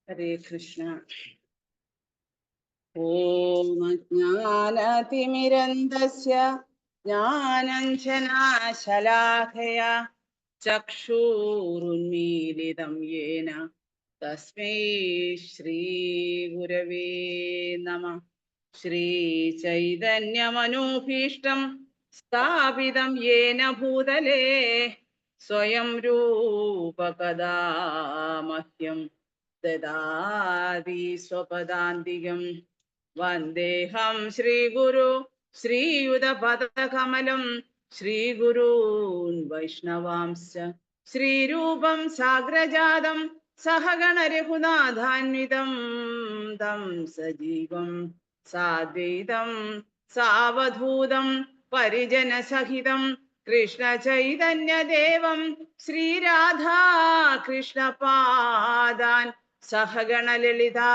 ഹരേ കൃഷ്ണ. ഓം അജ്ഞാനതിമിരന്തസ്യ ജ്ഞാനഞ്ജനാശലാഖയ ചക്ഷുരുന്മീലിതം യേന തസ്മൈ ശ്രീ ഗുരവേ നമഃ. ശ്രീചൈതന്യമനോഭീഷ്ടം സ്ഥാപിതം യേന ഭൂതലേ സ്വയം രൂപ കദാ മഹ്യം ദദാതി സ്വപദാന്തികം. വന്ദേഹം ശ്രീഗുരു ശ്രീയുതപദകമലം ശ്രീഗുരൂൻ വൈഷ്ണവാംശ്ച ശ്രീരൂപം സാഗ്രജാതം സഹഗണ രഘുനാഥാന്വിതം തം സജീവം സാദ്വൈതം സാവധൂതം പരിജനസഹിതം കൃഷ്ണ ചൈതന്യദേവം ശ്രീരാധാ കൃഷ്ണപാദാൻ സഹഗണ ലളിതാ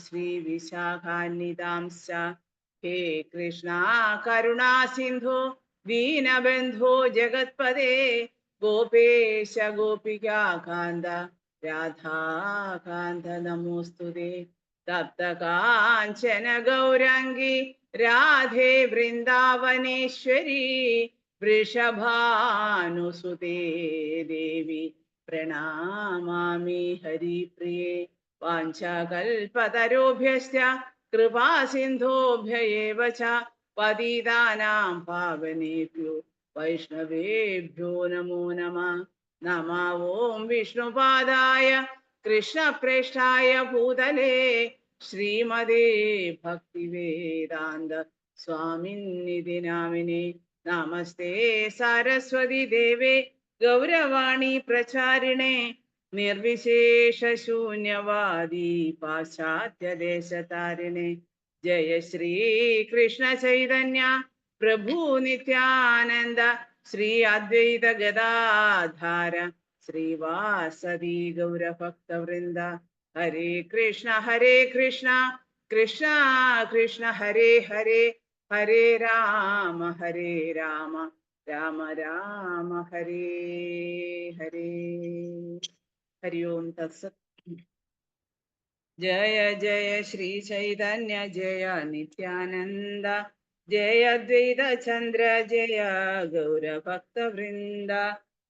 ശ്രീ വിശാഖാന്വിതാംശ്ച. ഹേ കൃഷ്ണ കരുണാ സിന്ധു ദീനബന്ധോ ജഗത്പദേ ഗോപേശ ഗോപികാകാന്ത രാധാകാന്ത നമോസ്തുതേ. തപ്ത കാഞ്ചന ഗൗരാംഗി രാധേ വൃന്ദാവനേശ്വരി വൃഷഭാനുസുതേ ദേവി പ്രണാമാമി ഹരിപ്രിയേ. വാഞ്ചാകൽപതരോഭ്യശ്ച കൃപാസിന്ധോഭ്യ ഏവ ച പതിതാനാം പാവനേഭ്യോ വൈഷ്ണവേഭ്യോ നമോ നമഃ. നമഃ ഓം വിഷ്ണുപാദായ കൃഷ്ണപ്രേഷ്ഠായ ഭൂതലേ ശ്രീമതേ ഭക്തിവേദാന്ത സ്വാമിന്നിധി നാമിനേ. നമസ്തേ സരസ്വതി ദേവേ ഗൗരവാണി പ്രചാരിണേ നിർവിശേഷ ശൂന്യവാദി പാശ്ചാത്യദേശതാരിണേ. ജയ ശ്രീ കൃഷ്ണ ചൈതന്യ പ്രഭു നിത്യാനന്ദ ശ്രീ അദ്വൈത ഗദാധാര ശ്രീവാസദി ഗൗരഭക്തവൃന്ദ. ഹരേ കൃഷ്ണ കൃഷ്ണ കൃഷ്ണ ഹരേ ഹരേ ഹരേ രാമ രാമ രാമ ഹരേ ഹരേ. ഹരി ഓം തത്സത്. ജയ ജയ ശ്രീ ചൈതന്യ ജയ നിത്യാനന്ദ ജയ ദ്വൈത ചന്ദ്ര ജയ ഗൗരഭക്തവൃന്ദ.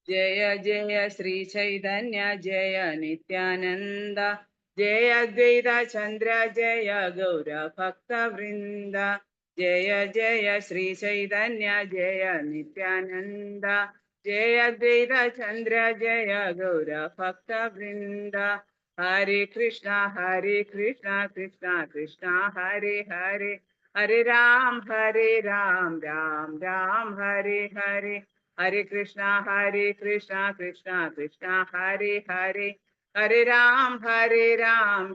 ജയ ജയ ശ്രീ ചൈതന്യ ജയ നിത്യാനന്ദ ജയ ദ്വൈത ചന്ദ്ര ജയ ഗൗരഭക്തവൃന്ദ. ജയ ജയ ശ്രീ ചൈതന്യ ജയ നിത്യാനന്ദ ജയ ദ്വൈത ചന്ദ്ര ജയ ഗൗരഭക്തവൃന്ദ. ഹരേ കൃഷ്ണ കൃഷ്ണ കൃഷ്ണ ഹരേ ഹരേ ഹരേ രാം രാം രാം ഹരേ ഹരേ. ഹരേ കൃഷ്ണ കൃഷ്ണ കൃഷ്ണ ഹരേ ഹരേ ഹരേ രാം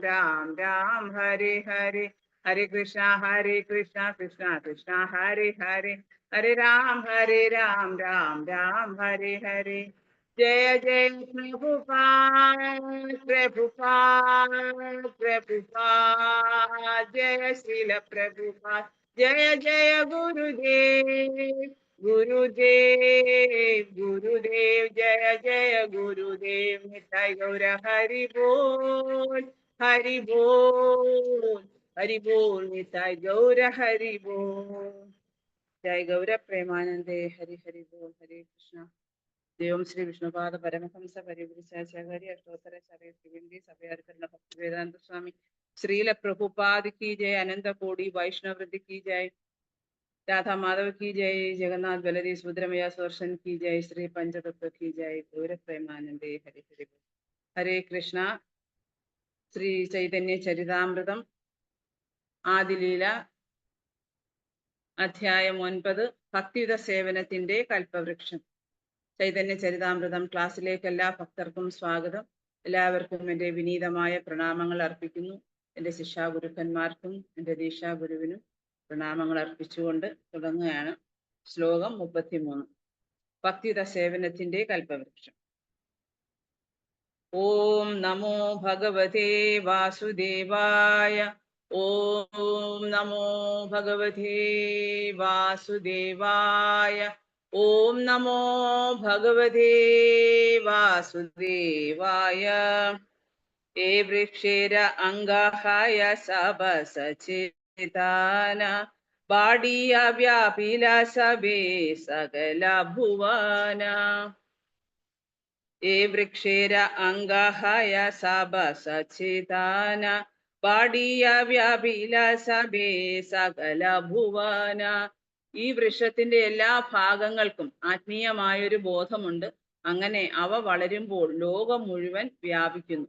രാം രാം ഹരേ ഹരേ. ഹരേ കൃഷ്ണ കൃഷ്ണ കൃഷ്ണ ഹരേ ഹരേ ഹരേ രാം രാം ഹരേ ഹരേ. ജയ ജയ പ്രഭുപാദ് ജയ ശ്രീല പ്രഭുപാദ്. ജയ ജയ ഗുരുദേവ് ജയ ജയ ഗുരുദേവ്. നിതായ് ഗൗര ഹരി ബോൾ ഹരി ബോൾ നിതായ് ഗൗര ഹരി ബോൾ. ജയ ഗൗര പ്രേമാനന്ദേ ഹരി ഹരി ബോൾ. ഹരേ കൃഷ്ണ. ദേവം ശ്രീ വിഷ്ണുപാദ പരമഹംസ പരിവൃശാചാര്യ അഷ്ടോത്തര ശരേന്ദ്രി സഭയാർക്കരണ ഭക്തിവേദാന്ത സ്വാമി ശ്രീല പ്രഭുപാദ് की जय. अनंत कोटि वैष्णवृद्धि की जय. राधा माधव की जय. जगन्नाथ बलदेव सुभद्रमैया सुदर्शन की जय. श्री पंचतत्व की जय. गौर प्रेमानंदे हरे हरे. हरे कृष्ण. श्री चैतन्य चरितामृतम ആദിലീല അധ്യായം 9 ഭക്തിയുത സേവനത്തിന്റെ കൽപ്പവൃക്ഷം. ചൈതന്യ ചരിതാമൃതം ക്ലാസ്സിലേക്ക് എല്ലാ ഭക്തർക്കും സ്വാഗതം. എല്ലാവർക്കും എൻ്റെ വിനീതമായ പ്രണാമങ്ങൾ അർപ്പിക്കുന്നു. എൻ്റെ ശിക്ഷാഗുരുക്കന്മാർക്കും എൻ്റെ ദീക്ഷാഗുരുവിനും പ്രണാമങ്ങൾ അർപ്പിച്ചുകൊണ്ട് തുടങ്ങുകയാണ്. ശ്ലോകം 33. ഭക്തിയുത സേവനത്തിന്റെ കൽപ്പവൃക്ഷം. ഓം നമോ ഭഗവതേ വാസുദേവായ. ഓം നമോ ഭഗവതേ വാസുദേവായ. ഓം നമോ ഭഗവതേ വാസുദേവായ. ഏ വൃക്ഷേര അംഗാഹായ സപസചേതാന ബാഡിയ വ്യാപില സബേ സകല ഭുവന. ഏ വൃക്ഷേര അംഗാഹായ സപസചേതാന ബാഡിയ വ്യാപില സബേ സകല ഭുവന. ഈ വൃക്ഷത്തിന്റെ എല്ലാ ഭാഗങ്ങൾക്കും ആത്മീയമായൊരു ബോധമുണ്ട്. അങ്ങനെ അവ വളരുമ്പോൾ ലോകം മുഴുവൻ വ്യാപിക്കുന്നു.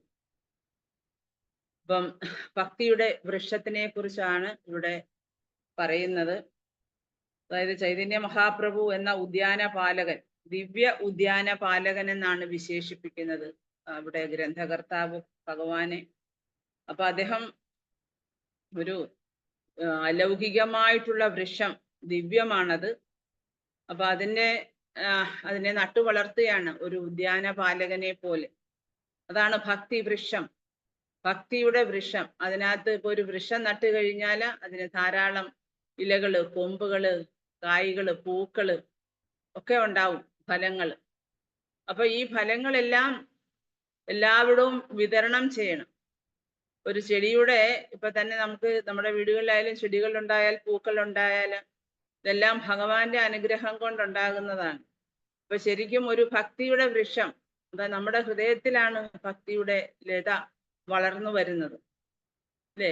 അപ്പം ഭക്തിയുടെ വൃക്ഷത്തിനെ കുറിച്ചാണ് ഇവിടെ പറയുന്നത്. അതായത് ചൈതന്യ മഹാപ്രഭു എന്ന ഉദ്യാനപാലകൻ, ദിവ്യ ഉദ്യാനപാലകൻ എന്നാണ് വിശേഷിപ്പിക്കുന്നത് അവിടെ ഗ്രന്ഥകർത്താവ് ഭഗവാനെ. അപ്പൊ അദ്ദേഹം ഒരു അലൗകികമായിട്ടുള്ള വൃക്ഷം, ദിവ്യമാണത്. അപ്പൊ അതിനെ നട്ടു വളർത്തുകയാണ് ഒരു ഉദ്യാനപാലകനെ പോലെ. അതാണ് ഭക്തി വൃക്ഷം, ഭക്തിയുടെ വൃക്ഷം. അതിനകത്ത് ഇപ്പൊ ഒരു വൃക്ഷം നട്ടു കഴിഞ്ഞാൽ അതിന് ധാരാളം ഇലകള്, കൊമ്പുകള്, കായ്കള്, പൂക്കള് ഒക്കെ ഉണ്ടാവും, ഫലങ്ങൾ. അപ്പൊ ഈ ഫലങ്ങളെല്ലാം എല്ലാവരും വിതരണം ചെയ്യണം. ഒരു ചെടിയുടെ ഇപ്പൊ തന്നെ നമുക്ക് നമ്മുടെ വീടുകളിലായാലും ചെടികളുണ്ടായാൽ, പൂക്കളുണ്ടായാലും ഇതെല്ലാം ഭഗവാന്റെ അനുഗ്രഹം കൊണ്ടുണ്ടാകുന്നതാണ്. അപ്പൊ ശരിക്കും ഒരു ഭക്തിയുടെ വൃക്ഷം, അതാ നമ്മുടെ ഹൃദയത്തിലാണ് ഭക്തിയുടെ ലത വളർന്നു വരുന്നത്, അല്ലേ?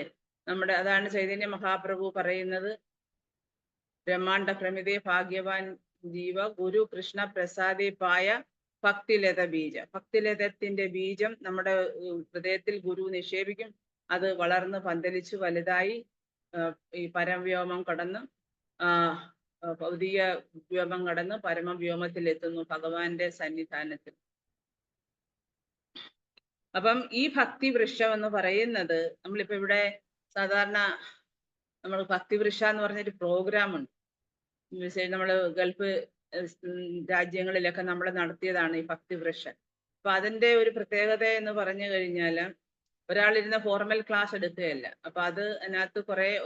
അതാണ് ചൈതന്യ മഹാപ്രഭു പറയുന്നത്, ബ്രഹ്മാണ്ഡ പ്രമിതേ ഭാഗ്യവാൻ ജീവ ഗുരു കൃഷ്ണ പ്രസാദേ പായ ഭക്തിലത ബീജ. ഭക്തിലതത്തിന്റെ ബീജം നമ്മുടെ ഹൃദയത്തിൽ ഗുരു നിക്ഷേപിക്കും. അത് വളർന്ന് പന്തലിച്ച് വലുതായി ഈ പരവ്യോമം കടന്ന് ഭൗതിക വ്യോമം കടന്ന് പരമവ്യോമത്തിൽ എത്തുന്നു, ഭഗവാന്റെ സന്നിധാനത്തിൽ. അപ്പം ഈ ഭക്തി വൃക്ഷം എന്ന് പറയുന്നത്, നമ്മളിപ്പോ ഇവിടെ സാധാരണ നമ്മൾ ഭക്തി വൃക്ഷ എന്ന് പറഞ്ഞൊരു പ്രോഗ്രാം ഉണ്ട്. നമ്മൾ ഗൾഫ് രാജ്യങ്ങളിലൊക്കെ നമ്മൾ നടത്തിയതാണ് ഈ ഭക്തി വൃക്ഷം. അപ്പൊ അതിന്റെ ഒരു പ്രത്യേകത എന്ന് പറഞ്ഞു കഴിഞ്ഞാൽ, ഒരാളിരുന്ന ഫോർമൽ ക്ലാസ് എടുക്കുകയല്ല. അപ്പൊ അതിനകത്ത്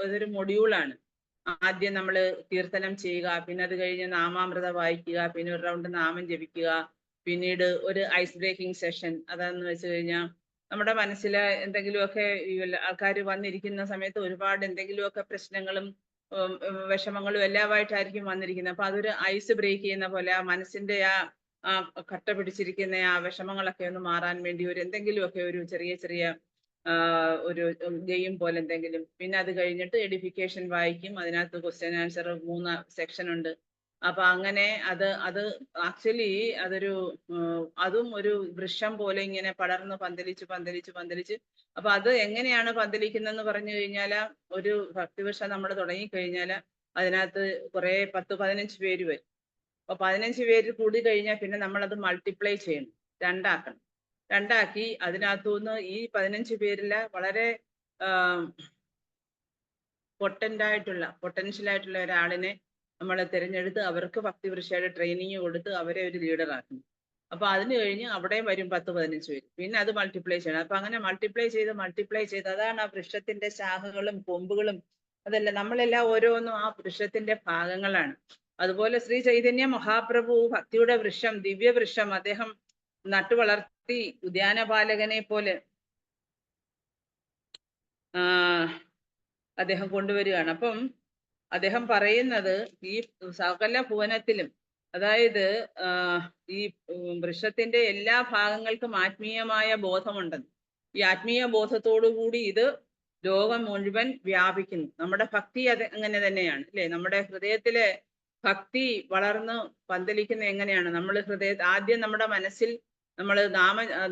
അതൊരു മൊഡ്യൂളാണ്. ആദ്യം നമ്മൾ കീർത്തനം ചെയ്യുക, പിന്നെ അത് കഴിഞ്ഞ് നാമാമൃത വായിക്കുക, പിന്നെ ഒരു റൗണ്ട് നാമം ജപിക്കുക, പിന്നീട് ഒരു ഐസ് ബ്രേക്കിംഗ് സെഷൻ. അതെന്ന് വെച്ച് കഴിഞ്ഞാൽ നമ്മുടെ മനസ്സിൽ എന്തെങ്കിലുമൊക്കെ ആൾക്കാർ വന്നിരിക്കുന്ന സമയത്ത് ഒരുപാട് എന്തെങ്കിലുമൊക്കെ പ്രശ്നങ്ങളും വിഷമങ്ങളും എല്ലാമായിട്ടായിരിക്കും വന്നിരിക്കുന്നത്. അപ്പൊ അതൊരു ഐസ് ബ്രേക്ക് ചെയ്യുന്ന പോലെ ആ മനസ്സിന്റെ ആ കട്ട പിടിച്ചിരിക്കുന്ന ആ വിഷമങ്ങളൊക്കെ ഒന്ന് മാറാൻ വേണ്ടി എന്തെങ്കിലുമൊക്കെ ഒരു ചെറിയ ചെറിയ ഒരു ഗെയിം പോലെ എന്തെങ്കിലും. പിന്നെ അത് കഴിഞ്ഞിട്ട് എഡിഫിക്കേഷൻ വായിക്കും. അതിനകത്ത് ക്വസ്റ്റ്യൻ ആൻസർ 3 സെക്ഷൻ ഉണ്ട്. അപ്പൊ അങ്ങനെ അത് ആക്ച്വലി അതും ഒരു വൃക്ഷം പോലെ ഇങ്ങനെ പടർന്ന് പന്തലിച്ച്. അപ്പൊ അത് എങ്ങനെയാണ് പന്തലിക്കുന്നതെന്ന് പറഞ്ഞു കഴിഞ്ഞാൽ, ഒരു ഭക്തിവൃക്ഷം നമ്മൾ തുടങ്ങിക്കഴിഞ്ഞാൽ അതിനകത്ത് 10-15 പേര് വരും. അപ്പൊ 15 പേര് കൂടി കഴിഞ്ഞാൽ പിന്നെ നമ്മളത് മൾട്ടിപ്ലൈ ചെയ്യണം, രണ്ടാക്കി അതിനകത്തുനിന്ന് ഈ 15 പേരിൽ വളരെ പൊട്ടൻഷ്യൽ ആയിട്ടുള്ള ഒരാളിനെ നമ്മൾ തിരഞ്ഞെടുത്ത് അവർക്ക് ഭക്തിവൃക്ഷയുടെ ട്രെയിനിങ് കൊടുത്ത് അവരെ ഒരു ലീഡറാക്കുന്നു. അപ്പൊ അതിന് കഴിഞ്ഞ് അവിടെ വരും 10-15 പേര്. പിന്നെ അത് മൾട്ടിപ്ലൈ ചെയ്യണം. അപ്പൊ അങ്ങനെ മൾട്ടിപ്ലൈ ചെയ്ത് അതാണ് ആ വൃക്ഷത്തിന്റെ ശാഖകളും കൊമ്പുകളും. അതല്ല, നമ്മളെല്ലാം ഓരോന്നും ആ വൃക്ഷത്തിന്റെ ഭാഗങ്ങളാണ്. അതുപോലെ ശ്രീ ചൈതന്യ മഹാപ്രഭു ഭക്തിയുടെ വൃക്ഷം, ദിവ്യവൃക്ഷം അദ്ദേഹം നട്ടുവളർത്തി ഉദ്യാനപാലകനെ പോലെ അദ്ദേഹം കൊണ്ടുവരികയാണ്. അപ്പം അദ്ദേഹം പറയുന്നത് ഈ സകല ഭുവനത്തിലും, അതായത് ഈ വൃക്ഷത്തിന്റെ എല്ലാ ഭാഗങ്ങൾക്കും ആത്മീയമായ ബോധമുണ്ടെന്ന്. ഈ ആത്മീയ ബോധത്തോടുകൂടി ഇത് ലോകം മുഴുവൻ വ്യാപിക്കുന്നു. നമ്മുടെ ഭക്തി അങ്ങനെ തന്നെയാണ്, അല്ലേ? നമ്മുടെ ഹൃദയത്തിലെ ഭക്തി വളർന്ന് പന്തലിക്കുന്ന എങ്ങനെയാണ്? നമ്മൾ ആദ്യം നമ്മുടെ മനസ്സിൽ നമ്മൾ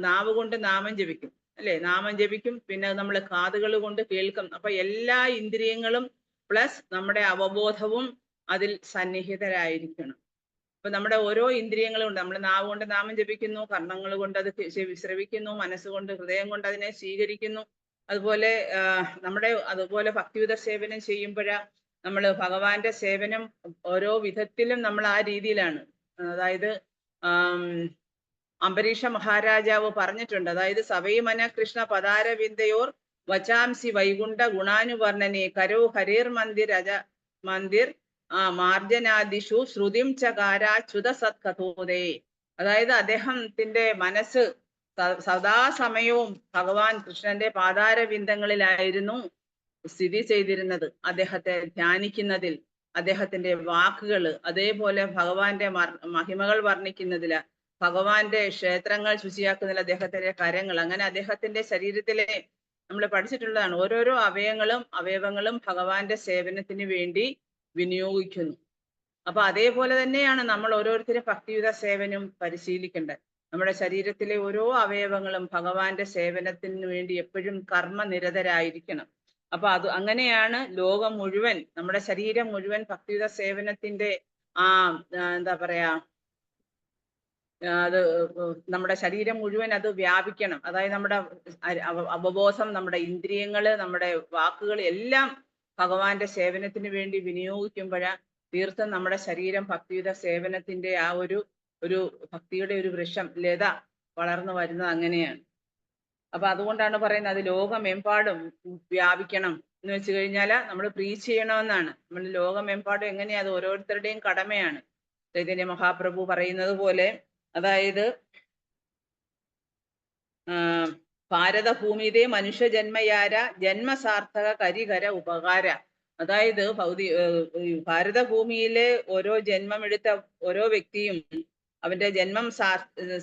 നാവ് കൊണ്ട് നാമം ജപിക്കും, അല്ലേ? നാമം ജപിക്കും. പിന്നെ നമ്മൾ കാതുകൾ കൊണ്ട് കേൾക്കും. അപ്പൊ എല്ലാ ഇന്ദ്രിയങ്ങളും പ്ലസ് നമ്മുടെ അവബോധവും അതിൽ സന്നിഹിതരായിരിക്കണം. അപ്പൊ നമ്മുടെ ഓരോ ഇന്ദ്രിയങ്ങളും ഉണ്ട്. നമ്മൾ നാവ് കൊണ്ട് നാമം ജപിക്കുന്നു, കർണങ്ങൾ കൊണ്ട് അത് ശ്രവിക്കുന്നു, മനസ്സുകൊണ്ട് ഹൃദയം കൊണ്ട് അതിനെ സ്വീകരിക്കുന്നു. അതുപോലെ ഭക്തിയുത സേവനം ചെയ്യുമ്പോഴാ നമ്മൾ ഭഗവാന്റെ സേവനം ഓരോ വിധത്തിലും നമ്മൾ ആ രീതിയിലാണ്. അതായത് അംബരീഷ മഹാരാജാവ് പറഞ്ഞിട്ടുണ്ട്, അതായത് സവൈമന കൃഷ്ണ പദാരവിന്ദയോർ വചാംസി വൈകുണ്ഠ ഗുണാനുവർണ്ണനെ കരോ ഹരേർ മന്ദിർ മാർജനാദിഷു ശ്രുതിം ചകാരാച്യുത സത്കഥോദേ. അതായത് അദ്ദേഹത്തിന്റെ മനസ്സ് സദാസമയവും ഭഗവാൻ കൃഷ്ണന്റെ പാതാരവിന്ദങ്ങളിലായിരുന്നു സ്ഥിതി ചെയ്തിരുന്നത്. അദ്ദേഹത്തെ ധ്യാനിക്കുന്നതിൽ, അദ്ദേഹത്തിന്റെ വാക്കുകൾ, അതേപോലെ ഭഗവാന്റെ മഹിമകൾ വർണ്ണിക്കുന്നതില്, ഭഗവാന്റെ ക്ഷേത്രങ്ങൾ ശുചിയാക്കുന്നതിൽ അദ്ദേഹത്തിന്റെ കരങ്ങൾ, അങ്ങനെ അദ്ദേഹത്തിന്റെ ശരീരത്തിലെ നമ്മൾ പഠിച്ചിട്ടുള്ളതാണ് ഓരോരോ അവയവങ്ങളും ഭഗവാന്റെ സേവനത്തിന് വേണ്ടി വിനിയോഗിക്കുന്നു. അപ്പൊ അതേപോലെ തന്നെയാണ് നമ്മൾ ഓരോരുത്തരും ഭക്തിയുത സേവനം പരിശീലിക്കേണ്ടത്. നമ്മുടെ ശരീരത്തിലെ ഓരോ അവയവങ്ങളും ഭഗവാന്റെ സേവനത്തിന് വേണ്ടി എപ്പോഴും കർമ്മനിരതരായിരിക്കണം. അപ്പൊ അങ്ങനെയാണ് ലോകം മുഴുവൻ, നമ്മുടെ ശരീരം മുഴുവൻ ഭക്തിയുത സേവനത്തിന്റെ എന്താ പറയാ, അത് നമ്മുടെ ശരീരം മുഴുവൻ അത് വ്യാപിക്കണം. അതായത് നമ്മുടെ അവബോധം, നമ്മുടെ ഇന്ദ്രിയങ്ങള്, നമ്മുടെ വാക്കുകൾ എല്ലാം ഭഗവാന്റെ സേവനത്തിന് വേണ്ടി വിനിയോഗിക്കുമ്പോഴാണ് തീർത്തും നമ്മുടെ ശരീരം ഭക്തിയുത സേവനത്തിന്റെ ഒരു ഭക്തിയുടെ ഒരു വൃക്ഷം, ലത വളർന്നു വരുന്നത് അങ്ങനെയാണ്. അപ്പൊ അതുകൊണ്ടാണ് പറയുന്നത് അത് ലോകമെമ്പാടും വ്യാപിക്കണം എന്ന് വെച്ച് കഴിഞ്ഞാൽ നമ്മൾ പ്രീച്ച് ചെയ്യണമെന്നാണ്. നമ്മൾ ലോകമെമ്പാടും എങ്ങനെയാ, അത് ഓരോരുത്തരുടെയും കടമയാണ്. ചൈതന്യ മഹാപ്രഭു പറയുന്നത് പോലെ, അതായത് ഭാരതഭൂമിയിലെ മനുഷ്യജന്മയാര ജന്മസാർത്ഥക കരികര ഉപകാര. അതായത് ഭാരതഭൂമിയിലെ ഓരോ ജന്മമെടുത്ത ഓരോ വ്യക്തിയും അവന്റെ ജന്മം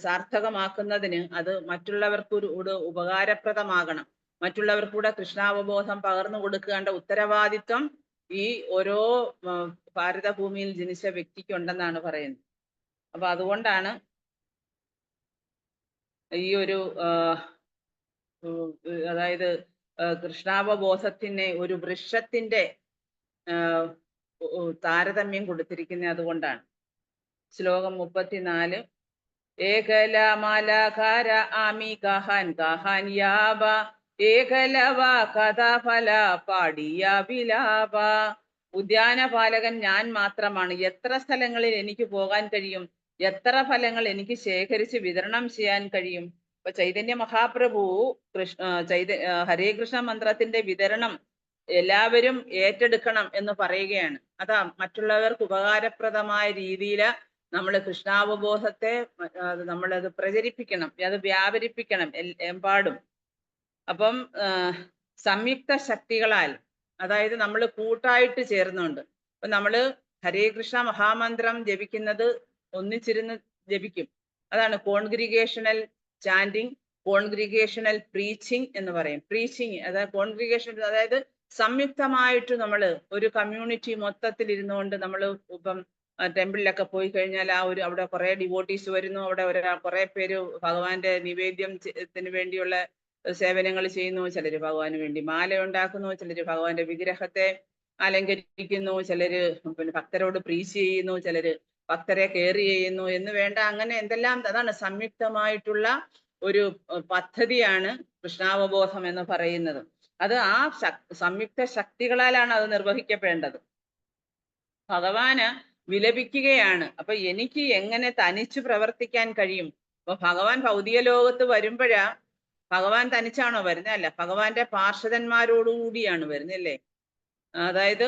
സാർത്ഥകമാക്കുന്നതിന് അത് മറ്റുള്ളവർക്ക് ഒരു ഉപകാരപ്രദമാകണം. മറ്റുള്ളവർക്കൂടെ കൃഷ്ണാവബോധം പകർന്നു കൊടുക്കേണ്ട ഉത്തരവാദിത്വം ഈ ഓരോ ഭാരതഭൂമിയിൽ ജനിച്ച വ്യക്തിക്കുണ്ടെന്നാണ് പറയുന്നത്. അപ്പൊ അതുകൊണ്ടാണ് ഈ ഒരു അതായത് കൃഷ്ണാവബോധത്തിനെ ഒരു വൃക്ഷത്തിന്റെ താരതമ്യം കൊടുത്തിരിക്കുന്നത് അതുകൊണ്ടാണ്. ശ്ലോകം 34. ഏകലമാലകാര ആമി കഹാൻ കഹാൻ യാബ ഏകലവ കഥാഫല പാടിയ വിലാപ. ഉദ്യാനപാലകൻ ഞാൻ മാത്രമാണ്. എത്ര സ്ഥലങ്ങളിൽ എനിക്ക് പോകാൻ കഴിയും, എത്ര ഫലങ്ങൾ എനിക്ക് ശേഖരിച്ച് വിതരണം ചെയ്യാൻ കഴിയും. ഇപ്പൊ ചൈതന്യ മഹാപ്രഭു ഹരേ കൃഷ്ണ മന്ത്രത്തിന്റെ വിതരണം എല്ലാവരും ഏറ്റെടുക്കണം എന്ന് പറയുകയാണ്. അതാ മറ്റുള്ളവർക്ക് ഉപകാരപ്രദമായ രീതിയിൽ നമ്മൾ കൃഷ്ണാവബോധത്തെ നമ്മളത് പ്രചരിപ്പിക്കണം, അത് വ്യാപരിപ്പിക്കണം എമ്പാടും. അപ്പം സംയുക്ത ശക്തികളാൽ, അതായത് നമ്മൾ കൂട്ടായിട്ട് ചേർന്നുണ്ട്. അപ്പൊ നമ്മള് ഹരേ കൃഷ്ണ മഹാമന്ത്രം ജപിക്കുന്നത് ഒന്നിച്ചിരുന്ന് ജപിക്കും. അതാണ് കോൺഗ്രിഗേഷണൽ ചാൻഡിങ്, കോൺഗ്രിഗേഷണൽ പ്രീച്ചിങ് എന്ന് പറയും. പ്രീച്ചിങ് അതായത് കോൺഗ്രിഗേഷൻ, അതായത് സംയുക്തമായിട്ട് നമ്മൾ ഒരു കമ്മ്യൂണിറ്റി മൊത്തത്തിൽ ഇരുന്നുകൊണ്ട് നമ്മൾ ഇപ്പം ടെമ്പിളിലൊക്കെ പോയി കഴിഞ്ഞാൽ അവിടെ കുറെ ഡിവോട്ടീസ് വരുന്നു, അവിടെ കുറെ പേര് ഭഗവാന്റെ നിവേദ്യത്തിന് വേണ്ടിയുള്ള സേവനങ്ങൾ ചെയ്യുന്നു. ചിലര് ഭഗവാന് വേണ്ടി മാല ഉണ്ടാക്കുന്നു, ചിലര് ഭഗവാന്റെ വിഗ്രഹത്തെ അലങ്കരിക്കുന്നു, ചിലര് ഭക്തരോട് പ്രീച്ച് ചെയ്യുന്നു, ചിലര് ഭക്തരെ കെയർ ചെയ്യുന്നു എന്ന് വേണ്ട, അങ്ങനെ എന്തെല്ലാം. അതാണ് സംയുക്തമായിട്ടുള്ള ഒരു പദ്ധതിയാണ് കൃഷ്ണാവബോധം എന്ന് പറയുന്നത്. അത് ആ സംയുക്ത ശക്തികളാലാണ് അത് നിർവഹിക്കപ്പെടേണ്ടത്. ഭഗവാന് വിലപിക്കുകയാണ്. അപ്പൊ എനിക്ക് എങ്ങനെ തനിച്ചു പ്രവർത്തിക്കാൻ കഴിയും? അപ്പൊ ഭഗവാൻ ഭൗതിക ലോകത്ത് വരുമ്പോഴാ ഭഗവാൻ തനിച്ചാണോ വരുന്നത്? അല്ല, ഭഗവാന്റെ പാർഷദന്മാരോടുകൂടിയാണ് വരുന്നല്ലേ. അതായത്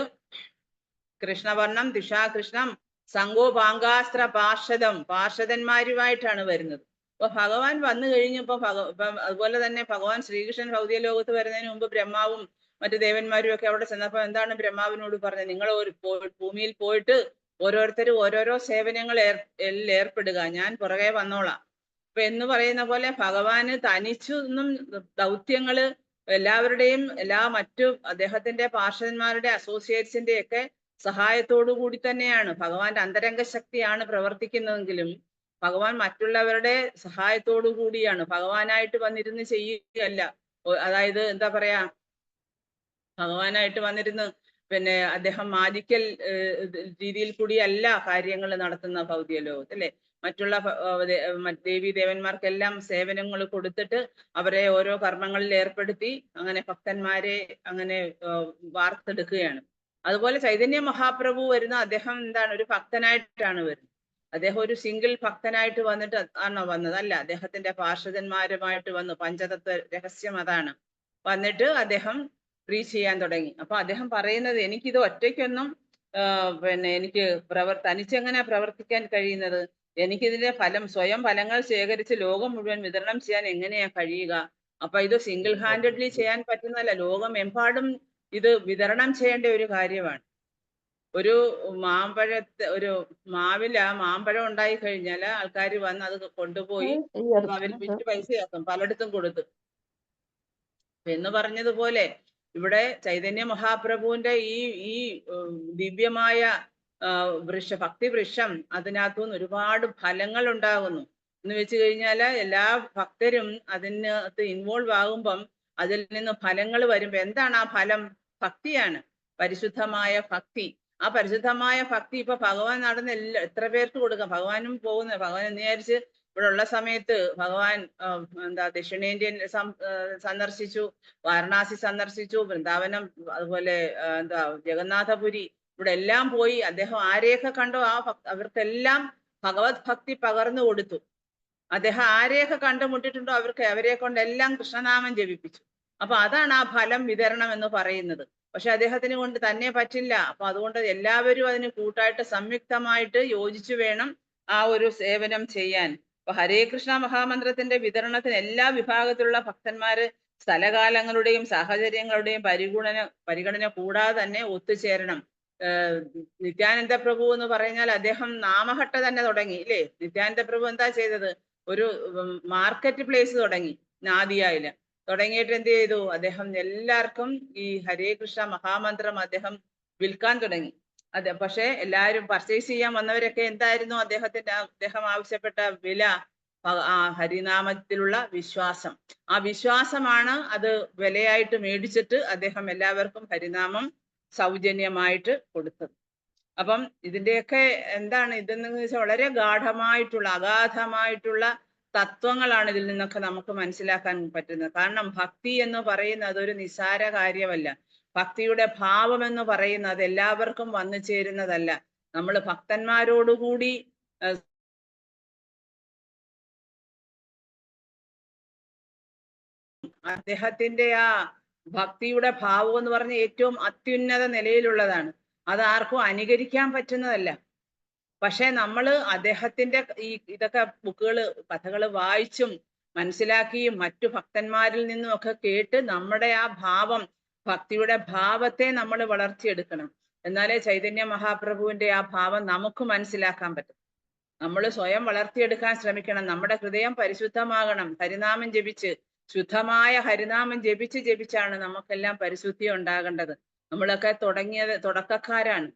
കൃഷ്ണവർണം ദിശാകൃഷ്ണം സംഘോപാങ്കാസ്ത്ര പാർഷദന്മാരുമായിട്ടാണ് വരുന്നത്. അപ്പൊ ഭഗവാൻ വന്നു കഴിഞ്ഞപ്പോ അതുപോലെ തന്നെ ഭഗവാൻ ശ്രീകൃഷ്ണൻ ഭൗതിക ലോകത്ത് വരുന്നതിന് മുമ്പ് ബ്രഹ്മാവും മറ്റു ദേവന്മാരും ഒക്കെ അവിടെ ചെന്നപ്പോ എന്താണ് ബ്രഹ്മാവിനോട് പറഞ്ഞത്? നിങ്ങൾ ഭൂമിയിൽ പോയിട്ട് ഓരോരുത്തരും ഓരോരോ സേവനങ്ങൾ ഏർപ്പെടുക, ഞാൻ പുറകെ വന്നോളാം. അപ്പൊ എന്ന് പറയുന്ന പോലെ ഭഗവാന് തനിച്ചൊന്നും ദൗത്യങ്ങള് എല്ലാവരുടെയും മറ്റു അദ്ദേഹത്തിന്റെ പാർഷദന്മാരുടെ അസോസിയേറ്റ്സിന്റെ ഒക്കെ സഹായത്തോടു കൂടി തന്നെയാണ്. ഭഗവാന്റെ അന്തരംഗ ശക്തിയാണ് പ്രവർത്തിക്കുന്നതെങ്കിലും ഭഗവാൻ മറ്റുള്ളവരുടെ സഹായത്തോടു കൂടിയാണ്. ഭഗവാനായിട്ട് വന്നിരുന്ന് ചെയ്യുകയല്ല. അതായത് എന്താ പറയാ, ഭഗവാനായിട്ട് വന്നിരുന്ന് അദ്ദേഹം മാജിക്കൽ രീതിയിൽ കൂടിയല്ല കാര്യങ്ങൾ നടത്തുന്ന ഭൗതിക ലോകത്ത് അല്ലെ. മറ്റുള്ള ദേവീ ദേവന്മാർക്കെല്ലാം സേവനങ്ങൾ കൊടുത്തിട്ട് അവരെ ഓരോ കർമ്മങ്ങളിൽ ഏർപ്പെടുത്തി അങ്ങനെ ഭക്തന്മാരെ അങ്ങനെ വാർത്തെടുക്കുകയാണ്. അതുപോലെ ചൈതന്യ മഹാപ്രഭു വരുന്ന അദ്ദേഹം എന്താണ്, ഒരു ഭക്തനായിട്ടാണ് വരുന്നത്. അദ്ദേഹം ഒരു സിംഗിൾ ഭക്തനായിട്ട് വന്നിട്ട് ആണോ വന്നത്? അല്ല, അദ്ദേഹത്തിന്റെ പാർഷദന്മാരുമായിട്ട് വന്നു. പഞ്ചതത്വ രഹസ്യം അതാണ്. വന്നിട്ട് അദ്ദേഹം പ്രീച്ച് ചെയ്യാൻ തുടങ്ങി. അപ്പൊ അദ്ദേഹം പറയുന്നത്, എനിക്കിത് ഒറ്റയ്ക്കൊന്നും എനിക്ക് തനിച്ചെങ്ങനെ പ്രവർത്തിക്കാൻ കഴിയുന്നത്? എനിക്കിതിന്റെ സ്വയം ഫലങ്ങൾ ശേഖരിച്ച് ലോകം മുഴുവൻ വിതരണം ചെയ്യാൻ എങ്ങനെയാ കഴിയുക? അപ്പൊ ഇത് സിംഗിൾ ഹാൻഡഡ്ലി ചെയ്യാൻ പറ്റുന്നതല്ല, ലോകമെമ്പാടും ഇത് വിതരണം ചെയ്യേണ്ട ഒരു കാര്യമാണ്. ഒരു ഒരു മാവില മാമ്പഴം ഉണ്ടായി കഴിഞ്ഞാൽ ആൾക്കാർ വന്ന് അത് കൊണ്ടുപോയി അവർ വിറ്റ് പൈസയാക്കും പലയിടത്തും കൊടുത്ത്. എന്ന് പറഞ്ഞതുപോലെ ഇവിടെ ചൈതന്യ മഹാപ്രഭുവിന്റെ ഈ ദിവ്യമായ ഭക്തി വൃക്ഷം, അതിനകത്തുനിന്ന് ഒരുപാട് ഫലങ്ങൾ ഉണ്ടാകുന്നു. എന്ന് വെച്ച് കഴിഞ്ഞാൽ എല്ലാ ഭക്തരും അതിനകത്ത് ഇൻവോൾവ് ആകുമ്പം അതിൽ നിന്ന് ഫലങ്ങൾ വരുമ്പോ എന്താണ് ആ ഫലം? ഭക്തിയാണ്, പരിശുദ്ധമായ ഭക്തി. ആ പരിശുദ്ധമായ ഭക്തി ഇപ്പൊ ഭഗവാൻ നടന്ന് എത്ര പേർക്ക് കൊടുക്കാം? ഭഗവാനും പോകുന്നത്, ഭഗവാൻ എന്ന് വിചാരിച്ച് ഇവിടെ ഉള്ള സമയത്ത് ഭഗവാൻ ദക്ഷിണേന്ത്യൻ സന്ദർശിച്ചു, വാരണാസി സന്ദർശിച്ചു, വൃന്ദാവനം, അതുപോലെ ജഗന്നാഥപുരി, ഇവിടെ എല്ലാം പോയി. അദ്ദേഹം ആരെയൊക്കെ കണ്ടോ അവർക്കെല്ലാം ഭഗവത് ഭക്തി പകർന്നു കൊടുത്തു. അദ്ദേഹം ആരെയൊക്കെ കണ്ടുമുട്ടിട്ടുണ്ടോ അവരെ കൊണ്ടെല്ലാം കൃഷ്ണനാമം ജപിപ്പിച്ചു. അപ്പൊ അതാണ് ആ ഫലം വിതരണം എന്ന് പറയുന്നത്. പക്ഷെ അദ്ദേഹത്തിന് കൊണ്ട് തന്നെ പറ്റില്ല. അപ്പൊ അതുകൊണ്ട് എല്ലാവരും അതിന് കൂട്ടായിട്ട് സംയുക്തമായിട്ട് യോജിച്ചു വേണം ആ ഒരു സേവനം ചെയ്യാൻ. അപ്പൊ ഹരേ കൃഷ്ണ മഹാമന്ത്രത്തിന്റെ വിതരണത്തിന് എല്ലാ വിഭാഗത്തിലുള്ള ഭക്തന്മാര് സ്ഥലകാലങ്ങളുടെയും സാഹചര്യങ്ങളുടെയും പരിഗണന കൂടാതെ തന്നെ ഒത്തുചേരണം. നിത്യാനന്ദ പ്രഭു എന്ന് പറഞ്ഞാൽ അദ്ദേഹം നാമഹട്ട തന്നെ തുടങ്ങി ഇല്ലേ? നിത്യാനന്ദ പ്രഭു എന്താ ചെയ്തത്? ഒരു മാർക്കറ്റ് പ്ലേസ് തുടങ്ങി നാദിയയില്. തുടങ്ങിയിട്ട് എന്ത് ചെയ്തു? അദ്ദേഹം എല്ലാവർക്കും ഈ ഹരേ കൃഷ്ണ മഹാമന്ത്രം അദ്ദേഹം വിൽക്കാൻ തുടങ്ങി. പക്ഷെ എല്ലാവരും പർച്ചേസ് ചെയ്യാൻ വന്നവരൊക്കെ എന്തായിരുന്നു അദ്ദേഹം ആവശ്യപ്പെട്ട വില? ഹരിനാമത്തിലുള്ള വിശ്വാസം. ആ വിശ്വാസമാണ് അത് വിലയായിട്ട് മേടിച്ചിട്ട് അദ്ദേഹം എല്ലാവർക്കും ഹരിനാമം സൗജന്യമായിട്ട് കൊടുത്തത്. അപ്പം ഇതിന്റെയൊക്കെ എന്താണ് ഇതെന്ന് വെച്ചാൽ വളരെ ഗാഠമായിട്ടുള്ള അഗാധമായിട്ടുള്ള തത്വങ്ങളാണ് ഇതിൽ നിന്നൊക്കെ നമുക്ക് മനസ്സിലാക്കാൻ പറ്റുന്നത്. കാരണം ഭക്തി എന്ന് പറയുന്നത് അതൊരു നിസ്സാര കാര്യമല്ല. ഭക്തിയുടെ ഭാവം എന്ന് പറയുന്നത് എല്ലാവർക്കും വന്നു ചേരുന്നതല്ല. നമ്മൾ ഭക്തന്മാരോടുകൂടി അദ്ദേഹത്തിന്റെ ആ ഭക്തിയുടെ ഭാവം എന്ന് പറഞ്ഞ ഏറ്റവും അത്യുന്നത നിലയിലുള്ളതാണ്. അത് ആർക്കും അനുകരിക്കാൻ പറ്റുന്നതല്ല. പക്ഷെ നമ്മൾ അദ്ദേഹത്തിന്റെ ഇതൊക്കെ കഥകൾ വായിച്ചും മനസ്സിലാക്കിയും മറ്റു ഭക്തന്മാരിൽ നിന്നും ഒക്കെ കേട്ട് നമ്മുടെ ആ ഭാവം, ഭക്തിയുടെ ഭാവത്തെ നമ്മൾ വളർത്തിയെടുക്കണം. എന്നാലേ ചൈതന്യ മഹാപ്രഭുവിന്റെ ആ ഭാവം നമുക്ക് മനസ്സിലാക്കാൻ പറ്റും. നമ്മൾ സ്വയം വളർത്തിയെടുക്കാൻ ശ്രമിക്കണം. നമ്മുടെ ഹൃദയം പരിശുദ്ധമാകണം. ഹരിനാമം ജപിച്ച്, ശുദ്ധമായ ഹരിനാമം ജപിച്ചാണ് നമുക്കെല്ലാം പരിശുദ്ധി ഉണ്ടാകേണ്ടത്. നമ്മളൊക്കെ തുടക്കക്കാരാണ്.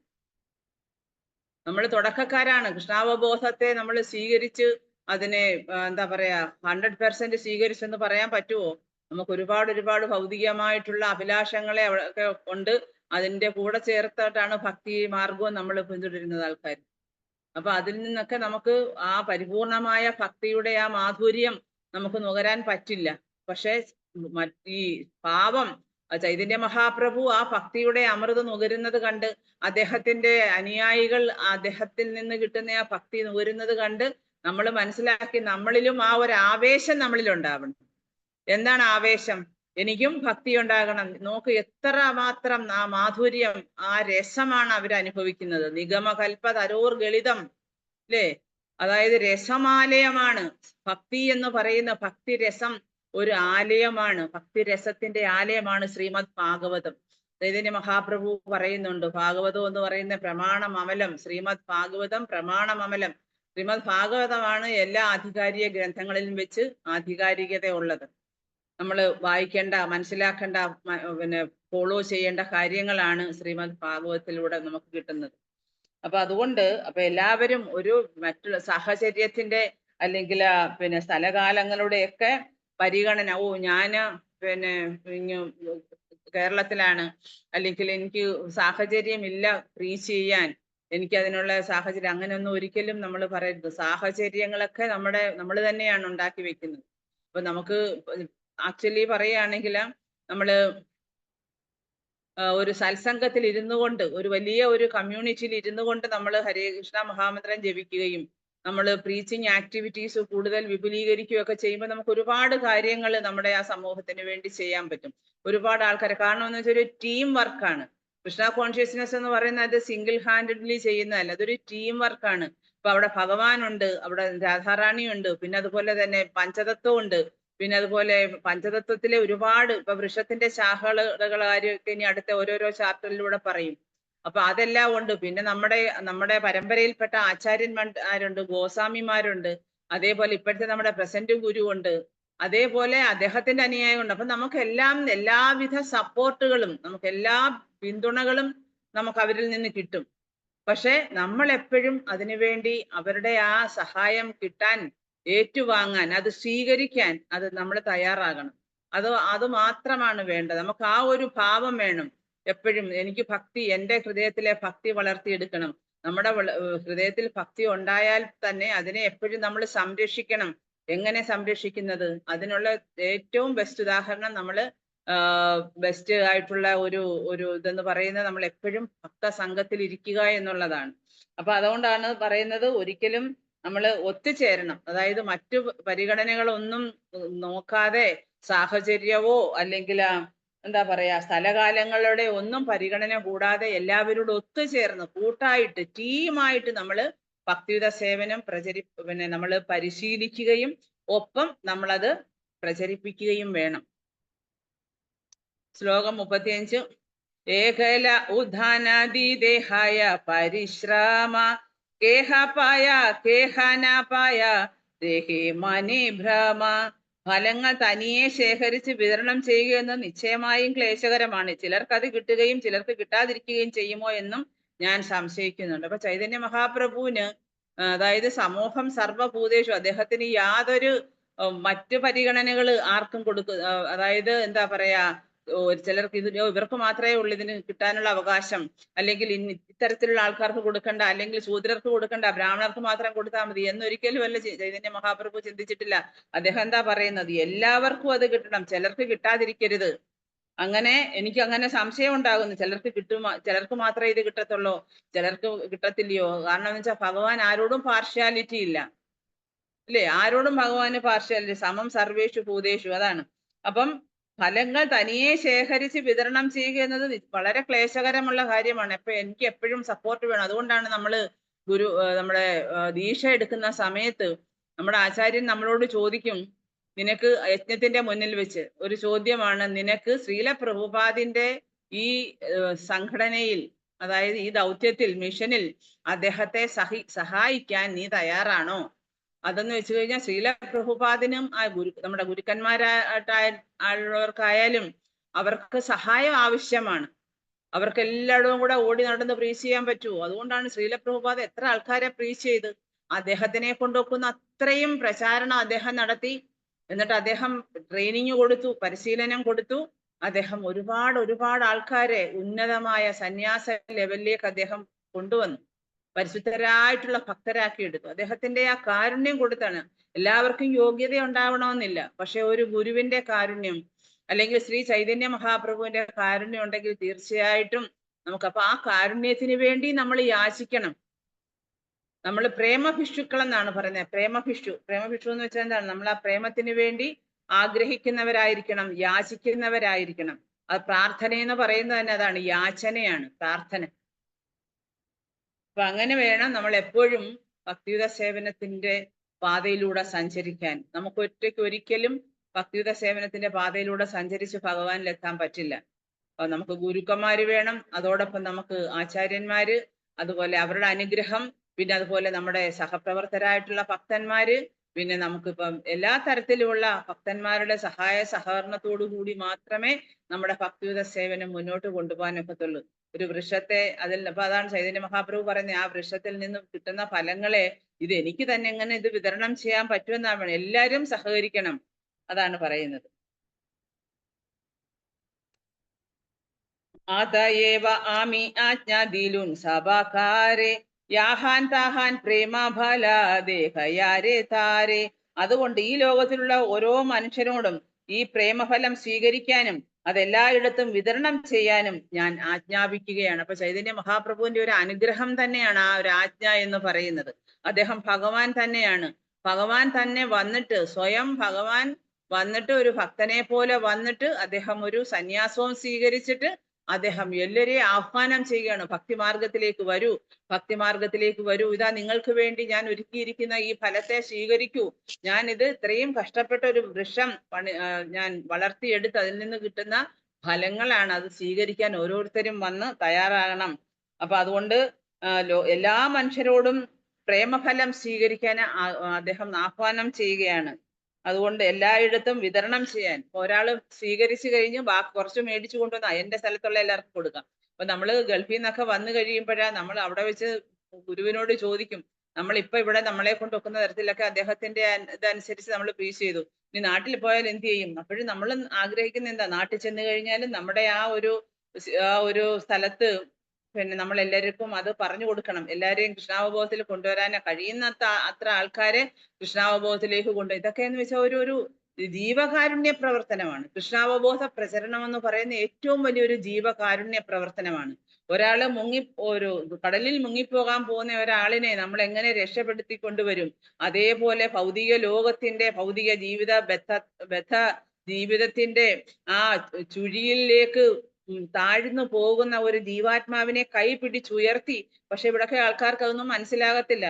നമ്മൾ തുടക്കക്കാരാണ്. കൃഷ്ണാവബോധത്തെ നമ്മൾ സ്വീകരിച്ച് അതിനെ 100% സ്വീകരിച്ചെന്ന് പറയാൻ പറ്റുമോ? നമുക്ക് ഒരുപാട് ഭൗതികമായിട്ടുള്ള അഭിലാഷങ്ങളെ ഒക്കെ കൊണ്ട് അതിൻ്റെ കൂടെ ചേർത്തിട്ടാണ് ഭക്തി മാർഗവും നമ്മൾ പിന്തുടരുന്നത് ആൾക്കാർ. അപ്പൊ അതിൽ നിന്നൊക്കെ നമുക്ക് ആ പരിപൂർണമായ ഭക്തിയുടെ ആ മാധുര്യം നമുക്ക് നുകരാൻ പറ്റില്ല. പക്ഷെ ഈ പാവം ചൈതന്യ മഹാപ്രഭു ആ ഭക്തിയുടെ അമൃത് നുകരുന്നത് കണ്ട്, അദ്ദേഹത്തിന്റെ അനുയായികൾ അദ്ദേഹത്തിൽ നിന്ന് കിട്ടുന്ന ആ ഭക്തി നുകരുന്നത് കണ്ട് നമ്മൾ മനസ്സിലാക്കി നമ്മളിലും ആ ഒരു ആവേശം നമ്മളിൽ ഉണ്ടാവണം. എന്താണ് ആവേശം? എനിക്കും ഭക്തി ഉണ്ടാകണം. നോക്ക് എത്ര മാത്രം ആ മാധുര്യം, ആ രസമാണ് അവർ അനുഭവിക്കുന്നത്. നിഗമകൽപ്പതരോർ ഗളിതം അല്ലേ? അതായത് രസമാലയമാണ് ഭക്തി എന്ന് പറയുന്ന ഭക്തി രസം. ഒരു ആലയമാണ്, ഭക്തി രസത്തിന്റെ ആലയമാണ് ശ്രീമദ് ഭാഗവതം. ചൈതന്യ മഹാപ്രഭു പറയുന്നുണ്ട്, ഭാഗവതം എന്ന് പറയുന്ന പ്രമാണമമലം, ശ്രീമദ് ഭാഗവതം പ്രമാണമമലം. ശ്രീമദ് ഭാഗവതമാണ് എല്ലാ ആധികാരിക ഗ്രന്ഥങ്ങളിലും വെച്ച് ആധികാരികത ഉള്ളത്. നമ്മൾ വായിക്കേണ്ട, മനസ്സിലാക്കേണ്ട, ഫോളോ ചെയ്യേണ്ട കാര്യങ്ങളാണ് ശ്രീമദ് ഭാഗവതത്തിലൂടെ നമുക്ക് കിട്ടുന്നത്. അപ്പൊ അതുകൊണ്ട് എല്ലാവരും ഒരു മറ്റുള്ള സാഹചര്യത്തിന്റെ അല്ലെങ്കിൽ സ്ഥലകാലങ്ങളുടെയൊക്കെ പരിഗണന, ഞാന് കേരളത്തിലാണ്, അല്ലെങ്കിൽ എനിക്ക് സാഹചര്യം ഇല്ല പ്രീച്ച് ചെയ്യാൻ, എനിക്ക് അതിനുള്ള സാഹചര്യം, അങ്ങനെയൊന്നും ഒരിക്കലും നമ്മൾ പറയരുത്. സാഹചര്യങ്ങളൊക്കെ നമ്മൾ തന്നെയാണ് ഉണ്ടാക്കി വെക്കുന്നത്. അപ്പൊ നമുക്ക് ആക്ച്വലി പറയുകയാണെങ്കിൽ നമ്മള് ഒരു സത്സംഗത്തിൽ ഇരുന്നു കൊണ്ട്, ഒരു വലിയ ഒരു കമ്മ്യൂണിറ്റിയിൽ ഇരുന്നു കൊണ്ട് നമ്മൾ ഹരേ കൃഷ്ണ മഹാമന്ത്രം ജപിക്കുകയും നമ്മൾ പ്രീച്ചിങ് ആക്ടിവിറ്റീസ് കൂടുതൽ വിപുലീകരിക്കുകയൊക്കെ ചെയ്യുമ്പോൾ നമുക്ക് ഒരുപാട് കാര്യങ്ങൾ നമ്മുടെ ആ സമൂഹത്തിന് വേണ്ടി ചെയ്യാൻ പറ്റും. ഒരുപാട് ആൾക്കാരെ, കാരണം എന്ന് വെച്ചാൽ ഒരു ടീം വർക്കാണ്. കൃഷ്ണ കോൺഷ്യസ്നെസ് എന്ന് പറയുന്നത് സിംഗിൾ ഹാൻഡഡ്ലി ചെയ്യുന്നതല്ല, അതൊരു ടീം വർക്കാണ്. ഇപ്പൊ അവിടെ ഭഗവാനുണ്ട്, അവിടെ രാധാറാണിയുണ്ട്, പിന്നെ അതുപോലെ തന്നെ പഞ്ചതത്വം ഉണ്ട്. പിന്നെ അതുപോലെ പഞ്ചതത്വത്തിലെ ഒരുപാട് ഇപ്പൊ വൃക്ഷത്തിന്റെ ശാഖകളുടെ കാര്യമൊക്കെ ഇനി അടുത്ത ഓരോരോ ചാപ്റ്ററിലൂടെ പറയും. അപ്പൊ അതെല്ലാം ഉണ്ട്. പിന്നെ നമ്മുടെ പരമ്പരയിൽപ്പെട്ട ആചാര്യന്മാരുണ്ട്, ഗോസ്വാമിമാരുണ്ട്. അതേപോലെ ഇപ്പോഴത്തെ നമ്മുടെ പ്രസന്റ് ഗുരു ഉണ്ട്. അതേപോലെ അദ്ദേഹത്തിന്റെ അനുയായികളുണ്ട്. അപ്പൊ നമുക്കെല്ലാം എല്ലാവിധ സപ്പോർട്ടുകളും, നമുക്ക് എല്ലാ പിന്തുണകളും നമുക്ക് അവരിൽ നിന്ന് കിട്ടും. പക്ഷെ നമ്മൾ എപ്പോഴും അതിനുവേണ്ടി അവരുടെ ആ സഹായം കിട്ടാൻ, ഏറ്റുവാങ്ങാൻ, അത് സ്വീകരിക്കാൻ അത് നമ്മൾ തയ്യാറാകണം. അത് മാത്രമാണ് വേണ്ടത്. നമുക്ക് ആ ഒരു ഭാവം വേണം. എപ്പോഴും എനിക്ക് ഭക്തി, എൻ്റെ ഹൃദയത്തിലെ ഭക്തി വളർത്തിയെടുക്കണം. നമ്മുടെ ഹൃദയത്തിൽ ഭക്തി ഉണ്ടായാൽ തന്നെ അതിനെ എപ്പോഴും നമ്മൾ സംരക്ഷിക്കണം. എങ്ങനെ സംരക്ഷിക്കുന്നത്? അതിനുള്ള ഏറ്റവും ബെസ്റ്റ് ഉദാഹരണം നമ്മള് ബെസ്റ്റ് ആയിട്ടുള്ള ഒരു ഇതെന്ന് പറയുന്നത് നമ്മൾ എപ്പോഴും ഭക്ത സംഘത്തിൽ ഇരിക്കുക എന്നുള്ളതാണ്. അപ്പൊ അതുകൊണ്ടാണ് പറയുന്നത്, ഒരിക്കലും നമ്മൾ ഒത്തുചേരണം. അതായത് മറ്റു പരിഗണനകളൊന്നും നോക്കാതെ, സാഹചര്യമോ അല്ലെങ്കിൽ എന്താ പറയാ സ്ഥലകാലങ്ങളുടെ ഒന്നും പരിഗണന കൂടാതെ എല്ലാവരോടും ഒത്തുചേർന്ന് കൂട്ടായിട്ട് ടീമായിട്ട് നമ്മൾ ഭക്തിയുത സേവനം പിന്നെ നമ്മൾ പരിശീലിക്കുകയും ഒപ്പം നമ്മളത് പ്രചരിപ്പിക്കുകയും വേണം. ശ്ലോകം 35. ഏകല ഉദ്ധാനാദി ദേഹായ പരിശ്രമ കേഹപായ കേഹനാപായ ദേഹേ മനി ഭ്രമ. ഫലങ്ങൾ തനിയെ ശേഖരിച്ച് വിതരണം ചെയ്യുക എന്ന് നിശ്ചയമായും ക്ലേശകരമാണ്. ചിലർക്ക് അത് കിട്ടുകയും ചിലർക്ക് കിട്ടാതിരിക്കുകയും ചെയ്യുമോ എന്നും ഞാൻ സംശയിക്കുന്നുണ്ട്. അപ്പൊ ചൈതന്യ മഹാപ്രഭുവിന്, അതായത് സമൂഹം സർവഭൂതേഷു, അദ്ദേഹത്തിന് യാതൊരു മറ്റു പരിഗണനകൾ ആർക്കും അതായത് എന്താ പറയാ, ചിലർക്ക് ഇവർക്ക് മാത്രമേ ഉള്ളൂ ഇതിന് കിട്ടാനുള്ള അവകാശം, അല്ലെങ്കിൽ ഇത്തരത്തിലുള്ള ആൾക്കാർക്ക് കൊടുക്കണ്ട, അല്ലെങ്കിൽ ശൂദ്രർക്ക് കൊടുക്കണ്ട, ബ്രാഹ്മണർക്ക് മാത്രം കൊടുത്താൽ മതി എന്നൊരിക്കലും അല്ല ചൈതന്യ മഹാപ്രഭു ചിന്തിച്ചിട്ടില്ല. അദ്ദേഹം എന്താ പറയുന്നത്? എല്ലാവർക്കും അത് കിട്ടണം, ചിലർക്ക് കിട്ടാതിരിക്കരുത്. അങ്ങനെ എനിക്ക് അങ്ങനെ സംശയം ഉണ്ടാകുന്നു, ചിലർക്ക് ചിലർക്ക് മാത്രമേ ഇത് കിട്ടത്തുള്ളൂ, ചിലർക്ക് കിട്ടത്തില്ലയോ? കാരണം എന്ന് വെച്ചാൽ ഭഗവാൻ ആരോടും പാർഷ്യാലിറ്റി ഇല്ല, അല്ലേ? ആരോടും ഭഗവാന് പാർഷ്യാലിറ്റി, സമം സർവേഷു ഭൂതേഷു, അതാണ്. അപ്പം ഫലങ്ങൾ തനിയെ ശേഖരിച്ച് വിതരണം ചെയ്യുക എന്നത് വളരെ ക്ലേശകരമുള്ള കാര്യമാണ്. അപ്പൊ എനിക്ക് എപ്പോഴും സപ്പോർട്ട് വേണം. അതുകൊണ്ടാണ് നമ്മുടെ ദീക്ഷ എടുക്കുന്ന സമയത്ത് നമ്മുടെ ആചാര്യൻ നമ്മളോട് ചോദിക്കും, നിനക്ക് യജ്ഞത്തിന്റെ മുന്നിൽ വെച്ച് ഒരു ചോദ്യമാണ്, നിനക്ക് ശ്രീല പ്രഭുപാദിന്റെ ഈ സംഘടനയിൽ, അതായത് ഈ ദൗത്യത്തിൽ, മിഷനിൽ അദ്ദേഹത്തെ സഹായിക്കാൻ നീ തയ്യാറാണോ? അതെന്ന് വെച്ച് കഴിഞ്ഞാൽ ശ്രീല പ്രഭുപാദിനും നമ്മുടെ ഗുരുക്കന്മാരായിട്ടുള്ളവർക്കായാലും അവർക്ക് സഹായം ആവശ്യമാണ്. അവർക്ക് എല്ലായിടവും കൂടെ ഓടി നടന്ന് പ്രീച്ച് ചെയ്യാൻ പറ്റുമോ? അതുകൊണ്ടാണ് ശ്രീല പ്രഭുപാദ് എത്ര ആൾക്കാരെ പ്രീച്ച് ചെയ്ത്, അദ്ദേഹത്തിനെ കൊണ്ടുവെക്കുന്ന അത്രയും പ്രചാരണം അദ്ദേഹം നടത്തി. എന്നിട്ട് അദ്ദേഹം ട്രെയിനിങ് കൊടുത്തു, പരിശീലനം കൊടുത്തു. അദ്ദേഹം ഒരുപാട് ആൾക്കാരെ ഉന്നതമായ സന്യാസ ലെവലിലേക്ക് അദ്ദേഹം കൊണ്ടുവന്നു, പരിശുദ്ധരായിട്ടുള്ള ഭക്തരാക്കി എടുത്തു. അദ്ദേഹത്തിന്റെ ആ കാരുണ്യം കൊടുത്താണ്. എല്ലാവർക്കും യോഗ്യത ഉണ്ടാവണമെന്നില്ല, പക്ഷെ ഒരു ഗുരുവിന്റെ കാരുണ്യം, അല്ലെങ്കിൽ ശ്രീ ചൈതന്യ മഹാപ്രഭുവിന്റെ കാരുണ്യം ഉണ്ടെങ്കിൽ തീർച്ചയായിട്ടും അപ്പൊ ആ കാരുണ്യത്തിന് വേണ്ടി നമ്മൾ യാചിക്കണം. നമ്മൾ പ്രേമഭിക്ഷുക്കൾ എന്നാണ് പറയുന്നത്. പ്രേമഭിക്ഷു എന്ന് വെച്ചാൽ എന്താണ്? നമ്മൾ ആ പ്രേമത്തിന് വേണ്ടി ആഗ്രഹിക്കുന്നവരായിരിക്കണം, യാചിക്കുന്നവരായിരിക്കണം. അത് പ്രാർത്ഥന എന്ന് പറയുന്നത് തന്നെ അതാണ്, യാചനയാണ് പ്രാർത്ഥന. അപ്പൊ അങ്ങനെ വേണം നമ്മൾ എപ്പോഴും ഭക്തിയുത സേവനത്തിന്റെ പാതയിലൂടെ സഞ്ചരിക്കാൻ. നമുക്ക് ഒറ്റയ്ക്ക് ഒരിക്കലും ഭക്തിയുത സേവനത്തിന്റെ പാതയിലൂടെ സഞ്ചരിച്ച് ഭഗവാനിലെത്താൻ പറ്റില്ല. അപ്പൊ നമുക്ക് ഗുരുക്കന്മാര് വേണം, അതോടൊപ്പം നമുക്ക് ആചാര്യന്മാര്, അതുപോലെ അവരുടെ അനുഗ്രഹം, പിന്നെ അതുപോലെ നമ്മുടെ സഹപ്രവർത്തകരായിട്ടുള്ള ഭക്തന്മാര്, പിന്നെ നമുക്കിപ്പം എല്ലാ തരത്തിലുമുള്ള ഭക്തന്മാരുടെ സഹായ സഹകരണത്തോടു കൂടി മാത്രമേ നമ്മുടെ ഭക്തിയുത സേവനം മുന്നോട്ട് കൊണ്ടുപോകാൻ ഒക്കത്തുള്ളൂ. ഒരു വൃക്ഷത്തെ അപ്പൊ അതാണ് ചൈതന്യ മഹാപ്രഭു പറയുന്നത്, ആ വൃക്ഷത്തിൽ നിന്നും കിട്ടുന്ന ഫലങ്ങളെ ഇത് എനിക്ക് തന്നെ എങ്ങനെ ഇത് വിതരണം ചെയ്യാൻ പറ്റുമെന്നാണ്. എല്ലാവരും സഹകരിക്കണം, അതാണ് പറയുന്നത്. ആതയേവ ആമി ആജ്ഞാദീലുൻ സഭാകാരെ യാഹാൻ താഹാൻ പ്രേമഫല ദേഹയാരെ താരെ. അതുകൊണ്ട് ഈ ലോകത്തിലുള്ള ഓരോ മനുഷ്യരോടും ഈ പ്രേമഫലം സ്വീകരിക്കാനും അതെല്ലായിടത്തും വിതരണം ചെയ്യാനും ഞാൻ ആജ്ഞാപിക്കുകയാണ്. അപ്പൊ ചൈതന്യ മഹാപ്രഭുവിന്റെ ഒരു അനുഗ്രഹം തന്നെയാണ് ആ ഒരു ആജ്ഞ എന്ന് പറയുന്നത്. അദ്ദേഹം ഭഗവാൻ തന്നെയാണ്. ഭഗവാൻ തന്നെ വന്നിട്ട്, സ്വയം ഭഗവാൻ വന്നിട്ട് ഒരു ഭക്തനെ പോലെ വന്നിട്ട് അദ്ദേഹം ഒരു സന്യാസവും സ്വീകരിച്ചിട്ട് അദ്ദേഹം എല്ലാവരെയും ആഹ്വാനം ചെയ്യുകയാണ്, ഭക്തിമാർഗത്തിലേക്ക് വരൂ, ഭക്തിമാർഗത്തിലേക്ക് വരൂ, ഇതാ നിങ്ങൾക്ക് വേണ്ടി ഞാൻ ഒരുക്കിയിരിക്കുന്ന ഈ ഫലത്തെ സ്വീകരിക്കൂ. ഞാൻ ഇത് ഇത്രയും കഷ്ടപ്പെട്ട ഒരു വൃക്ഷം ഞാൻ വളർത്തിയെടുത്ത് അതിൽ നിന്ന് കിട്ടുന്ന ഫലങ്ങളാണ്, അത് സ്വീകരിക്കാൻ ഓരോരുത്തരും വന്ന് തയ്യാറാകണം. അപ്പൊ അതുകൊണ്ട് എല്ലാ മനുഷ്യരോടും പ്രേമഫലം സ്വീകരിക്കാൻ അദ്ദേഹം ആഹ്വാനം ചെയ്യുകയാണ്. അതുകൊണ്ട് എല്ലായിടത്തും വിതരണം ചെയ്യാൻ. ഒരാള് സ്വീകരിച്ചു കഴിഞ്ഞ് കുറച്ച് മേടിച്ചു കൊണ്ടുവന്ന എന്റെ സ്ഥലത്തുള്ള എല്ലാവർക്കും കൊടുക്കാം. അപ്പൊ നമ്മള് ഗൾഫിൽ നിന്നൊക്കെ വന്നു കഴിയുമ്പോഴാ നമ്മൾ അവിടെ വെച്ച് ഗുരുവിനോട് ചോദിക്കും, നമ്മളിപ്പൊ ഇവിടെ നമ്മളെ കൊണ്ട് ഒക്കുന്ന തരത്തിലൊക്കെ അദ്ദേഹത്തിന്റെ ഇതനുസരിച്ച് നമ്മൾ പ്രീച്ച് ചെയ്തു, ഇനി നാട്ടിൽ പോയാൽ എന്ത് ചെയ്യും? അപ്പോഴും നമ്മൾ ആഗ്രഹിക്കുന്ന എന്താ, നാട്ടിൽ ചെന്ന് കഴിഞ്ഞാലും നമ്മുടെ ആ ഒരു സ്ഥലത്ത് പിന്നെ നമ്മൾ എല്ലാവർക്കും അത് പറഞ്ഞു കൊടുക്കണം. എല്ലാവരെയും കൃഷ്ണാവബോധത്തിൽ കൊണ്ടുവരാൻ കഴിയുന്ന അത്ര ആൾക്കാരെ കൃഷ്ണാവബോധത്തിലേക്ക് കൊണ്ടുപോയി. ഇതൊക്കെ എന്ന് വെച്ചാൽ ഒരു ജീവകാരുണ്യ പ്രവർത്തനമാണ്. കൃഷ്ണാവബോധ പ്രചരണം എന്ന് പറയുന്ന ഏറ്റവും വലിയൊരു ജീവകാരുണ്യ പ്രവർത്തനമാണ്. ഒരാള് ഒരു കടലിൽ മുങ്ങിപ്പോകാൻ പോകുന്ന ഒരാളിനെ നമ്മൾ എങ്ങനെ രക്ഷപ്പെടുത്തി കൊണ്ടുവരും? അതേപോലെ ഭൗതിക ലോകത്തിന്റെ ഭൗതിക ജീവിതത്തിന്റെ ആ ചുഴിയിലേക്ക് താഴ്ന്നു പോകുന്ന ഒരു ജീവാത്മാവിനെ കൈ പിടിച്ചുയർത്തി, പക്ഷെ ഇവിടൊക്കെ ആൾക്കാർക്ക് അതൊന്നും മനസ്സിലാകത്തില്ല.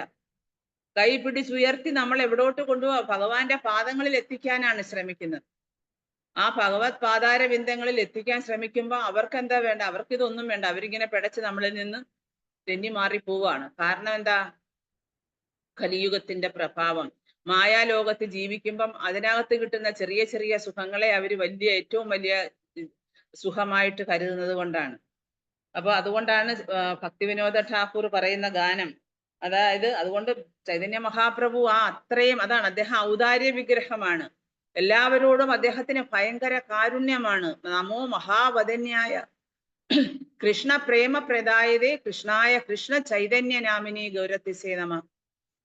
കൈ പിടിച്ചുയർത്തി നമ്മൾ എവിടോട്ട് കൊണ്ടുപോവാ? ഭഗവാന്റെ പാദങ്ങളിൽ എത്തിക്കാനാണ് ശ്രമിക്കുന്നത്. ആ ഭഗവത് പാതാര ബിന്ദങ്ങളിൽ എത്തിക്കാൻ ശ്രമിക്കുമ്പോൾ അവർക്ക് എന്താ വേണ്ട? അവർക്ക് ഇതൊന്നും വേണ്ട. അവരിങ്ങനെ പിടച്ച് നമ്മളിൽ നിന്ന് തെന്നി മാറി പോവാണ്. കാരണം എന്താ? കലിയുഗത്തിന്റെ പ്രഭാവം. മായാലോകത്ത് ജീവിക്കുമ്പം അതിനകത്ത് കിട്ടുന്ന ചെറിയ ചെറിയ സുഖങ്ങളെ അവര് ഏറ്റവും വലിയ സുഖമായിട്ട് കരുതുന്നത് കൊണ്ടാണ്. അപ്പൊ അതുകൊണ്ടാണ് ഭക്തിവിനോദ ഠാക്കൂർ പറയുന്ന ഗാനം, അതായത് അതുകൊണ്ട് ചൈതന്യ മഹാപ്രഭു അത്രയും അതാണ്, അദ്ദേഹം ഔദാര്യ വിഗ്രഹമാണ്. എല്ലാവരോടും അദ്ദേഹത്തിന് ഭയങ്കര കാരുണ്യമാണ്. നമോ മഹാവദന്യായ കൃഷ്ണ പ്രേമ പ്രദായതേ കൃഷ്ണായ കൃഷ്ണ ചൈതന്യ നാമിനി ഗൗരത്തിസേ നമ.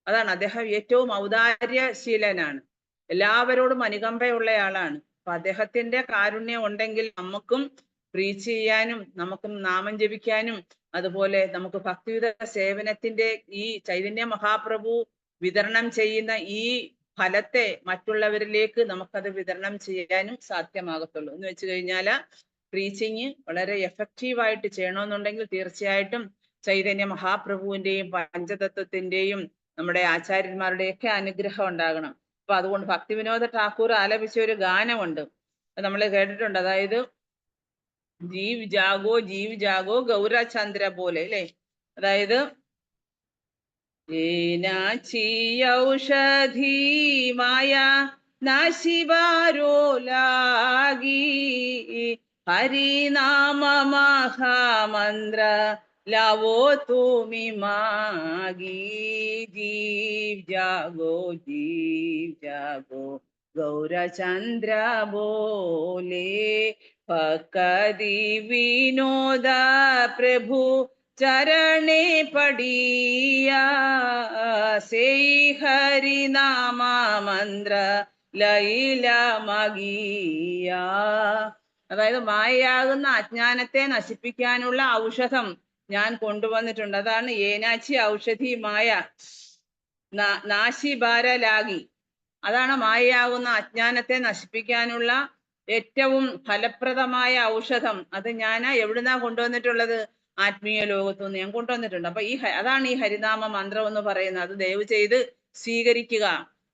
അതാണ്, അദ്ദേഹം ഏറ്റവും ഔദാര്യശീലനാണ്, എല്ലാവരോടും അനുകമ്പയുള്ളയാളാണ്. അപ്പൊ അദ്ദേഹത്തിന്റെ കാരുണ്യം ഉണ്ടെങ്കിൽ നമുക്കും പ്രീച്ച് ചെയ്യാനും നമുക്കും നാമം ജപിക്കാനും അതുപോലെ നമുക്ക് ഭക്തിയുത സേവനത്തിന്റെ ഈ ചൈതന്യ മഹാപ്രഭു വിതരണം ചെയ്യുന്ന ഈ ഫലത്തെ മറ്റുള്ളവരിലേക്ക് നമുക്കത് വിതരണം ചെയ്യാനും സാധ്യമാകത്തുള്ളൂ. എന്ന് വെച്ച് കഴിഞ്ഞാൽ പ്രീച്ചിങ് വളരെ എഫക്റ്റീവായിട്ട് ചെയ്യണമെന്നുണ്ടെങ്കിൽ തീർച്ചയായിട്ടും ചൈതന്യ മഹാപ്രഭുവിന്റെയും പഞ്ചതത്വത്തിന്റെയും നമ്മുടെ ആചാര്യന്മാരുടെയൊക്കെ അനുഗ്രഹം ഉണ്ടാകണം. അപ്പൊ അതുകൊണ്ട് ഭക്തിവിനോദ ഠാക്കൂർ ആലപിച്ച ഒരു ഗാനമുണ്ട്, നമ്മൾ കേട്ടിട്ടുണ്ട്. അതായത് ജീവ് ജാഗോ ഗൗരചന്ദ്ര പോലെ, അല്ലെ? അതായത് ഔഷധി മായ നാശിവാരോ ലാഗി ഹരിനാമ മഹാമന്ത്ര लावो तुमी मागी. जीव जागो गौरचंद्र बोले पकदी विनोद प्रभु चरणे पड़िया से हरि नामा मंत्र ലൈല മഗിയ. അതായത് മായയാകുന്ന അജ്ഞാനത്തെ നശിപ്പിക്കാനുള്ള ഔഷധം ഞാൻ കൊണ്ടുവന്നിട്ടുണ്ട്. അതാണ് ഏനാച്ചി ഔഷധി മായ നാശിബാരലാഗി. അതാണ് മായയാകുന്ന അജ്ഞാനത്തെ നശിപ്പിക്കാനുള്ള ഏറ്റവും ഫലപ്രദമായ ഔഷധം. അത് ഞാൻ എവിടുന്നാ കൊണ്ടുവന്നിട്ടുള്ളത്? ആത്മീയ ലോകത്തുനിന്ന് ഞാൻ കൊണ്ടുവന്നിട്ടുണ്ട്. അപ്പൊ അതാണ് ഈ ഹരിനാമ മന്ത്രം എന്ന് പറയുന്നത്. അത് ദയവ് ചെയ്ത് സ്വീകരിക്കുക.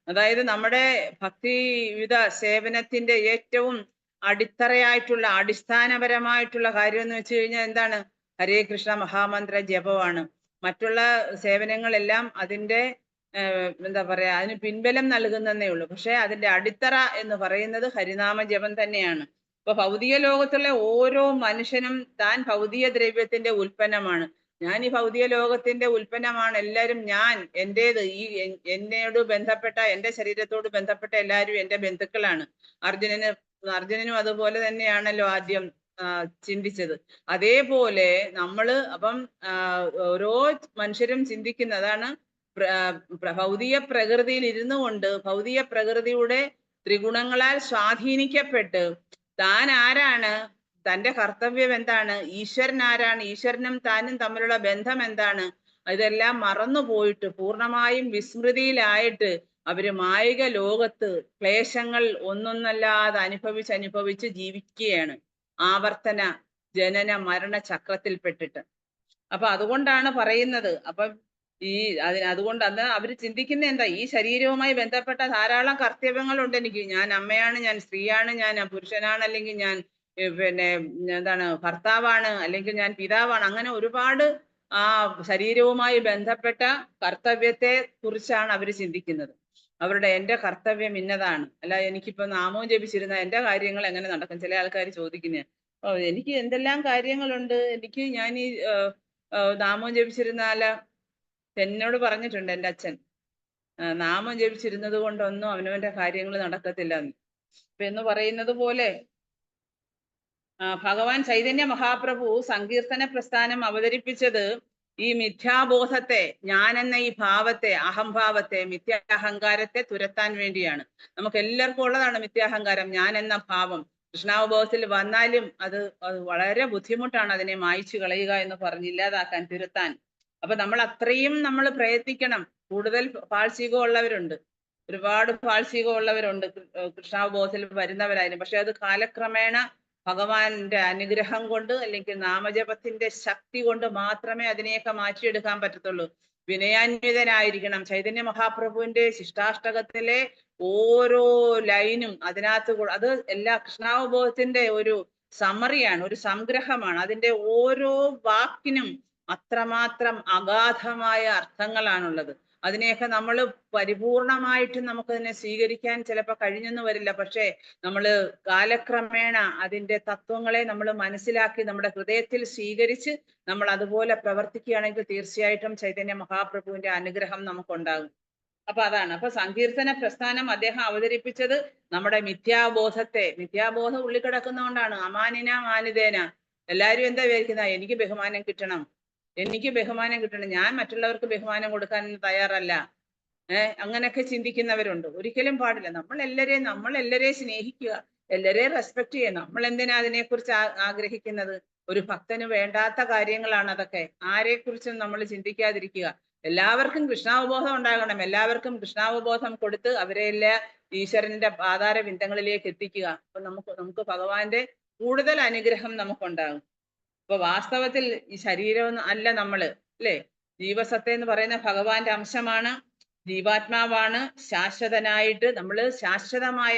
അതായത് നമ്മുടെ ഭക്തിയുത സേവനത്തിന്റെ ഏറ്റവും അടിത്തറയായിട്ടുള്ള അടിസ്ഥാനപരമായിട്ടുള്ള കാര്യം എന്ന് വെച്ച് കഴിഞ്ഞാൽ എന്താണ്? ഹരേ കൃഷ്ണ മഹാമന്ത്ര ജപമാണ്. മറ്റുള്ള സേവനങ്ങളെല്ലാം അതിൻ്റെ എന്താ പറയാ, അതിന് പിൻബലം നൽകുന്നതേ ഉള്ളൂ. പക്ഷെ അതിന്റെ അടിത്തറ എന്ന് പറയുന്നത് ഹരിനാമ ജപം തന്നെയാണ്. ഇപ്പൊ ഭൗതിക ലോകത്തുള്ള ഓരോ മനുഷ്യനും താൻ ഭൗതിക ദ്രവ്യത്തിന്റെ ഉൽപ്പന്നമാണ്. ഞാൻ ഈ ഭൗതിക ലോകത്തിന്റെ ഉൽപ്പന്നമാണ്, എല്ലാവരും ഞാൻ, എൻ്റേത്, ഈ എന്നോട് ബന്ധപ്പെട്ട എൻ്റെ ശരീരത്തോട് ബന്ധപ്പെട്ട എല്ലാവരും എൻ്റെ ബന്ധുക്കളാണ്. അർജുനനും അതുപോലെ തന്നെയാണല്ലോ ആദ്യം ചിന്തിച്ചത്. അതേപോലെ അപ്പം ഓരോ മനുഷ്യരും ചിന്തിക്കുന്നതാണ് ഭൗതിക പ്രകൃതിയിൽ ഇരുന്നു കൊണ്ട് ഭൗതിക പ്രകൃതിയുടെ ത്രിഗുണങ്ങളാൽ സ്വാധീനിക്കപ്പെട്ട് താൻ ആരാണ്, തൻ്റെ കർത്തവ്യം എന്താണ്, ഈശ്വരൻ ആരാണ്, ഈശ്വരനും താനും തമ്മിലുള്ള ബന്ധം എന്താണ്, ഇതെല്ലാം മറന്നുപോയിട്ട് പൂർണ്ണമായും വിസ്മൃതിയിലായിട്ട് അവര് മായിക ലോകത്ത് ക്ലേശങ്ങൾ ഒന്നൊന്നല്ലാതെ അനുഭവിച്ച് ജീവിക്കുകയാണ്. ആവർത്തന ജനന മരണ ചക്രത്തിൽപ്പെട്ടിട്ട്. അപ്പൊ അതുകൊണ്ടാണ് പറയുന്നത്. അപ്പം ഈ അതുകൊണ്ട് അന്ന് അവര് ചിന്തിക്കുന്ന എന്താ, ഈ ശരീരവുമായി ബന്ധപ്പെട്ട ധാരാളം കർത്തവ്യങ്ങളുണ്ട് എനിക്ക്. ഞാൻ അമ്മയാണ്, ഞാൻ സ്ത്രീയാണ്, ഞാൻ പുരുഷനാണ്, അല്ലെങ്കിൽ ഞാൻ പിന്നെ എന്താണ് ഭർത്താവാണ്, അല്ലെങ്കിൽ ഞാൻ പിതാവാണ്. അങ്ങനെ ഒരുപാട് ആ ശരീരവുമായി ബന്ധപ്പെട്ട കർത്തവ്യത്തെ കുറിച്ചാണ് അവര് ചിന്തിക്കുന്നത്. അവരുടെ എന്റെ കർത്തവ്യം ഇന്നതാണ്. അല്ല എനിക്കിപ്പോ നാമവും ജപിച്ചിരുന്ന എന്റെ കാര്യങ്ങൾ എങ്ങനെ നടക്കും? ചില ആൾക്കാർ ചോദിക്കുന്നത്. എനിക്ക് എന്തെല്ലാം കാര്യങ്ങളുണ്ട്, എനിക്ക് ഞാൻ ഈ നാമം ജപിച്ചിരുന്നാല് എന്നോട് പറഞ്ഞിട്ടുണ്ട് എൻ്റെ അച്ഛൻ, നാമം ജപിച്ചിരുന്നത് കൊണ്ടൊന്നും അവനവന്റെ കാര്യങ്ങൾ നടക്കത്തില്ല എന്ന് പറയുന്നത് പോലെ ഭഗവാൻ ചൈതന്യ മഹാപ്രഭു സങ്കീർത്തന പ്രസ്ഥാനം അവതരിപ്പിച്ചത് ഈ മിഥ്യാബോധത്തെ, ഞാൻ എന്ന ഈ ഭാവത്തെ, അഹംഭാവത്തെ, മിഥ്യാഹങ്കാരത്തെ തുരത്താൻ വേണ്ടിയാണ്. നമുക്ക് എല്ലാവർക്കും ഉള്ളതാണ് മിഥ്യാഹങ്കാരം, ഞാൻ എന്ന ഭാവം. കൃഷ്ണാവബോധത്തിൽ വന്നാലും അത് വളരെ ബുദ്ധിമുട്ടാണ് അതിനെ മായ്ച്ചു കളയുക എന്ന് പറഞ്ഞ് ഇല്ലാതാക്കാൻ, തുരത്താൻ. അപ്പൊ നമ്മൾ അത്രയും നമ്മൾ പ്രയത്നിക്കണം. കൂടുതൽ പാഴ്ചീകം ഉള്ളവരുണ്ട്, ഒരുപാട് പാഴ്ചീകം ഉള്ളവരുണ്ട് കൃഷ്ണാവബോധത്തിൽ വരുന്നവരായാലും. പക്ഷെ അത് കാലക്രമേണ ഭഗവാന്റെ അനുഗ്രഹം കൊണ്ട് അല്ലെങ്കിൽ നാമജപത്തിന്റെ ശക്തി കൊണ്ട് മാത്രമേ അതിനെയൊക്കെ മാറ്റിയെടുക്കാൻ പറ്റത്തുള്ളൂ. വിനയാന്വിതനായിരിക്കണം. ചൈതന്യ മഹാപ്രഭുവിന്റെ ശിഷ്ടാഷ്ടകത്തിലെ ഓരോ ലൈനും അതിനകത്ത് അത് എല്ലാ കൃഷ്ണാവബോധത്തിന്റെ ഒരു സമ്മറിയാണ്, ഒരു സംഗ്രഹമാണ്. അതിന്റെ ഓരോ വാക്കിനും അത്രമാത്രം അഗാധമായ അർത്ഥങ്ങളാണുള്ളത്. അതിനെയൊക്കെ നമ്മൾ പരിപൂർണമായിട്ടും നമുക്കതിനെ സ്വീകരിക്കാൻ ചിലപ്പോൾ കഴിഞ്ഞെന്ന് വരില്ല. പക്ഷേ നമ്മൾ കാലക്രമേണ അതിൻ്റെ തത്വങ്ങളെ നമ്മൾ മനസ്സിലാക്കി നമ്മുടെ ഹൃദയത്തിൽ സ്വീകരിച്ച് നമ്മൾ അതുപോലെ പ്രവർത്തിക്കുകയാണെങ്കിൽ തീർച്ചയായിട്ടും ചൈതന്യ മഹാപ്രഭുവിന്റെ അനുഗ്രഹം നമുക്കുണ്ടാകും. അപ്പൊ അതാണ്. അപ്പൊ സങ്കീർത്തന പ്രസ്ഥാനം അദ്ദേഹം അവതരിപ്പിച്ചത് നമ്മുടെ മിഥ്യാബോധം ഉള്ളിൽ കിടക്കുന്നതുകൊണ്ടാണ്. അമാനിന മാനിതേന. എല്ലാവരും എന്താ വിചാരിക്കുന്ന, എനിക്ക് ബഹുമാനം കിട്ടണം, ഞാൻ മറ്റുള്ളവർക്ക് ബഹുമാനം കൊടുക്കാൻ തയ്യാറല്ല, അങ്ങനെയൊക്കെ ചിന്തിക്കുന്നവരുണ്ട്. ഒരിക്കലും പാടില്ല. നമ്മൾ എല്ലാരെയും സ്നേഹിക്കുക, എല്ലാരെയും റെസ്പെക്ട് ചെയ്യുക. നമ്മൾ എന്തിനാ അതിനെക്കുറിച്ച് ആഗ്രഹിക്കുന്നത്? ഒരു ഭക്തന് വേണ്ടാത്ത കാര്യങ്ങളാണ് അതൊക്കെ. ആരെക്കുറിച്ചും നമ്മൾ ചിന്തിക്കാതിരിക്കുക. എല്ലാവർക്കും കൃഷ്ണാവബോധം ഉണ്ടാകണം. എല്ലാവർക്കും കൃഷ്ണാവബോധം കൊടുത്ത് അവരെല്ലാം ഈശ്വരന്റെ ആധാര ബിന്ദങ്ങളിലേക്ക് എത്തിക്കുക. അപ്പൊ നമുക്ക് ഭഗവാന്റെ കൂടുതൽ അനുഗ്രഹം നമുക്കുണ്ടാകും. അപ്പൊ വാസ്തവത്തിൽ ഈ ശരീരം അല്ല നമ്മള്, അല്ലേ? ജീവസത്ത എന്ന് പറയുന്ന ഭഗവാന്റെ അംശമാണ്, ജീവാത്മാവാണ്. ശാശ്വതനായിട്ട് നമ്മള് ശാശ്വതമായ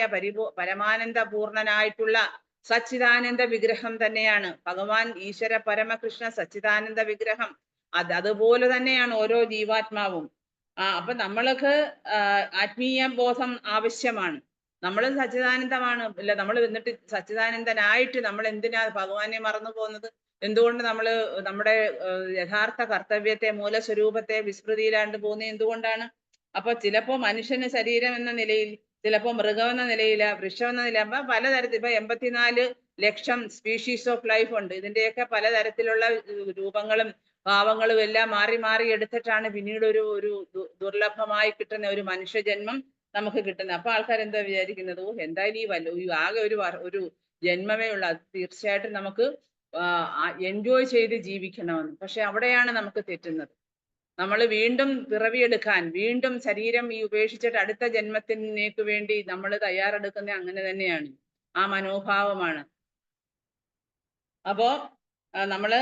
പരമാനന്ദ പൂർണ്ണനായിട്ടുള്ള സച്ചിദാനന്ദ വിഗ്രഹം തന്നെയാണ് ഭഗവാൻ. ഈശ്വര പരമകൃഷ്ണ സച്ചിദാനന്ദ വിഗ്രഹം അതുപോലെ തന്നെയാണ് ഓരോ ജീവാത്മാവും. അപ്പൊ നമ്മൾക്ക് ആത്മീയ ബോധം ആവശ്യമാണ്. നമ്മൾ സച്ചിദാനന്ദമാണ്. ഇല്ല, നമ്മൾ എന്നിട്ട് സച്ചിദാനന്ദനായിട്ട് നമ്മൾ എന്തിനാ ഭഗവാനെ മറന്നു പോകുന്നത്? എന്തുകൊണ്ട് നമ്മൾ നമ്മുടെ യഥാർത്ഥ കർത്തവ്യത്തെ, മൂലസ്വരൂപത്തെ വിസ്മൃതിയിലാണ്ട് പോകുന്നത് എന്തുകൊണ്ടാണ്? അപ്പൊ ചിലപ്പോ മനുഷ്യന് ശരീരം എന്ന നിലയിൽ, ചിലപ്പോ മൃഗം എന്ന നിലയില, വൃക്ഷം എന്ന നില, അപ്പൊ പലതരത്തിൽ. ഇപ്പൊ 84 ലക്ഷം സ്പീഷീസ് ഓഫ് ലൈഫ് ഉണ്ട്. ഇതിന്റെയൊക്കെ പലതരത്തിലുള്ള രൂപങ്ങളും ഭാവങ്ങളും എല്ലാം മാറി മാറി എടുത്തിട്ടാണ് പിന്നീട് ഒരു ദുർലഭമായി കിട്ടുന്ന ഒരു മനുഷ്യജന്മം നമുക്ക് കിട്ടുന്നത്. അപ്പൊ ആൾക്കാർ എന്താ വിചാരിക്കുന്നത്? എന്തായാലും ഈ ആകെ ഒരു ജന്മമേ ഉള്ളൂ, അത് തീർച്ചയായിട്ടും നമുക്ക് എൻജോയ് ചെയ്ത് ജീവിക്കണമെന്ന്. പക്ഷെ അവിടെയാണ് നമുക്ക് തെറ്റുന്നത്. നമ്മൾ വീണ്ടും പിറവിയെടുക്കാൻ, വീണ്ടും ശരീരം ഈ ഉപേക്ഷിച്ചിട്ട് അടുത്ത ജന്മത്തിനേക്ക് വേണ്ടി നമ്മൾ തയ്യാറെടുക്കുന്ന അങ്ങനെ തന്നെയാണ്, ആ മനോഭാവമാണ്. അപ്പോ നമ്മള്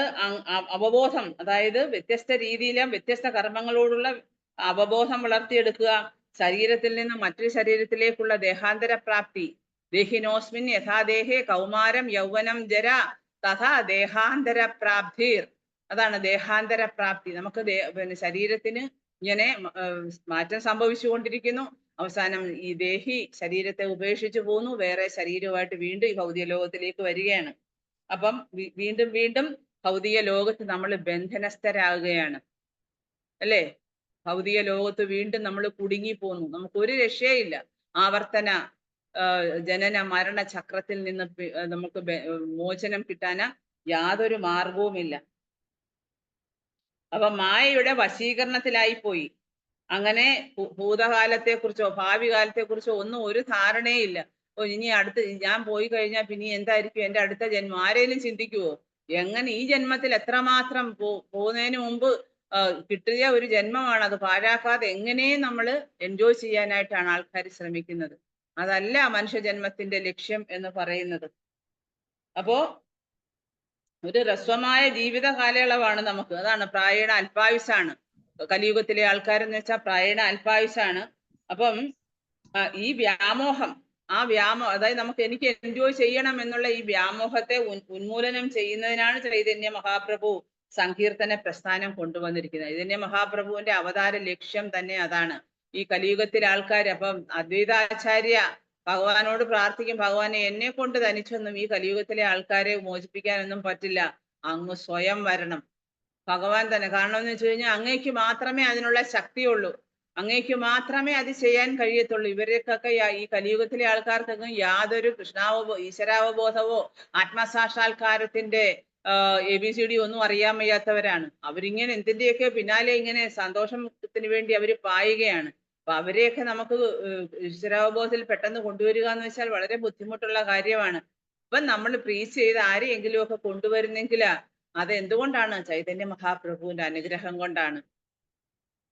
അവബോധം, അതായത് വ്യത്യസ്ത രീതിയിലും വ്യത്യസ്ത കർമ്മങ്ങളോടുള്ള അവബോധം വളർത്തിയെടുക്കുക. ശരീരത്തിൽ നിന്ന് മറ്റൊരു ശരീരത്തിലേക്കുള്ള ദേഹാന്തര പ്രാപ്തി. ദേഹിനോസ്മിൻ യഥാദേഹേ കൗമാരം യൗവനം ജര തഥാ ദേഹാന്തര പ്രാപ്തിർ. അതാണ് ദേഹാന്തര പ്രാപ്തി. നമുക്ക് പിന്നെ ശരീരത്തിന് ഇങ്ങനെ മാറ്റം സംഭവിച്ചുകൊണ്ടിരിക്കുന്നു. അവസാനം ഈ ദേഹി ശരീരത്തെ ഉപേക്ഷിച്ചു പോകുന്നു, വേറെ ശരീരവുമായിട്ട് വീണ്ടും ഈ ഭൗതിക ലോകത്തിലേക്ക് വരികയാണ്. അപ്പം വീണ്ടും വീണ്ടും ഭൗതിക ലോകത്ത് നമ്മൾ ബന്ധനസ്ഥരാകുകയാണ്, അല്ലേ? ഭൗതിക ലോകത്ത് വീണ്ടും നമ്മൾ കുടുങ്ങിപ്പോന്നു. നമുക്കൊരു രക്ഷയില്ല. ആവർത്തന ജനന മരണ ചക്രത്തിൽ നിന്ന് നമുക്ക് മോചനം കിട്ടാൻ യാതൊരു മാർഗവുമില്ല. അപ്പൊ മായയുടെ വശീകരണത്തിലായി പോയി. അങ്ങനെ ഭൂതകാലത്തെ കുറിച്ചോ ഭാവി കാലത്തെ കുറിച്ചോ ഒന്നും ഒരു ധാരണയില്ല. ഇനി ഞാൻ പോയി കഴിഞ്ഞാൽ പിന്നെ എന്തായിരിക്കും എൻ്റെ അടുത്ത ജന്മം? ആരെങ്കിലും ചിന്തിക്കുവോ? എങ്ങനെ ഈ ജന്മത്തിൽ എത്രമാത്രം പോകുന്നതിന് മുമ്പ് കിട്ടിയ ഒരു ജന്മമാണ്, അത് പാഴാക്കാതെ എങ്ങനെ നമ്മൾ എൻജോയ് ചെയ്യാനായിട്ടാണ് ആൾക്കാർ ശ്രമിക്കുന്നത്. അതല്ല മനുഷ്യജന്മത്തിന്റെ ലക്ഷ്യം എന്ന് പറയുന്നത്. അപ്പോ ഒരു ഹ്രസ്വമായ ജീവിത കാലയളവാണ് നമുക്ക്. അതാണ് പ്രായേണ അല്പായുസാണ്. കലിയുഗത്തിലെ ആൾക്കാരെന്ന് വെച്ചാൽ പ്രായേണ അല്പായുസാണ്. അപ്പം ഈ വ്യാമോഹം, അതായത് എനിക്ക് എൻജോയ് ചെയ്യണം എന്നുള്ള ഈ വ്യാമോഹത്തെ ഉന്മൂലനം ചെയ്യുന്നതിനാണ് ചൈതന്യ മഹാപ്രഭു സങ്കീർത്തന പ്രസ്ഥാനം കൊണ്ടുവന്നിരിക്കുന്നത്. ചൈതന്യ മഹാപ്രഭുവിന്റെ അവതാര ലക്ഷ്യം തന്നെ അതാണ്. ഈ കലിയുഗത്തിലെ ആൾക്കാർ, അപ്പം അദ്വൈതാചാര്യ ഭഗവാനോട് പ്രാർത്ഥിക്കും, ഭഗവാനെ എന്നെ കൊണ്ട് തനിച്ചൊന്നും ഈ കലിയുഗത്തിലെ ആൾക്കാരെ മോചിപ്പിക്കാനൊന്നും പറ്റില്ല, അങ്ങ് സ്വയം വരണം. ഭഗവാൻ തന്നെ. കാരണം എന്ന് വെച്ച് കഴിഞ്ഞാൽ അങ്ങേക്ക് മാത്രമേ അതിനുള്ള ശക്തിയുള്ളൂ, അങ്ങേക്ക് മാത്രമേ അത് ചെയ്യാൻ കഴിയത്തുള്ളൂ. ഇവരെയൊക്കെ ഈ കലിയുഗത്തിലെ ആൾക്കാർക്കൊക്കെ യാതൊരു ഈശ്വരാവബോധവോ ആത്മസാക്ഷാത്കാരത്തിന്റെ ABCD ഒന്നും അറിയാൻ വയ്യാത്തവരാണ്. അവരിങ്ങനെ എന്തിന്റെയൊക്കെ പിന്നാലെ ഇങ്ങനെ സന്തോഷത്തിന് വേണ്ടി അവർ പായുകയാണ്. അപ്പൊ അവരെയൊക്കെ നമുക്ക് ഈശ്വരാവബോധത്തിൽ പെട്ടെന്ന് കൊണ്ടുവരിക എന്ന് വെച്ചാൽ വളരെ ബുദ്ധിമുട്ടുള്ള കാര്യമാണ്. അപ്പൊ നമ്മൾ പ്രീച്ച് ചെയ്ത് ആരെയെങ്കിലും ഒക്കെ കൊണ്ടുവരുന്നെങ്കിൽ അത് എന്തുകൊണ്ടാണ്? ചൈതന്യ മഹാപ്രഭുവിന്റെ അനുഗ്രഹം കൊണ്ടാണ്.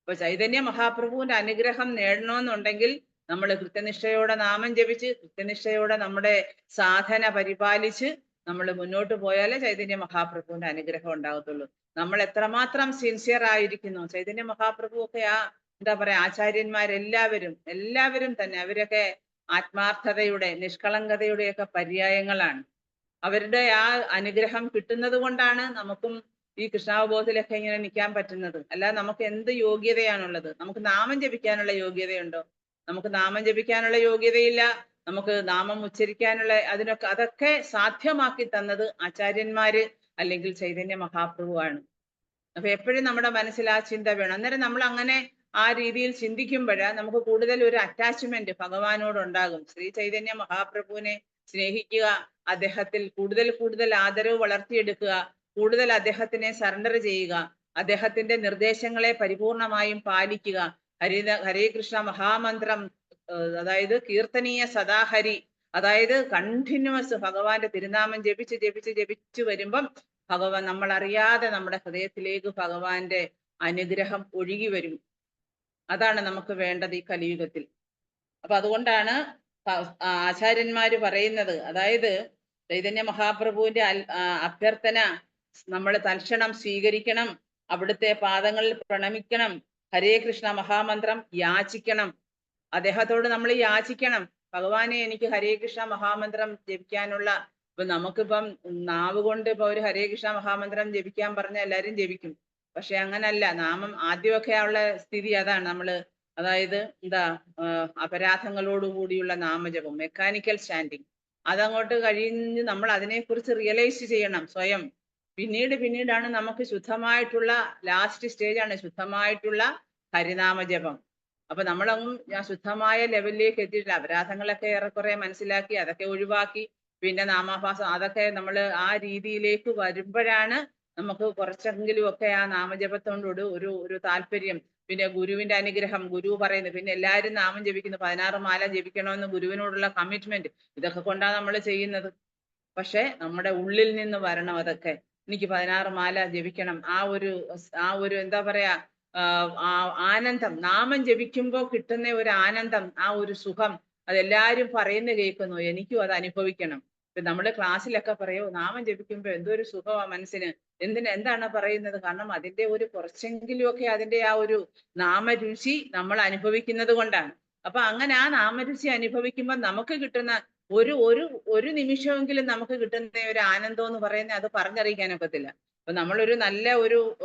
അപ്പൊ ചൈതന്യ മഹാപ്രഭുവിന്റെ അനുഗ്രഹം നേടണമെന്നുണ്ടെങ്കിൽ നമ്മൾ കൃത്യനിഷ്ഠയോടെ നാമം ജപിച്ച് കൃത്യനിഷ്ഠയോടെ നമ്മുടെ സാധന പരിപാലിച്ച് നമ്മൾ മുന്നോട്ട് പോയാലേ ചൈതന്യ മഹാപ്രഭുവിന്റെ അനുഗ്രഹം ഉണ്ടാകത്തുള്ളൂ. നമ്മൾ എത്രമാത്രം സിൻസിയർ ആയിരിക്കുന്നു. ചൈതന്യ മഹാപ്രഭു ഒക്കെ എന്താ പറയാ, എല്ലാവരും തന്നെ അവരൊക്കെ ആത്മാർത്ഥതയുടെ നിഷ്കളങ്കതയുടെ ഒക്കെ പര്യായങ്ങളാണ്. അവരുടെ അനുഗ്രഹം കിട്ടുന്നത് കൊണ്ടാണ് നമുക്കും ഈ കൃഷ്ണാവബോധത്തിലൊക്കെ ഇങ്ങനെ നിൽക്കാൻ പറ്റുന്നത്. അല്ലാതെ നമുക്ക് എന്ത് യോഗ്യതയാണുള്ളത്? നമുക്ക് നാമം ജപിക്കാനുള്ള യോഗ്യതയുണ്ടോ? നമുക്ക് നാമം ജപിക്കാനുള്ള യോഗ്യതയില്ല. നമുക്ക് നാമം ഉച്ചരിക്കാനുള്ള അതൊക്കെ സാധ്യമാക്കി തന്നത് ആചാര്യന്മാര് അല്ലെങ്കിൽ ചൈതന്യ മഹാപ്രഭുവാണ്. അപ്പൊ എപ്പോഴും നമ്മുടെ മനസ്സിൽ ആ ചിന്ത വേണം. അന്നേരം നമ്മൾ അങ്ങനെ ആ രീതിയിൽ ചിന്തിക്കുമ്പോൾ നമുക്ക് കൂടുതൽ ഒരു അറ്റാച്ച്മെന്റ് ഭഗവാനോടുണ്ടാകും. ശ്രീ ചൈതന്യ മഹാപ്രഭുവിനെ സ്നേഹിക്കുക, അദ്ദേഹത്തിൽ കൂടുതൽ ആദരവ് വളർത്തിയെടുക്കുക, കൂടുതൽ അദ്ദേഹത്തിനെ സറണ്ടർ ചെയ്യുക, അദ്ദേഹത്തിന്റെ നിർദ്ദേശങ്ങളെ പരിപൂർണമായും പാലിക്കുക. ഹരേ കൃഷ്ണ മഹാമന്ത്രം, അതായത് കീർത്തനീയ സദാഹരി, അതായത് കണ്ടിന്യൂസ് ഭഗവാന്റെ തിരുനാമം ജപിച്ച് വരുമ്പം ഭഗവാൻ നമ്മൾ അറിയാതെ നമ്മുടെ ഹൃദയത്തിലേക്ക് ഭഗവാന്റെ അനുഗ്രഹം ഒഴുകി വരും. അതാണ് നമുക്ക് വേണ്ടത് ഈ കലിയുഗത്തിൽ. അപ്പൊ അതുകൊണ്ടാണ് ആചാര്യന്മാര് പറയുന്നത്, അതായത് ചൈതന്യ മഹാപ്രഭുവിന്റെ അഭ്യർത്ഥന നമ്മൾ തൽക്ഷണം സ്വീകരിക്കണം, അവിടുത്തെ പാദങ്ങളിൽ പ്രണമിക്കണം, ഹരേ കൃഷ്ണ മഹാമന്ത്രം യാചിക്കണം. അദ്ദേഹത്തോട് നമ്മൾ യാചിക്കണം, ഭഗവാനെ എനിക്ക് ഹരേ കൃഷ്ണ മഹാമന്ത്രം ജപിക്കാനുള്ള. ഇപ്പൊ നമുക്കിപ്പം നാവ് കൊണ്ട് ഇപ്പൊ ഒരു ഹരേ കൃഷ്ണ മഹാമന്ത്രം ജപിക്കാൻ പറഞ്ഞാൽ എല്ലാവരും ജപിക്കും. പക്ഷെ അങ്ങനല്ല. നാമം ആദ്യമൊക്കെ ഉള്ള സ്ഥിതി അതാണ്. അതായത് എന്താ, അപരാധങ്ങളോടുകൂടിയുള്ള നാമജപം, മെക്കാനിക്കൽ സ്റ്റാൻഡിങ്. അതങ്ങോട്ട് കഴിഞ്ഞ് നമ്മൾ അതിനെക്കുറിച്ച് റിയലൈസ് ചെയ്യണം സ്വയം. പിന്നീടാണ് നമുക്ക് ശുദ്ധമായിട്ടുള്ള ലാസ്റ്റ് സ്റ്റേജാണ് ശുദ്ധമായിട്ടുള്ള ഹരിനാമജപം. അപ്പൊ നമ്മളൊന്നും ശുദ്ധമായ ലെവലിലേക്ക് എത്തിയിട്ടില്ല. അപരാധങ്ങളൊക്കെ ഏറെക്കുറെ മനസ്സിലാക്കി അതൊക്കെ ഒഴിവാക്കി പിന്നെ നാമാഭാസം അതൊക്കെ നമ്മൾ ആ രീതിയിലേക്ക് വരുമ്പോഴാണ് നമുക്ക് കുറച്ചെങ്കിലും ഒക്കെ ആ നാമജപത്തോട് ഒരു താല്പര്യം. പിന്നെ ഗുരുവിന്റെ അനുഗ്രഹം, ഗുരു പറയുന്നത്, പിന്നെ എല്ലാവരും നാമം ജപിക്കുന്നു, 16 മാല ജപിക്കണമെന്ന് ഗുരുവിനോടുള്ള കമ്മിറ്റ്മെന്റ്, ഇതൊക്കെ കൊണ്ടാണ് നമ്മൾ ചെയ്യുന്നത്. പക്ഷെ നമ്മുടെ ഉള്ളിൽ നിന്ന് വരണം അതൊക്കെ. എനിക്ക് 16 മാല ജപിക്കണം, ആ ഒരു എന്താ പറയാ, ആനന്ദം, നാമം ജപിക്കുമ്പോൾ കിട്ടുന്ന ഒരു ആനന്ദം, ആ ഒരു സുഖം, അതെല്ലാവരും പറയുന്ന കേൾക്കുന്നു, എനിക്കും അത് അനുഭവിക്കണം. ഇപ്പൊ നമ്മുടെ ക്ലാസ്സിലൊക്കെ പറയൂ, നാമം ജപിക്കുമ്പോൾ എന്തോ ഒരു സുഖമാ മനസ്സിന്. എന്താണ് പറയുന്നത്? കാരണം അതിന്റെ ഒരു കുറച്ചെങ്കിലും ഒക്കെ അതിന്റെ ആ ഒരു നാമരുചി നമ്മൾ അനുഭവിക്കുന്നത് കൊണ്ടാണ്. അപ്പൊ അങ്ങനെ ആ നാമരുചി അനുഭവിക്കുമ്പോൾ നമുക്ക് കിട്ടുന്ന ഒരു നിമിഷമെങ്കിലും നമുക്ക് കിട്ടുന്ന ഒരു ആനന്ദം എന്ന് പറയുന്നത് അത് പറഞ്ഞറിയിക്കാനൊക്കത്തില്ല. അപ്പൊ നമ്മളൊരു നല്ല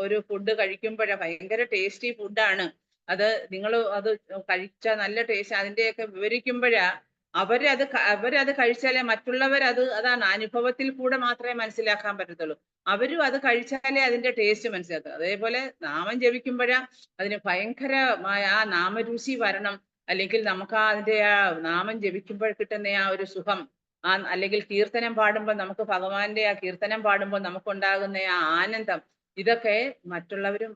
ഒരു ഫുഡ് കഴിക്കുമ്പോഴേ, ഭയങ്കര ടേസ്റ്റി ഫുഡാണ് അത്, നിങ്ങൾ അത് കഴിച്ച നല്ല ടേസ്റ്റ്, അതിന്റെയൊക്കെ വിവരിക്കുമ്പോഴാ അവരത് കഴിച്ചാലേ അതാണ് അനുഭവത്തിൽ കൂടെ മാത്രമേ മനസ്സിലാക്കാൻ പറ്റത്തുള്ളൂ. അവരും അത് കഴിച്ചാലേ അതിന്റെ ടേസ്റ്റ് മനസ്സിലാക്കുക. അതേപോലെ നാമം ജപിക്കുമ്പോഴാ അതിന് ഭയങ്കരമായ ആ നാമരുചി വരണം. അല്ലെങ്കിൽ നമുക്ക് അതിന്റെ ആ നാമം ജപിക്കുമ്പോൾ കിട്ടുന്ന ആ ഒരു സുഖം, അല്ലെങ്കിൽ കീർത്തനം പാടുമ്പോൾ നമുക്ക് ഭഗവാന്റെ ആ കീർത്തനം പാടുമ്പോൾ നമുക്കുണ്ടാകുന്ന ആ ആനന്ദം, ഇതൊക്കെ മറ്റുള്ളവരും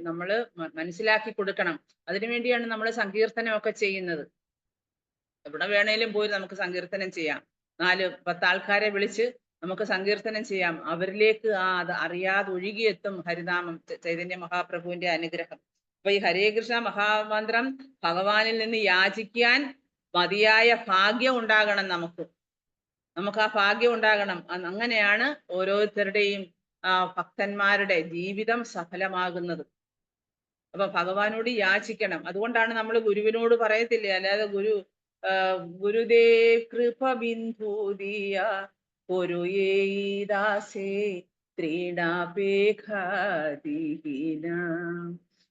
നമ്മള് മനസ്സിലാക്കി കൊടുക്കണം. അതിനുവേണ്ടിയാണ് നമ്മൾ സങ്കീർത്തനമൊക്കെ ചെയ്യുന്നത്. എവിടെ വേണേലും പോയി നമുക്ക് സങ്കീർത്തനം ചെയ്യാം. 4-10 ആൾക്കാരെ വിളിച്ച് നമുക്ക് സങ്കീർത്തനം ചെയ്യാം. അവരിലേക്ക് അത് അറിയാതെ ഒഴുകിയെത്തും ഹരിനാമം, ചൈതന്യ മഹാപ്രഭുവിന്റെ അനുഗ്രഹം. അപ്പൊ ഈ ഹരേ കൃഷ്ണ മഹാമന്ത്രം ഭഗവാനിൽ നിന്ന് യാചിക്കാൻ മതിയായ ഭാഗ്യം ഉണ്ടാകണം നമുക്ക്. നമുക്ക് ആ ഭാഗ്യം ഉണ്ടാകണം. അങ്ങനെയാണ് ഓരോരുത്തരുടെയും ഭക്തന്മാരുടെ ജീവിതം സഫലമാകുന്നത്. അപ്പൊ ഭഗവാനോട് യാചിക്കണം. അതുകൊണ്ടാണ് നമ്മൾ ഗുരുവിനോട് പറയത്തില്ലേ, അല്ലാതെ ഗുരുദേവ് കൃപ ബിന്ദുദിയ ഒരു ദാസേ ത്രീണാപേഖീന.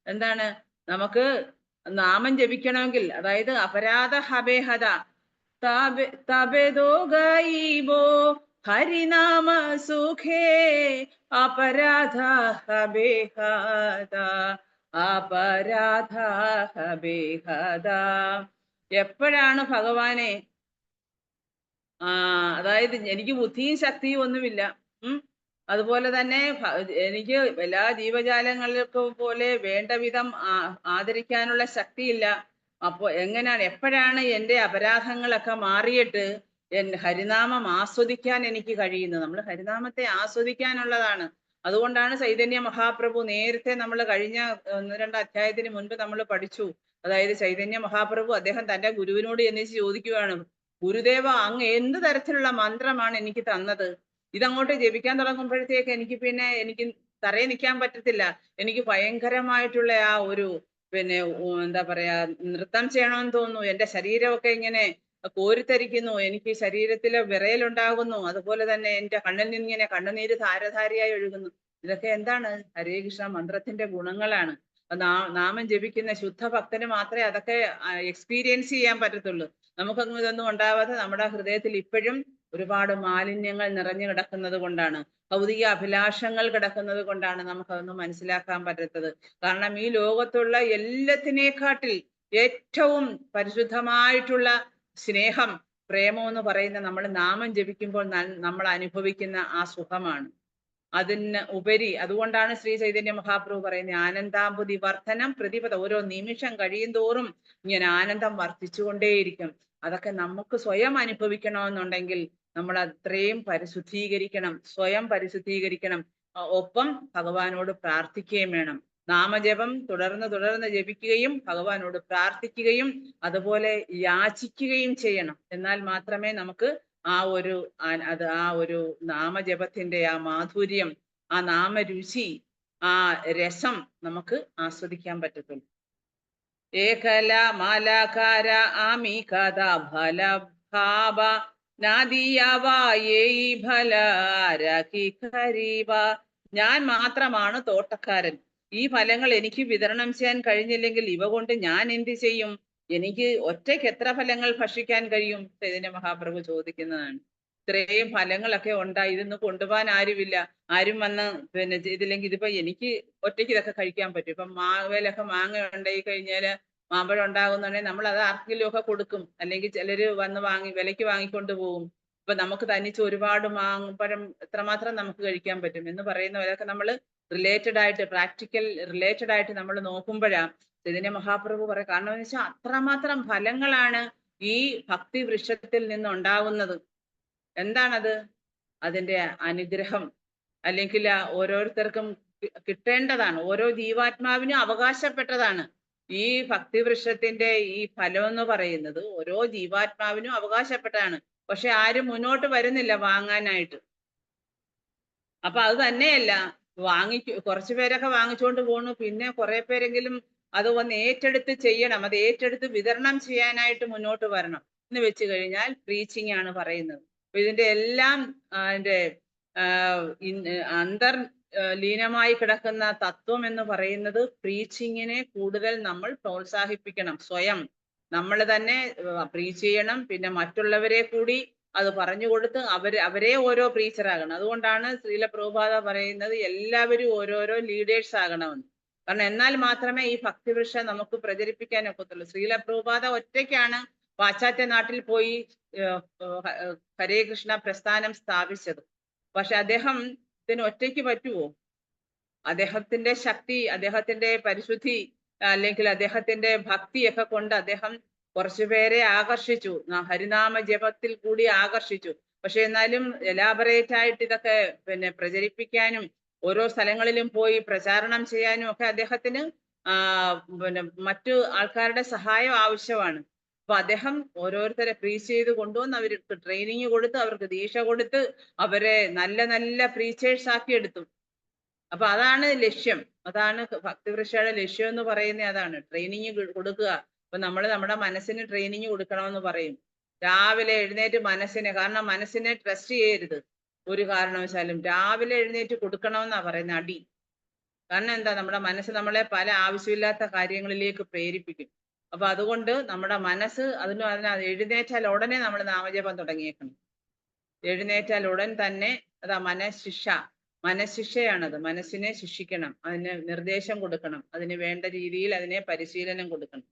എന്താണ്? നമുക്ക് നാമം ജപിക്കണമെങ്കിൽ, അതായത് അപരാധ ഹബേഹത തബെദോ ഗൈബോ ഹരിനാമ സുഖേ അപരാധ ഹബേഹത അപരാധ ഹബേഹത. എപ്പോഴാണ് ഭഗവാനെ അതായത് എനിക്ക് ബുദ്ധിയും ശക്തിയും ഒന്നുമില്ല, അതുപോലെ തന്നെ എനിക്ക് എല്ലാ ജീവജാലങ്ങൾക്കും പോലെ വേണ്ട വിധം ആദരിക്കാനുള്ള ശക്തിയില്ല. അപ്പോൾ എപ്പോഴാണ് എൻ്റെ അപരാധങ്ങളൊക്കെ മാറിയിട്ട് ഹരിനാമം ആസ്വദിക്കാൻ എനിക്ക് കഴിയുന്നത്? നമ്മൾ ഹരിനാമത്തെ ആസ്വദിക്കാനുള്ളതാണ്. അതുകൊണ്ടാണ് ചൈതന്യ മഹാപ്രഭു നേരത്തെ നമ്മൾ കഴിഞ്ഞ 1-2 അധ്യായത്തിന് മുൻപ് നമ്മൾ പഠിച്ചു. അതായത് ചൈതന്യ മഹാപ്രഭു അദ്ദേഹം തന്റെ ഗുരുവിനോട് എന്നിച്ച് ചോദിക്കുകയാണ്, ഗുരുദേവ, അങ്ങ് എന്ത് തരത്തിലുള്ള മന്ത്രമാണ് എനിക്ക് തന്നത്? ഇതങ്ങോട്ട് ജപിക്കാൻ തുടങ്ങുമ്പോഴത്തേക്ക് എനിക്ക് തറയെ നിൽക്കാൻ പറ്റത്തില്ല. എനിക്ക് ഭയങ്കരമായിട്ടുള്ള ആ ഒരു എന്താ പറയാ, നൃത്തം ചെയ്യണമെന്ന് തോന്നുന്നു. എൻ്റെ ശരീരമൊക്കെ ഇങ്ങനെ കോരിത്തരിക്കുന്നു, എനിക്ക് ശരീരത്തിലെ വിറയലുണ്ടാകുന്നു, അതുപോലെ തന്നെ എൻ്റെ കണ്ണിൽ നിന്ന് ഇങ്ങനെ കണ്ണുനീര് ധാരധാരയായി ഒഴുകുന്നു. ഇതൊക്കെ എന്താണ്? ഹരേ കൃഷ്ണ മന്ത്രത്തിന്റെ ഗുണങ്ങളാണ്. നാമം ജപിക്കുന്ന ശുദ്ധ ഭക്തന് മാത്രമേ അതൊക്കെ എക്സ്പീരിയൻസ് ചെയ്യാൻ പറ്റത്തുള്ളൂ. നമുക്കൊന്നും ഇതൊന്നും ഉണ്ടാവാതെ നമ്മുടെ ഹൃദയത്തിൽ ഇപ്പോഴും ഒരുപാട് മാലിന്യങ്ങൾ നിറഞ്ഞു കിടക്കുന്നത് കൊണ്ടാണ്, ഭൗതിക അഭിലാഷങ്ങൾ കിടക്കുന്നത് കൊണ്ടാണ് നമുക്കതൊന്നും മനസ്സിലാക്കാൻ പറ്റാത്തത്. കാരണം ഈ ലോകത്തുള്ള എല്ലാത്തിനേക്കാട്ടിൽ ഏറ്റവും പരിശുദ്ധമായിട്ടുള്ള സ്നേഹം, പ്രേമം എന്ന് പറയുന്ന നമ്മൾ നാമം ജപിക്കുമ്പോൾ നമ്മൾ അനുഭവിക്കുന്ന ആ സുഖമാണ്. അതിന് ഉപരി അതുകൊണ്ടാണ് ശ്രീ ചൈതന്യ മഹാപ്രഭു പറയുന്നത്, ആനന്ദാംബുതി വർധനം പ്രതിപദ. ഓരോ നിമിഷം കഴിയും തോറും ഇങ്ങനെ ആനന്ദം വർദ്ധിച്ചുകൊണ്ടേയിരിക്കും. അതൊക്കെ നമുക്ക് സ്വയം അനുഭവിക്കണമെന്നുണ്ടെങ്കിൽ നമ്മൾ അത്രയും പരിശുദ്ധീകരിക്കണം, സ്വയം പരിശുദ്ധീകരിക്കണം. ഒപ്പം ഭഗവാനോട് പ്രാർത്ഥിക്കുകയും വേണം. നാമജപം തുടർന്ന് ജപിക്കുകയും ഭഗവാനോട് പ്രാർത്ഥിക്കുകയും അതുപോലെ യാചിക്കുകയും ചെയ്യണം. എന്നാൽ മാത്രമേ നമുക്ക് ആ ഒരു നാമജപത്തിന്റെ ആ മാധുര്യം, ആ നാമരുചി, ആ രസം നമുക്ക് ആസ്വദിക്കാൻ പറ്റത്തുള്ളൂ. ഏകല മാലാകാര ആമി കഥ ഫല ഭാവ ഞാൻ മാത്രമാണ് തോട്ടക്കാരൻ. ഈ ഫലങ്ങൾ എനിക്ക് വിതരണം ചെയ്യാൻ കഴിഞ്ഞില്ലെങ്കിൽ ഇവ കൊണ്ട് ഞാൻ എന്ത് ചെയ്യും? എനിക്ക് ഒറ്റയ്ക്ക് എത്ര ഫലങ്ങൾ ഭക്ഷിക്കാൻ കഴിയും? ചൈതന്യ മഹാപ്രഭു ചോദിക്കുന്നതാണ്. ഇത്രയും ഫലങ്ങളൊക്കെ ഉണ്ടായി, ഇതൊന്നും കൊണ്ടുപോകാൻ ആരുമില്ല. ആരും വന്ന് ചെയ്തില്ലെങ്കിൽ ഇതിപ്പോ എനിക്ക് ഒറ്റയ്ക്ക് ഇതൊക്കെ കഴിക്കാൻ പറ്റും. ഇപ്പം മാവേലൊക്കെ മാങ്ങ ഉണ്ടായി കഴിഞ്ഞാല്, മാമ്പഴം ഉണ്ടാകുന്നുണ്ടെങ്കിൽ നമ്മൾ അത് ആർക്കെങ്കിലും ഒക്കെ കൊടുക്കും, അല്ലെങ്കിൽ ചിലര് വന്ന് വിലയ്ക്ക് വാങ്ങിക്കൊണ്ട് പോകും. ഇപ്പൊ നമുക്ക് തനിച്ച് ഒരുപാട് മാമ്പഴം എത്രമാത്രം നമുക്ക് കഴിക്കാൻ പറ്റും എന്ന് പറയുന്നവരൊക്കെ നമ്മൾ പ്രാക്ടിക്കൽ റിലേറ്റഡ് ആയിട്ട് നമ്മൾ നോക്കുമ്പോഴാണ് ചൈതന്യ മഹാപ്രഭു പറയും. കാരണം എന്ന് വെച്ചാൽ അത്രമാത്രം ഫലങ്ങളാണ് ഈ ഭക്തി വൃക്ഷത്തിൽ നിന്നുണ്ടാവുന്നത്. എന്താണത്? അതിന്റെ അനുഗ്രഹം, അല്ലെങ്കിൽ ഓരോരുത്തർക്കും കിട്ടേണ്ടതാണ്, ഓരോ ജീവാത്മാവിനും അവകാശപ്പെട്ടതാണ്. ഈ ഭക്തിവൃക്ഷത്തിന്റെ ഈ ഫലം എന്ന് പറയുന്നത് ഓരോ ജീവാത്മാവിനും അവകാശപ്പെട്ടതാണ്. പക്ഷെ ആരും മുന്നോട്ട് വരുന്നില്ല വാങ്ങാനായിട്ട്. അപ്പൊ അത് തന്നെയല്ല, കുറച്ചു പേരൊക്കെ വാങ്ങിച്ചുകൊണ്ട് പോണു, പിന്നെ കുറെ പേരെങ്കിലും അത് വന്ന് ഏറ്റെടുത്ത് ചെയ്യണം, അത് ഏറ്റെടുത്ത് വിതരണം ചെയ്യാനായിട്ട് മുന്നോട്ട് വരണം. എന്ന് വെച്ച് കഴിഞ്ഞാൽ പ്രീച്ചിങ് ആണ് പറയുന്നത്. അപ്പൊ ഇതിന്റെ എല്ലാം അതിന്റെ ലീനമായി കിടക്കുന്ന തത്വം എന്ന് പറയുന്നത് പ്രീച്ചിങ്ങിനെ കൂടുതൽ നമ്മൾ പ്രോത്സാഹിപ്പിക്കണം. സ്വയം നമ്മൾ തന്നെ പ്രീച്ച് ചെയ്യണം, പിന്നെ മറ്റുള്ളവരെ കൂടി അത് പറഞ്ഞു കൊടുത്ത് അവരെ ഓരോ പ്രീച്ചറാകണം. അതുകൊണ്ടാണ് ശ്രീല പ്രഭുപാദ പറയുന്നത് എല്ലാവരും ഓരോരോ ലീഡേഴ്സ് ആകണമെന്ന്. കാരണം എന്നാൽ മാത്രമേ ഈ ഭക്തിവൃക്ഷം നമുക്ക് പ്രചരിപ്പിക്കാൻ ഒക്കത്തുള്ളൂ. ശ്രീല പ്രഭുപാദ ഒറ്റയ്ക്കാണ് പാശ്ചാത്യ നാട്ടിൽ പോയി ഹരേ കൃഷ്ണ പ്രസ്ഥാനം സ്ഥാപിച്ചത്. പക്ഷെ അദ്ദേഹം ഇതിന് ഒറ്റയ്ക്ക് പറ്റുമോ? അദ്ദേഹത്തിന്റെ ശക്തി, അദ്ദേഹത്തിന്റെ പരിശുദ്ധി, അല്ലെങ്കിൽ അദ്ദേഹത്തിന്റെ ഭക്തിയൊക്കെ കൊണ്ട് അദ്ദേഹം കുറച്ചുപേരെ ആകർഷിച്ചു, ഹരിനാമ ജപത്തിൽ കൂടി ആകർഷിച്ചു. പക്ഷെ എന്നാലും എലാബറേറ്റ് ആയിട്ട് ഇതൊക്കെ പ്രചരിപ്പിക്കാനും ഓരോ സ്ഥലങ്ങളിലും പോയി പ്രചാരണം ചെയ്യാനും ഒക്കെ അദ്ദേഹത്തിന് മറ്റു ആൾക്കാരുടെ സഹായം ആവശ്യമാണ്. അപ്പൊ അദ്ദേഹം ഓരോരുത്തരെ പ്രീച്ച് ചെയ്ത് കൊണ്ടുവന്ന് അവർക്ക് ട്രെയിനിങ് കൊടുത്ത് അവർക്ക് ദീക്ഷ കൊടുത്ത് അവരെ നല്ല നല്ല പ്രീച്ചേഴ്സ് ആക്കി എടുത്തു. അപ്പൊ അതാണ് ലക്ഷ്യം, അതാണ് ഭക്തിവൃക്ഷയുടെ ലക്ഷ്യം എന്ന് പറയുന്നത്. അതാണ് ട്രെയിനിങ് കൊടുക്കുക. അപ്പൊ നമ്മൾ നമ്മുടെ മനസ്സിന് ട്രെയിനിങ് കൊടുക്കണമെന്ന് പറയും. രാവിലെ എഴുന്നേറ്റ് മനസ്സിനെ, കാരണം മനസ്സിനെ ട്രസ്റ്റ് ചെയ്യരുത് ഒരു കാരണവശാലും. രാവിലെ എഴുന്നേറ്റ് കൊടുക്കണമെന്നാ പറയുന്നത് അടി. കാരണം എന്താ, നമ്മുടെ മനസ്സ് നമ്മളെ പല ആവശ്യമില്ലാത്ത കാര്യങ്ങളിലേക്ക് പ്രേരിപ്പിക്കും. അപ്പൊ അതുകൊണ്ട് നമ്മുടെ മനസ്സ് എഴുന്നേറ്റാൽ ഉടനെ നമ്മൾ നാമജപം തുടങ്ങിയേക്കണം. എഴുന്നേറ്റാൽ ഉടൻ തന്നെ അതാ മനഃശിക്ഷയാണത്. മനസ്സിനെ ശിക്ഷിക്കണം, അതിന് നിർദ്ദേശം കൊടുക്കണം, അതിന് വേണ്ട രീതിയിൽ അതിനെ പരിശീലനം കൊടുക്കണം.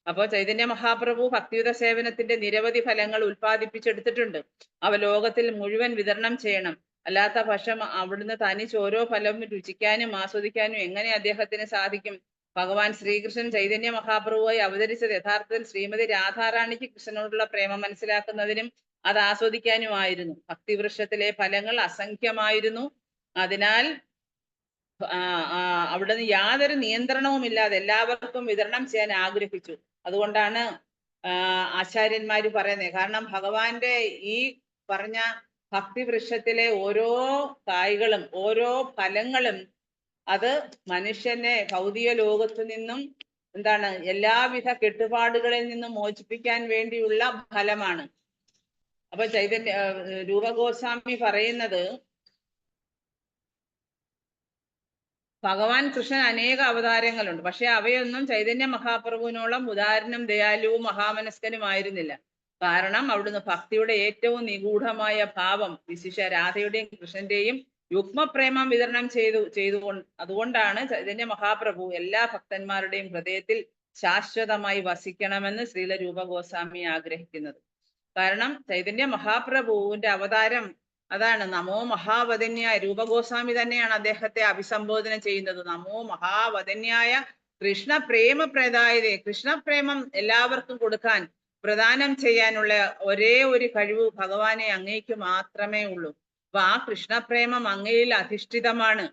അപ്പോൾ ചൈതന്യ മഹാപ്രഭു ഭക്തിയുത സേവനത്തിന്റെ നിരവധി ഫലങ്ങൾ ഉൽപ്പാദിപ്പിച്ചെടുത്തിട്ടുണ്ട്. അവ ലോകത്തിൽ മുഴുവൻ വിതരണം ചെയ്യണം. അല്ലാത്ത പക്ഷം അവിടുന്ന് തനിച്ച് ഓരോ ഫലവും രുചിക്കാനും ആസ്വദിക്കാനും എങ്ങനെ അദ്ദേഹത്തിന് സാധിക്കും? ഭഗവാൻ ശ്രീകൃഷ്ണൻ ചൈതന്യ മഹാപ്രഭുവായി അവതരിച്ചത് യഥാർത്ഥത്തിൽ ശ്രീമതി രാധാറാണിക്ക് കൃഷ്ണനോടുള്ള പ്രേമം മനസ്സിലാക്കുന്നതിനും അത് ആസ്വദിക്കാനുമായിരുന്നു. ഭക്തിവൃക്ഷത്തിലെ ഫലങ്ങൾ അസംഖ്യമായിരുന്നു. അതിനാൽ അവിടുന്ന് യാതൊരു നിയന്ത്രണവുമില്ലാതെ എല്ലാവർക്കും വിതരണം ചെയ്യാൻ ആഗ്രഹിച്ചു. അതുകൊണ്ടാണ് ആചാര്യന്മാര് പറയുന്നത്. കാരണം ഭഗവാന്റെ ഈ പറഞ്ഞ ഭക്തിവൃക്ഷത്തിലെ ഓരോ കായ്കളും ഓരോ ഫലങ്ങളും അത് മനുഷ്യനെ ഭൗതിക ലോകത്തു നിന്നും എല്ലാവിധ കെട്ടുപാടുകളിൽ നിന്നും മോചിപ്പിക്കാൻ വേണ്ടിയുള്ള ഫലമാണ്. അപ്പൊ രൂപഗോസ്വാമി പറയുന്നത്, ഭഗവാൻ കൃഷ്ണൻ അനേക അവതാരങ്ങളുണ്ട്, പക്ഷെ അവയൊന്നും ചൈതന്യ മഹാപ്രഭുവിനോളം ഉദാരനും ദയാലുവും മഹാമനസ്കനുമായിരുന്നില്ല. കാരണം അവിടുന്ന് ഭക്തിയുടെ ഏറ്റവും നിഗൂഢമായ ഭാവം, വിശിഷ്യ രാധയുടെയും കൃഷ്ണന്റെയും യുഗ്മപ്രേമം വിതരണം അതുകൊണ്ടാണ് ചൈതന്യ മഹാപ്രഭു എല്ലാ ഭക്തന്മാരുടെയും ഹൃദയത്തിൽ ശാശ്വതമായി വസിക്കണമെന്ന് ശ്രീല രൂപഗോസ്വാമി ആഗ്രഹിക്കുന്നത്. കാരണം ചൈതന്യ മഹാപ്രഭുവിന്റെ അവതാരം അതാണ് നമോ മഹാവദന്യായ. രൂപഗോസ്വാമി തന്നെയാണ് അദ്ദേഹത്തെ അഭിസംബോധന ചെയ്യുന്നത്. നമോ മഹാവദന്യായ കൃഷ്ണപ്രേമ പ്രദായതേ. കൃഷ്ണപ്രേമം എല്ലാവർക്കും കൊടുക്കാൻ, പ്രദാനം ചെയ്യാനുള്ള ഒരേ ഒരു കഴിവ് ഭഗവാനെ അങ്ങേക്ക് മാത്രമേ ഉള്ളൂ. അപ്പൊ ആ കൃഷ്ണപ്രേമം അങ്ങയിൽ അധിഷ്ഠിതമാണ്.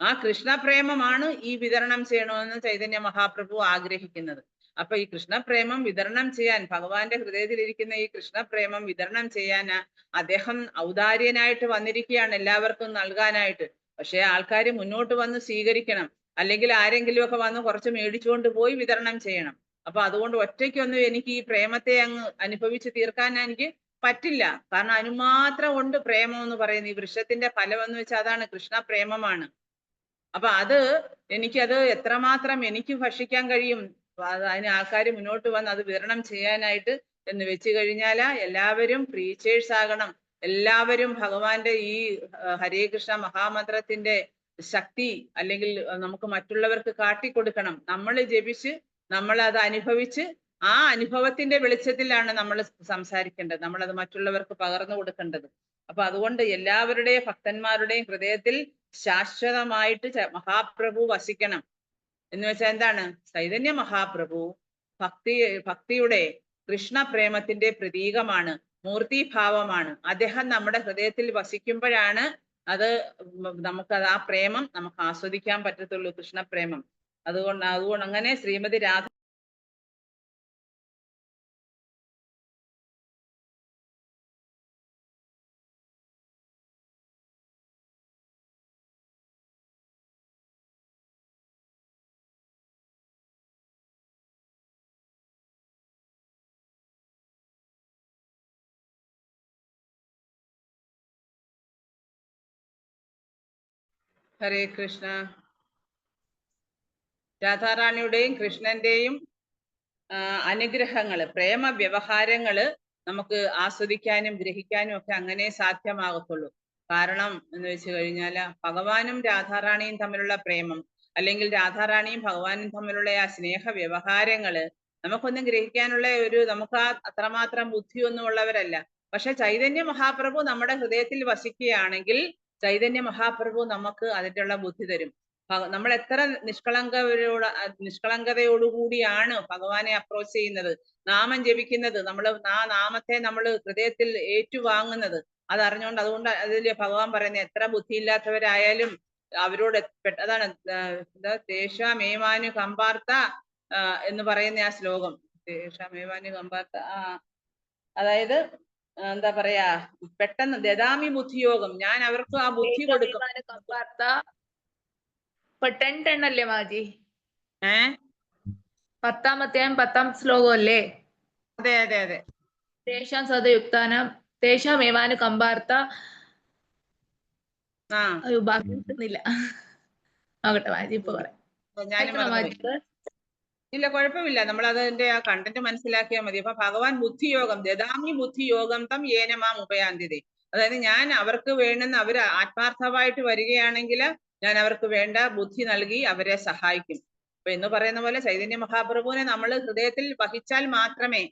ആ കൃഷ്ണപ്രേമമാണ് ഈ വിതരണം ചെയ്യണമെന്ന് ചൈതന്യ മഹാപ്രഭു ആഗ്രഹിക്കുന്നത്. അപ്പൊ ഈ കൃഷ്ണപ്രേമം വിതരണം ചെയ്യാൻ, ഭഗവാന്റെ ഹൃദയത്തിലിരിക്കുന്ന ഈ കൃഷ്ണപ്രേമം വിതരണം ചെയ്യാൻ അദ്ദേഹം ഔദാര്യനായിട്ട് വന്നിരിക്കുകയാണ്, എല്ലാവർക്കും നൽകാനായിട്ട്. പക്ഷെ ആൾക്കാർ മുന്നോട്ട് വന്ന് സ്വീകരിക്കണം, അല്ലെങ്കിൽ ആരെങ്കിലും ഒക്കെ വന്ന് കുറച്ച് മേടിച്ചുകൊണ്ട് പോയി വിതരണം ചെയ്യണം. അപ്പൊ അതുകൊണ്ട് ഒറ്റയ്ക്കൊന്നും എനിക്ക് ഈ പ്രേമത്തെ അങ്ങ് അനുഭവിച്ച് തീർക്കാൻ എനിക്ക് പറ്റില്ല. കാരണം അനുമാത്രം ഉണ്ട് പ്രേമം എന്ന് പറയുന്നത്. ഈ വൃക്ഷത്തിന്റെ ഫലം എന്ന് വെച്ചാൽ അതാണ്, കൃഷ്ണപ്രേമമാണ്. അപ്പൊ എനിക്കത് എത്രമാത്രം എനിക്ക് ഭക്ഷിക്കാൻ കഴിയും, അതിന് ആൾക്കാർ മുന്നോട്ട് വന്ന് അത് വിതരണം ചെയ്യാനായിട്ട് എന്ന് വെച്ച് കഴിഞ്ഞാൽ എല്ലാവരും പ്രീച്ചേഴ്സ് ആകണം. എല്ലാവരും ഭഗവാന്റെ ഈ ഹരേ കൃഷ്ണ മഹാമന്ത്രത്തിന്റെ ശക്തി അല്ലെങ്കിൽ നമുക്ക് മറ്റുള്ളവർക്ക് കാട്ടിക്കൊടുക്കണം. നമ്മൾ ജപിച്ച് നമ്മൾ അത് അനുഭവിച്ച് ആ അനുഭവത്തിന്റെ വെളിച്ചത്തിലാണ് നമ്മൾ സംസാരിക്കേണ്ടത്, നമ്മളത് മറ്റുള്ളവർക്ക് പകർന്നു കൊടുക്കേണ്ടത്. അപ്പൊ അതുകൊണ്ട് എല്ലാവരുടെയും ഭക്തന്മാരുടെയും ഹൃദയത്തിൽ ശാശ്വതമായിട്ട് മഹാപ്രഭു വസിക്കണം. എന്ന് വെച്ചാൽ എന്താണ്? ചൈതന്യ മഹാപ്രഭു ഭക്തിയുടെ കൃഷ്ണപ്രേമത്തിന്റെ പ്രതീകമാണ്, മൂർത്തിഭാവമാണ്. അദ്ദേഹം നമ്മുടെ ഹൃദയത്തിൽ വസിക്കുമ്പോഴാണ് നമുക്കത് ആ പ്രേമം നമുക്ക് ആസ്വദിക്കാൻ പറ്റത്തുള്ളൂ, കൃഷ്ണപ്രേമം. അതുകൊണ്ട് അങ്ങനെ ശ്രീമതി രാധ ഹരേ കൃഷ്ണ. രാധാറാണിയുടെയും കൃഷ്ണന്റെയും അനുഗ്രഹങ്ങള്, പ്രേമ വ്യവഹാരങ്ങള് നമുക്ക് ആസ്വദിക്കാനും ഗ്രഹിക്കാനും ഒക്കെ അങ്ങനെ സാധ്യമാകത്തുള്ളൂ. കാരണം എന്ന് വെച്ച് കഴിഞ്ഞാൽ ഭഗവാനും രാധാറാണിയും തമ്മിലുള്ള പ്രേമം, അല്ലെങ്കിൽ രാധാറാണിയും ഭഗവാനും തമ്മിലുള്ള ആ സ്നേഹ വ്യവഹാരങ്ങള് നമുക്കൊന്നും ഗ്രഹിക്കാനുള്ള നമുക്ക് അത്രമാത്രം ബുദ്ധിയൊന്നും ഉള്ളവരല്ല. പക്ഷെ ചൈതന്യ മഹാപ്രഭു നമ്മുടെ ഹൃദയത്തിൽ വസിക്കുകയാണെങ്കിൽ ചൈതന്യ മഹാപ്രഭു നമുക്ക് അതിനുള്ള ബുദ്ധി തരും. നമ്മൾ എത്ര നിഷ്കളങ്കതയോടുകൂടിയാണ് ഭഗവാനെ അപ്രോച്ച് ചെയ്യുന്നത്, നാമം ജപിക്കുന്നത്, ആ നാമത്തെ നമ്മൾ ഹൃദയത്തിൽ ഏറ്റുവാങ്ങുന്നത്, അതറിഞ്ഞുകൊണ്ട്. അതുകൊണ്ട് അതില് ഭഗവാൻ പറയുന്നത്, എത്ര ബുദ്ധിയില്ലാത്തവരായാലും അവരോട് അതാണ് തേഷാമേമാനു കമ്പാർത്ത എന്ന് പറയുന്ന ആ ശ്ലോകം. തേഷാമേവാനി കമ്പാർത്ത അതായത് എന്താ പറയാ, പെട്ടെന്ന് ദദാമി ബുദ്ധിയോഗം, ഞാൻ അവർക്ക് ആ ബുദ്ധി കൊടുക്കും. ഇപ്പൊ 10 അല്ലേ മാജി? 10-ാം അധ്യായം 10-ാം ശ്ലോകം അല്ലേ? അതെ അതെ അതെ. തേഷാം സദയുക്താനാം തേഷാമേവാനു കമ്പാർത്ത. അയ്യോ ബാക്കി കിട്ടുന്നില്ല. നോക്കട്ടെ മാജി ഇപ്പൊ പറയാം. ഞാനും മറന്നുപോയി. ഇല്ല, കുഴപ്പമില്ല, നമ്മൾ അതിന്റെ ആ കണ്ടന്റ് മനസ്സിലാക്കിയാൽ മതി. അപ്പൊ ഭഗവാൻ ബുദ്ധിയോഗം, ദദാമി ബുദ്ധിയോഗം തം ഏനമാം ഉപയാന്തിതേ, അതായത് ഞാൻ അവർക്ക് വേണ്ടുന്ന, അവർ ആത്മാർത്ഥമായിട്ട് വരികയാണെങ്കിൽ ഞാൻ അവർക്ക് വേണ്ട ബുദ്ധി നൽകി അവരെ സഹായിക്കും. അപ്പൊ എന്ന് പറയുന്ന പോലെ ചൈതന്യ മഹാപ്രഭുവിനെ നമ്മൾ ഹൃദയത്തിൽ വഹിച്ചാൽ മാത്രമേ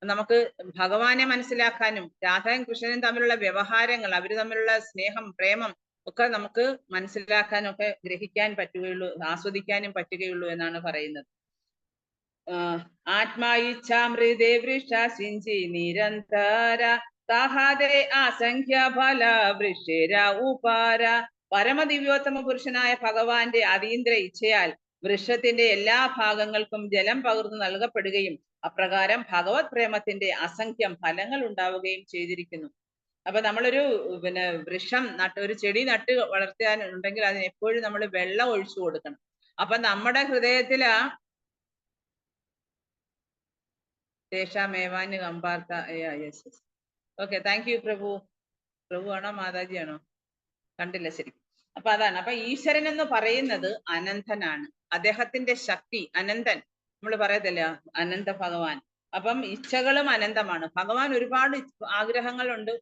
നമുക്ക് ഭഗവാനെ മനസ്സിലാക്കാനും രാധയും കൃഷ്ണനും തമ്മിലുള്ള വ്യവഹാരങ്ങൾ, അവർ തമ്മിലുള്ള സ്നേഹം, പ്രേമം ഒക്കെ നമുക്ക് മനസ്സിലാക്കാനും ഒക്കെ ഗ്രഹിക്കാൻ പറ്റുകയുള്ളൂ, ആസ്വദിക്കാനും പറ്റുകയുള്ളൂ എന്നാണ് പറയുന്നത്. ആത്മാ ഇച്ഛാമൃതേ വൃഷാസിഞ്ചി നിരന്തര താഹാദേ അസംഖ്യ ഫല വൃഷേര ഉപാര. പരമദിവ്യോത്തമ പുരുഷനായ ഭഗവാന്റെ അതീന്ദ്ര ഇച്ഛയാൽ വൃക്ഷത്തിന്റെ എല്ലാ ഭാഗങ്ങൾക്കും ജലം പകർന്നു നൽകപ്പെടുകയും അപ്രകാരം ഭഗവത് പ്രേമത്തിന്റെ അസംഖ്യം ഫലങ്ങൾ ഉണ്ടാവുകയും ചെയ്തിരിക്കുന്നു. അപ്പൊ നമ്മളൊരു വൃക്ഷം ഒരു ചെടി നട്ട് വളർത്താൻ ഉണ്ടെങ്കിൽ അതിന് എപ്പോഴും നമ്മൾ വെള്ളം ഒഴിച്ചു കൊടുക്കണം. അപ്പൊ നമ്മുടെ ഹൃദയത്തില് തേഷാമേവാന് കമ്പാർത്ത. യെസ്, ഓക്കെ, താങ്ക് യു പ്രഭു. പ്രഭു ആണോ മാതാജി ആണോ? കണ്ടില്ല ശരി. അപ്പൊ അതാണ്. അപ്പൊ ഈശ്വരൻ എന്ന് പറയുന്നത് അനന്തനാണ്, അദ്ദേഹത്തിന്റെ ശക്തി അനന്തൻ. നമ്മൾ പറയത്തില്ല അനന്ത ഭഗവാൻ. അപ്പം ഇച്ഛകളും അനന്തമാണ്. ഭഗവാൻ ഒരുപാട് ആഗ്രഹങ്ങളുണ്ട്.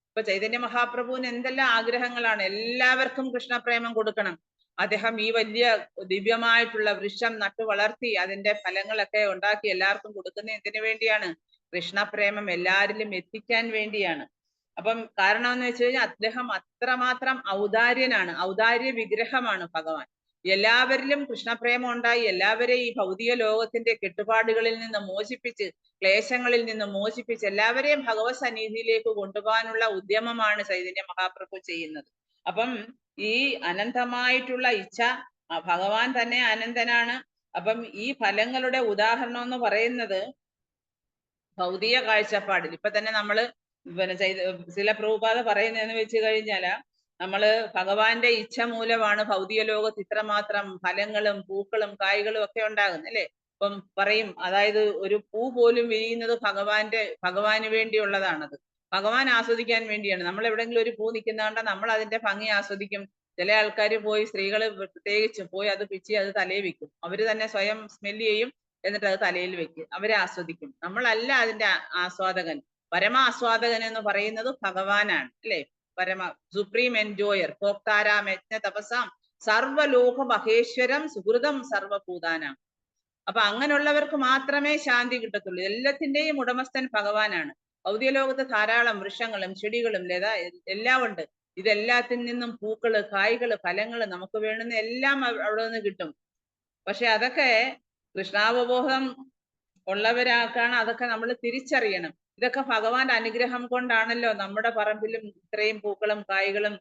ഇപ്പൊ ചൈതന്യ മഹാപ്രഭുവിന് എന്തെല്ലാം ആഗ്രഹങ്ങളാണ്. എല്ലാവർക്കും കൃഷ്ണപ്രേമം കൊടുക്കണം. അദ്ദേഹം ഈ വലിയ ദിവ്യമായിട്ടുള്ള വൃക്ഷം നട്ടു വളർത്തി അതിന്റെ ഫലങ്ങളൊക്കെ ഉണ്ടാക്കി എല്ലാവർക്കും കൊടുക്കുന്ന എന്തിനു വേണ്ടിയാണ്? കൃഷ്ണപ്രേമം എല്ലാവരിലും എത്തിക്കാൻ വേണ്ടിയാണ്. അപ്പം കാരണം എന്ന് വെച്ച് കഴിഞ്ഞാൽ അദ്ദേഹം അത്രമാത്രം ഔദാര്യനാണ്, ഔദാര്യ വിഗ്രഹമാണ് ഭഗവാൻ. എല്ലാവരിലും കൃഷ്ണപ്രേമം ഉണ്ടായി എല്ലാവരെയും ഈ ഭൗതിക ലോകത്തിന്റെ കെട്ടുപാടുകളിൽ നിന്ന് മോചിപ്പിച്ച്, ക്ലേശങ്ങളിൽ നിന്ന് മോചിപ്പിച്ച് എല്ലാവരെയും ഭഗവത് സന്നിധിയിലേക്ക് കൊണ്ടുപോകാനുള്ള ഉദ്യമമാണ് ചൈതന്യ മഹാപ്രഭു ചെയ്യുന്നത്. അപ്പം ഈ അനന്തമായിട്ടുള്ള ഇച്ഛ, ഭഗവാൻ തന്നെ അനന്തനാണ്. അപ്പം ഈ ഫലങ്ങളുടെ ഉദാഹരണം എന്ന് പറയുന്നത് ഭൗതിക കാഴ്ചപ്പാടിൽ ഇപ്പൊ തന്നെ നമ്മള് ചില പ്രഭുപാദ പറയുന്നതെന്ന് വെച്ച് കഴിഞ്ഞാല് നമ്മള് ഭഗവാന്റെ ഇച്ഛ മൂലമാണ് ഭൗതിക ലോകത്ത് ഇത്രമാത്രം ഫലങ്ങളും പൂക്കളും കായ്കളും ഒക്കെ ഉണ്ടാകുന്നത് അല്ലെ. ഇപ്പം പറയും, അതായത് ഒരു പൂ പോലും വിരിയുന്നത് ഭഗവാന് വേണ്ടിയുള്ളതാണത്. ഭഗവാൻ ആസ്വദിക്കാൻ വേണ്ടിയാണ്. നമ്മൾ എവിടെയെങ്കിലും ഒരു പൂ നിൽക്കുന്ന കണ്ടാൽ നമ്മൾ അതിന്റെ ഭംഗി ആസ്വദിക്കും. ചില ആൾക്കാർ പോയി, സ്ത്രീകൾ പ്രത്യേകിച്ച് പോയി അത് പിച്ചി അത് തലയിൽ വെക്കും. അവര് തന്നെ സ്വയം സ്മെല്ല് ചെയ്യും, എന്നിട്ട് അത് തലയിൽ വെക്കും, അവരെ ആസ്വദിക്കും. നമ്മളല്ല അതിന്റെ ആസ്വാദകൻ. പരമാസ്വാദകൻ എന്ന് പറയുന്നത് ഭഗവാനാണ് അല്ലെ. സുപ്രീം എൻജോയർ ഭോക്താരാം യജ്ഞ തപസാം സർവലോക മഹേശ്വരം സുഹൃതം സർവഭൂതാനാം. അപ്പൊ അങ്ങനെയുള്ളവർക്ക് മാത്രമേ ശാന്തി കിട്ടത്തുള്ളൂ. എല്ലാത്തിന്റെയും ഉടമസ്ഥൻ ഭഗവാനാണ്. ഭൗതിക ലോകത്ത് ധാരാളം വൃക്ഷങ്ങളും ചെടികളും ലത എല്ലാം ഉണ്ട്. ഇതെല്ലാത്തിൽ നിന്നും പൂക്കള്, കായ്കള്, ഫലങ്ങള് നമുക്ക് വേണ്ടുന്ന എല്ലാം അവിടെ നിന്ന് കിട്ടും. പക്ഷെ അതൊക്കെ കൃഷ്ണാവബോധം ഉള്ളവരാക്കാണ് അതൊക്കെ നമ്മൾ തിരിച്ചറിയണം. ഇതൊക്കെ ഭഗവാന്റെ അനുഗ്രഹം കൊണ്ടാണല്ലോ നമ്മുടെ പറമ്പിലും ഇത്രയും പൂക്കളും കായ്കളും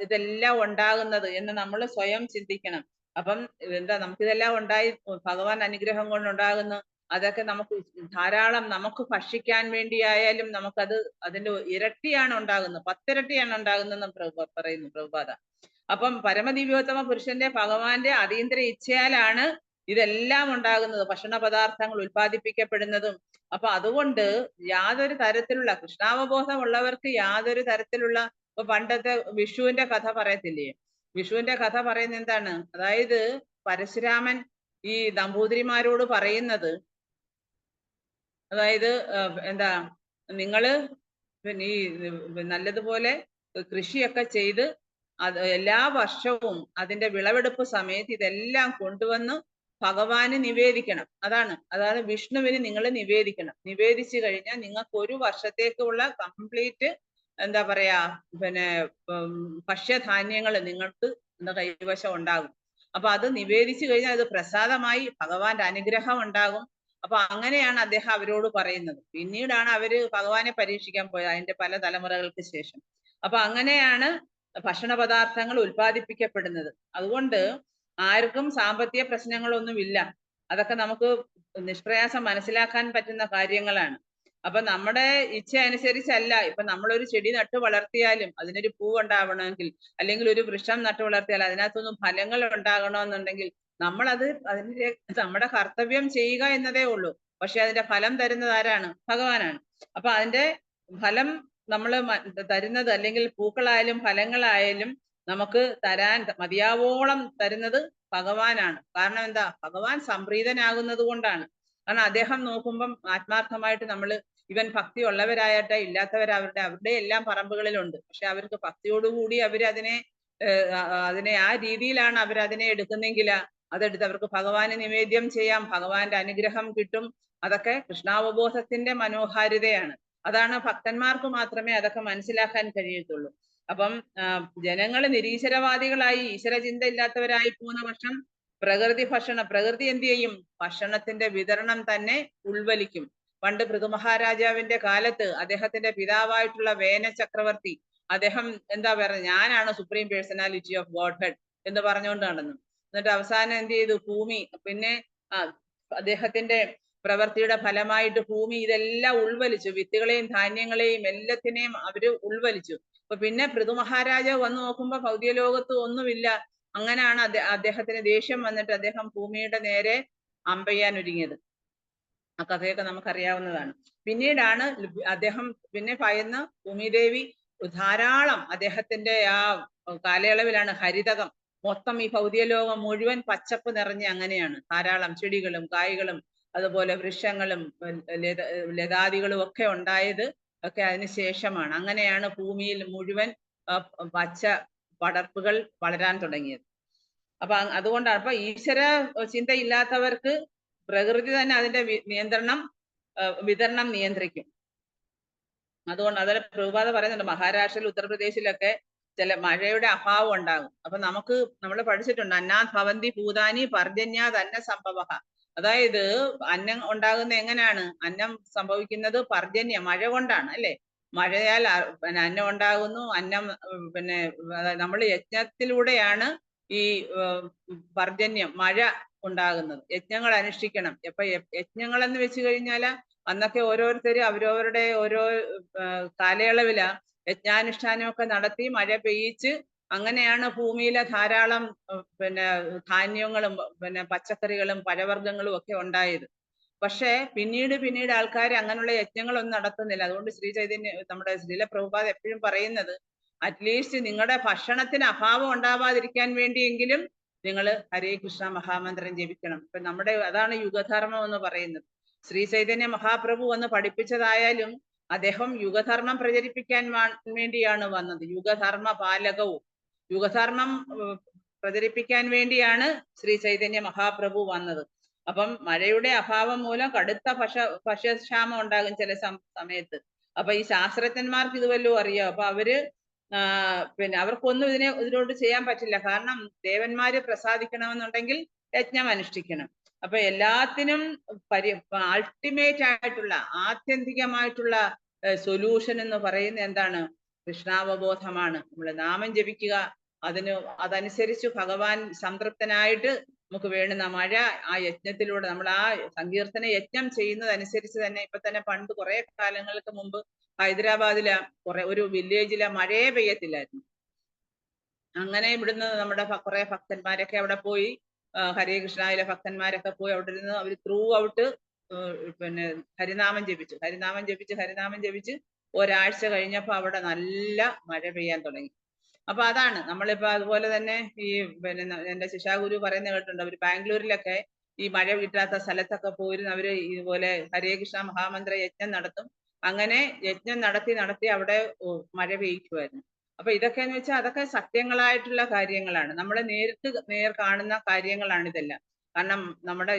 ഇതെല്ലാം ഉണ്ടാകുന്നത് എന്ന് നമ്മൾ സ്വയം ചിന്തിക്കണം. അപ്പം എന്താ, നമുക്കിതെല്ലാം ഉണ്ടായി ഭഗവാൻ അനുഗ്രഹം കൊണ്ടുണ്ടാകുന്നു. അതൊക്കെ നമുക്ക് ധാരാളം നമുക്ക് ഭക്ഷിക്കാൻ വേണ്ടിയായാലും നമുക്കത് അതിന്റെ ഇരട്ടിയാണ് ഉണ്ടാകുന്നത്, 10 ഇരട്ടിയാണ് ഉണ്ടാകുന്നതെന്ന് പറയുന്നു പ്രഭുപാദ. അപ്പം പരമദിവ്യോത്തമ പുരുഷന്റെ ഭഗവാന്റെ അതീന്ദ്ര ഇച്ഛയാലാണ് ഇതെല്ലാം ഉണ്ടാകുന്നത്, ഭക്ഷണ പദാർത്ഥങ്ങൾ ഉൽപ്പാദിപ്പിക്കപ്പെടുന്നതും. അപ്പൊ അതുകൊണ്ട് യാതൊരു തരത്തിലുള്ള കൃഷ്ണാവബോധം ഉള്ളവർക്ക് യാതൊരു തരത്തിലുള്ള, ഇപ്പൊ പണ്ടത്തെ വിഷുവിന്റെ കഥ പറയത്തില്ലേ, വിഷുവിന്റെ കഥ പറയുന്നത് എന്താണ്? അതായത് പരശുരാമൻ ഈ നമ്പൂതിരിമാരോട് പറയുന്നത്, അതായത് എന്താ, നിങ്ങള് ഈ നല്ലതുപോലെ കൃഷിയൊക്കെ ചെയ്ത് അത് എല്ലാ വർഷവും അതിന്റെ വിളവെടുപ്പ് സമയത്ത് ഇതെല്ലാം കൊണ്ടുവന്ന് ഭഗവാന് നിവേദിക്കണം. അതാണ് വിഷ്ണുവിന് നിങ്ങൾ നിവേദിക്കണം. നിവേദിച്ചു കഴിഞ്ഞാൽ നിങ്ങൾക്ക് ഒരു വർഷത്തേക്കുള്ള കംപ്ലീറ്റ് എന്താ പറയാ ഭക്ഷ്യധാന്യങ്ങൾ നിങ്ങൾക്ക് കൈവശം ഉണ്ടാകും. അപ്പൊ അത് നിവേദിച്ചു കഴിഞ്ഞാൽ അത് പ്രസാദമായി ഭഗവാന്റെ അനുഗ്രഹം ഉണ്ടാകും. അപ്പൊ അങ്ങനെയാണ് അദ്ദേഹം അവരോട് പറയുന്നത്. പിന്നീടാണ് അവര് ഭഗവാനെ പരീക്ഷിക്കാൻ പോയത് അതിന്റെ പല തലമുറകൾക്ക് ശേഷം. അപ്പൊ അങ്ങനെയാണ് ഭക്ഷണ പദാർത്ഥങ്ങൾ ഉൽപ്പാദിപ്പിക്കപ്പെടുന്നത്. അതുകൊണ്ട് ആർക്കും സാമ്പത്തിക പ്രശ്നങ്ങളൊന്നുമില്ല. അതൊക്കെ നമുക്ക് നിഷ്പ്രയാസം മനസ്സിലാക്കാൻ പറ്റുന്ന കാര്യങ്ങളാണ്. അപ്പൊ നമ്മുടെ ഇച്ഛ അനുസരിച്ചല്ല. ഇപ്പൊ നമ്മളൊരു ചെടി നട്ടു വളർത്തിയാലും അതിനൊരു പൂവ് ഉണ്ടാവണമെങ്കിൽ, അല്ലെങ്കിൽ ഒരു വൃക്ഷം നട്ടു വളർത്തിയാൽ അതിനകത്തൊന്നും ഫലങ്ങൾ ഉണ്ടാകണമെന്നുണ്ടെങ്കിൽ നമ്മളത് അതിന്റെ നമ്മുടെ കർത്തവ്യം ചെയ്യുക എന്നതേ ഉള്ളൂ. പക്ഷെ അതിന്റെ ഫലം തരുന്നത് ആരാണ്? ഭഗവാനാണ്. അപ്പൊ അതിന്റെ ഫലം നമ്മൾ തരുന്നത്, അല്ലെങ്കിൽ പൂക്കളായാലും ഫലങ്ങളായാലും നമുക്ക് തരാൻ മതിയാവോളം തരുന്നത് ഭഗവാനാണ്. കാരണം എന്താ? ഭഗവാൻ സംപ്രീതനാകുന്നത് കൊണ്ടാണ്. കാരണം അദ്ദേഹം നോക്കുമ്പം ആത്മാർത്ഥമായിട്ട് നമ്മൾ ഇവൻ ഭക്തി ഉള്ളവരായിട്ട് ഇല്ലാത്തവർ അവരുടെ എല്ലാം പറമ്പുകളിലുണ്ട്. പക്ഷെ അവർക്ക് ഭക്തിയോടുകൂടി അതിനെ ആ രീതിയിലാണ് അവരതിനെ എടുക്കുന്നെങ്കിൽ അതെടുത്ത് അവർക്ക് ഭഗവാന് നിവേദ്യം ചെയ്യാം, ഭഗവാന്റെ അനുഗ്രഹം കിട്ടും. അതൊക്കെ കൃഷ്ണാവബോധത്തിന്റെ മനോഹാരിതയാണ്. അതാണ് ഭക്തന്മാർക്ക് മാത്രമേ അതൊക്കെ മനസ്സിലാക്കാൻ കഴിയത്തുള്ളൂ. അപ്പം ജനങ്ങൾ നിരീശ്വരവാദികളായി ഈശ്വരചിന്ത ഇല്ലാത്തവരായി പോകുന്ന പക്ഷം പ്രകൃതി എന്ത് ചെയ്യും? ഭക്ഷണത്തിന്റെ വിതരണം തന്നെ ഉൾവലിക്കും. പണ്ട് പൃഥുമഹാരാജാവിന്റെ കാലത്ത് അദ്ദേഹത്തിന്റെ പിതാവായിട്ടുള്ള വേന ചക്രവർത്തി അദ്ദേഹം എന്താ പറയുക, ഞാനാണ് supreme personality of God head എന്ന് പറഞ്ഞുകൊണ്ട് നടന്നു. എന്നിട്ട് അവസാനം എന്ത് ചെയ്തു? ഭൂമി പിന്നെ അദ്ദേഹത്തിന്റെ പ്രവൃത്തിയുടെ ഫലമായിട്ട് ഭൂമി ഇതെല്ലാം ഉൾവലിച്ചു. വിത്തുകളെയും ധാന്യങ്ങളെയും എല്ലാത്തിനെയും അവര് ഉൾവലിച്ചു. അപ്പൊ പിന്നെ പൃഥുമഹാരാജാവ് വന്നു നോക്കുമ്പോ ഭൗതിക ലോകത്ത് ഒന്നുമില്ല. അങ്ങനെയാണ് അദ്ദേഹത്തിന് ദേഷ്യം വന്നിട്ട് അദ്ദേഹം ഭൂമിയുടെ നേരെ അമ്പെയ്യാൻ ഒരുങ്ങിയത്. ആ കഥയൊക്കെ നമുക്കറിയാവുന്നതാണ്. പിന്നീടാണ് അദ്ദേഹം പിന്നെ ഭയന്ന് ഭൂമിദേവി ധാരാളം അദ്ദേഹത്തിന്റെ ആ കാലയളവിലാണ് ഹരിതകം മൊത്തം ഈ ഭൗതിക ലോകം മുഴുവൻ പച്ചപ്പ് നിറഞ്ഞ അങ്ങനെയാണ്. ധാരാളം ചെടികളും കായ്കളും അതുപോലെ വൃക്ഷങ്ങളും ലതാദികളും ഒക്കെ ഉണ്ടായത് ഒക്കെ അതിന് ശേഷമാണ്. അങ്ങനെയാണ് ഭൂമിയിൽ മുഴുവൻ പച്ച പടർപ്പുകൾ വളരാൻ തുടങ്ങിയത്. അപ്പൊ അതുകൊണ്ടാണ് ഇപ്പൊ ഈശ്വര ചിന്തയില്ലാത്തവർക്ക് പ്രകൃതി തന്നെ അതിന്റെ വിതരണം നിയന്ത്രിക്കും. അതുകൊണ്ട് അതിൽ പ്രഭുപാദ പറയുന്നുണ്ട്, മഹാരാഷ്ട്രയിൽ ഉത്തർപ്രദേശിലൊക്കെ ചില മഴയുടെ അഭാവം ഉണ്ടാകും. അപ്പൊ നമ്മൾ പഠിച്ചിട്ടുണ്ട്, അന്നാത് ഭവന്തി ഭൂതാനി പർജന്യാത് അന്ന സംഭവ. അതായത് അന്നം ഉണ്ടാകുന്ന എങ്ങനെയാണ്? അന്നം സംഭവിക്കുന്നത് പർജന്യ മഴ കൊണ്ടാണ്, അല്ലെ? മഴയാൽ അന്നം ഉണ്ടാകുന്നു. അന്നം പിന്നെ നമ്മൾ യജ്ഞത്തിലൂടെയാണ് ഈ പർജന്യം മഴ ഉണ്ടാകുന്നത്. യജ്ഞങ്ങൾ അനുഷ്ഠിക്കണം. അപ്പൊ യജ്ഞങ്ങൾ എന്ന് വെച്ച് കഴിഞ്ഞാൽ അന്നൊക്കെ ഓരോരുത്തരും അവരവരുടെ ഓരോ കാലയളവില് യജ്ഞാനുഷ്ഠാനമൊക്കെ നടത്തി മഴ പെയ്യിച്ച് അങ്ങനെയാണ് ഭൂമിയിലെ ധാരാളം പിന്നെ ധാന്യങ്ങളും പിന്നെ പച്ചക്കറികളും പഴവർഗ്ഗങ്ങളും ഒക്കെ ഉണ്ടായത്. പക്ഷേ പിന്നീട് ആൾക്കാർ അങ്ങനെയുള്ള യജ്ഞങ്ങളൊന്നും നടത്തുന്നില്ല. അതുകൊണ്ട് നമ്മുടെ ശ്രീല പ്രഭുപാദ് എപ്പോഴും പറയുന്നത്, അറ്റ്ലീസ്റ്റ് നിങ്ങളുടെ ഭക്ഷണത്തിന് അഭാവം ഉണ്ടാവാതിരിക്കാൻ വേണ്ടിയെങ്കിലും നിങ്ങൾ ഹരേ കൃഷ്ണ മഹാമന്ത്രം ജപിക്കണം. ഇപ്പൊ അതാണ് യുഗധർമ്മം എന്ന് പറയുന്നത്. ശ്രീ ചൈതന്യ മഹാപ്രഭു വന്ന് പഠിപ്പിച്ചതായാലും അദ്ദേഹം യുഗധർമ്മം പ്രചരിപ്പിക്കാൻ വേണ്ടിയാണ് വന്നത്. യുഗധർമ്മ പാലകവും യുഗധർമ്മം പ്രചരിപ്പിക്കാൻ വേണ്ടിയാണ് ശ്രീ ചൈതന്യ മഹാപ്രഭു വന്നത്. അപ്പം മഴയുടെ അഭാവം മൂലം കടുത്ത ഭക്ഷ്യക്ഷാമം ഉണ്ടാകും ചില സമയത്ത്. അപ്പൊ ഈ ശാസ്ത്രജ്ഞന്മാർക്ക് ഇത് വല്ലതും അറിയാം. അപ്പൊ അവര് പിന്നെ അവർക്കൊന്നും ഇതിനോട് ചെയ്യാൻ പറ്റില്ല. കാരണം ദേവന്മാര് പ്രസാദിക്കണമെന്നുണ്ടെങ്കിൽ യജ്ഞം അനുഷ്ഠിക്കണം. അപ്പൊ എല്ലാത്തിനും അൾട്ടിമേറ്റ് ആയിട്ടുള്ള ആത്യന്തികമായിട്ടുള്ള സൊല്യൂഷൻ എന്ന് പറയുന്നത് എന്താണ്? കൃഷ്ണാവബോധമാണ്. നമ്മൾ നാമം ജപിക്കുക, അതനുസരിച്ച് ഭഗവാൻ സംതൃപ്തനായിട്ട് നമുക്ക് വേണ്ടുന്ന മഴ ആ യജ്ഞത്തിലൂടെ നമ്മൾ ആ സങ്കീർത്തന യജ്ഞം ചെയ്യുന്നതനുസരിച്ച് തന്നെ. ഇപ്പൊ തന്നെ പണ്ട് കുറെ കാലങ്ങൾക്ക് മുമ്പ് ഹൈദരാബാദിലെ ഒരു വില്ലേജിലെ മഴയെ പെയ്യത്തില്ലായിരുന്നു. അങ്ങനെ ഇവിടുന്ന് നമ്മുടെ കുറെ ഭക്തന്മാരൊക്കെ അവിടെ പോയി, ഹരേ കൃഷ്ണയിലെ ഭക്തന്മാരൊക്കെ പോയി അവിടെ നിന്ന് അവർ ത്രൂ ഔട്ട് പിന്നെ ഹരിനാമം ജപിച്ച് ഒരാഴ്ച കഴിഞ്ഞപ്പോ അവിടെ നല്ല മഴ പെയ്യാൻ തുടങ്ങി. അപ്പൊ അതാണ് നമ്മളിപ്പോ അതുപോലെ തന്നെ ഈ പിന്നെ എന്റെ ശിശാഗുരു പറയുന്ന കേട്ടിട്ടുണ്ട്, അവര് ബാംഗ്ലൂരിലൊക്കെ ഈ മഴ കിട്ടാത്ത സ്ഥലത്തൊക്കെ പോയിരുന്ന് അവര് ഇതുപോലെ ഹരേ കൃഷ്ണ മഹാമന്ത്ര യജ്ഞം നടത്തും. അങ്ങനെ യജ്ഞം നടത്തി അവിടെ മഴ പെയ്യിക്കുമായിരുന്നു. അപ്പൊ ഇതൊക്കെ എന്ന് വെച്ചാൽ അതൊക്കെ സത്യങ്ങളായിട്ടുള്ള കാര്യങ്ങളാണ്. നമ്മൾ നേർ കാണുന്ന കാര്യങ്ങളാണ് ഇതെല്ലാം. കാരണം നമ്മുടെ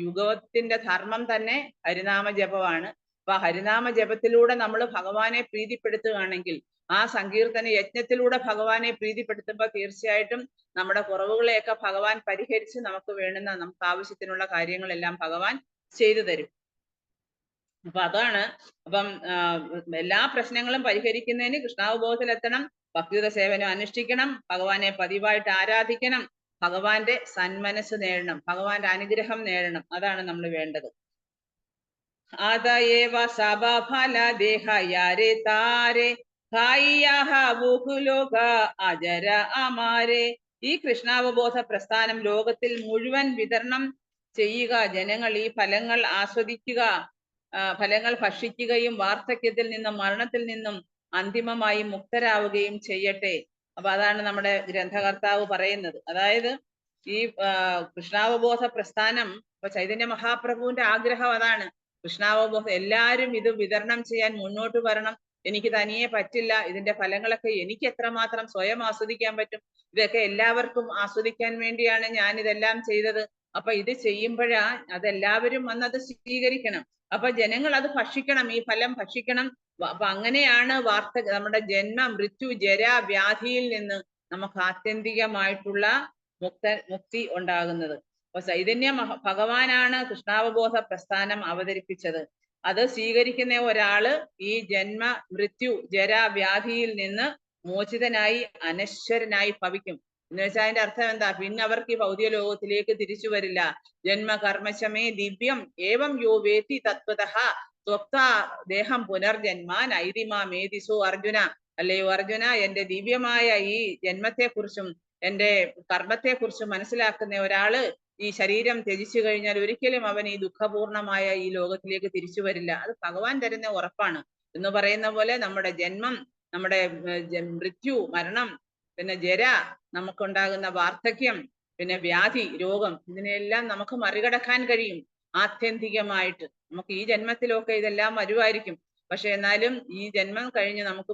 യുഗത്തിന്റെ ധർമ്മം തന്നെ ഹരിനാമ ജപമാണ്. അപ്പൊ ഹരിനാമ ജപത്തിലൂടെ നമ്മൾ ഭഗവാനെ പ്രീതിപ്പെടുത്തുകയാണെങ്കിൽ, ആ സങ്കീർത്തന യജ്ഞത്തിലൂടെ ഭഗവാനെ പ്രീതിപ്പെടുത്തുമ്പോൾ തീർച്ചയായിട്ടും നമ്മുടെ കുറവുകളെയൊക്കെ ഭഗവാൻ പരിഹരിച്ച് നമുക്ക് ആവശ്യത്തിനുള്ള കാര്യങ്ങളെല്ലാം ഭഗവാൻ ചെയ്തു തരും. അപ്പൊ അതാണ്. അപ്പം എല്ലാ പ്രശ്നങ്ങളും പരിഹരിക്കുന്നതിന് കൃഷ്ണാവബോധത്തിലെത്തണം, ഭക്തിയുത സേവനം അനുഷ്ഠിക്കണം, ഭഗവാനെ പതിവായിട്ട് ആരാധിക്കണം. ഭഗവാന്റെ സന്മനസ് നേടണം, ഭഗവാന്റെ അനുഗ്രഹം നേടണം. അതാണ് നമ്മൾ വേണ്ടത്. ആദയേവ സബഫല ദേഹയാരെ താരെ ഹായിയാഹ ബഹുലോക അജര അമാരെ. ഈ കൃഷ്ണാവബോധ പ്രസ്ഥാനം ലോകത്തിൽ മുഴുവൻ വിതരണം ചെയ്യുക. ജനങ്ങൾ ഈ ഫലങ്ങൾ ആസ്വദിക്കുക, ഫലങ്ങൾ ഭക്ഷിക്കുകയും വാർദ്ധക്യത്തിൽ നിന്നും മരണത്തിൽ നിന്നും അന്തിമമായി മുക്തരാവുകയും ചെയ്യട്ടെ. അപ്പൊ അതാണ് നമ്മുടെ ഗ്രന്ഥകർത്താവ് പറയുന്നത്. അതായത് ഈ കൃഷ്ണാവബോധ പ്രസ്ഥാനം, ഇപ്പൊ ചൈതന്യ മഹാപ്രഭുവിന്റെ ആഗ്രഹം അതാണ്. കൃഷ്ണാവബോധം എല്ലാവരും ഇത് വിതരണം ചെയ്യാൻ മുന്നോട്ട് വരണം. എനിക്ക് തനിയെ പറ്റില്ല, ഇതിന്റെ ഫലങ്ങളൊക്കെ എനിക്ക് എത്രമാത്രം സ്വയം ആസ്വദിക്കാൻ പറ്റും, ഇതൊക്കെ എല്ലാവർക്കും ആസ്വദിക്കാൻ വേണ്ടിയാണ് ഞാൻ ഇതെല്ലാം ചെയ്തത്. അപ്പൊ ഇത് ചെയ്യുമ്പോഴാ അതെല്ലാവരും വന്നത് സ്വീകരിക്കണം. അപ്പൊ ജനങ്ങൾ അത് ഭക്ഷിക്കണം, ഈ ഫലം ഭക്ഷിക്കണം. അപ്പൊ അങ്ങനെയാണ് നമ്മുടെ ജന്മ മൃത്യു ജര വ്യാധിയിൽ നിന്ന് നമുക്ക് ആത്യന്തികമായിട്ടുള്ള മുക്തി ഉണ്ടാകുന്നത്. അപ്പൊ ചൈതന്യ ഭഗവാനാണ് കൃഷ്ണാവബോധ പ്രസ്ഥാനം അവതരിപ്പിച്ചത്. അത് സ്വീകരിക്കുന്ന ഒരാള് ഈ ജന്മ മൃത്യു ജര വ്യാധിയിൽ നിന്ന് മോചിതനായി അനശ്വരനായി ഭവിക്കും. എന്ന് വെച്ചാൽ അതിന്റെ അർത്ഥം എന്താ? പിന്നെ അവർക്ക് ഈ ഭൗതിക ലോകത്തിലേക്ക് തിരിച്ചു വരില്ല. ജന്മ കർമ്മശമേ ദിവ്യം ഏവം യോ വേത്തി തത്വതഃ സ്വപ്ത ദേഹം പുനർജന്മ നൈതിമാ മേദിസോ അർജുന. അല്ലയോ അർജുന, എന്റെ ദിവ്യമായ ഈ ജന്മത്തെക്കുറിച്ചും എന്റെ കർമ്മത്തെക്കുറിച്ചും മനസ്സിലാക്കുന്ന ഒരാള് ഈ ശരീരം ത്യജിച്ചു കഴിഞ്ഞാൽ ഒരിക്കലും അവൻ ഈ ദുഃഖപൂർണമായ ഈ ലോകത്തിലേക്ക് തിരിച്ചു വരില്ല. അത് ഭഗവാൻ തരുന്ന ഉറപ്പാണ്. എന്ന് പറയുന്ന പോലെ നമ്മുടെ ജന്മം, നമ്മുടെ മൃത്യു മരണം, പിന്നെ ജര, നമുക്കുണ്ടാകുന്ന വാർദ്ധക്യം, പിന്നെ വ്യാധി രോഗം, ഇതിനെല്ലാം നമുക്ക് മറികടക്കാൻ കഴിയും ആത്യന്തികമായിട്ട്. നമുക്ക് ഈ ജന്മത്തിലൊക്കെ ഇതെല്ലാം വരുമായിരിക്കും. പക്ഷെ എന്നാലും ഈ ജന്മം കഴിഞ്ഞ് നമുക്ക്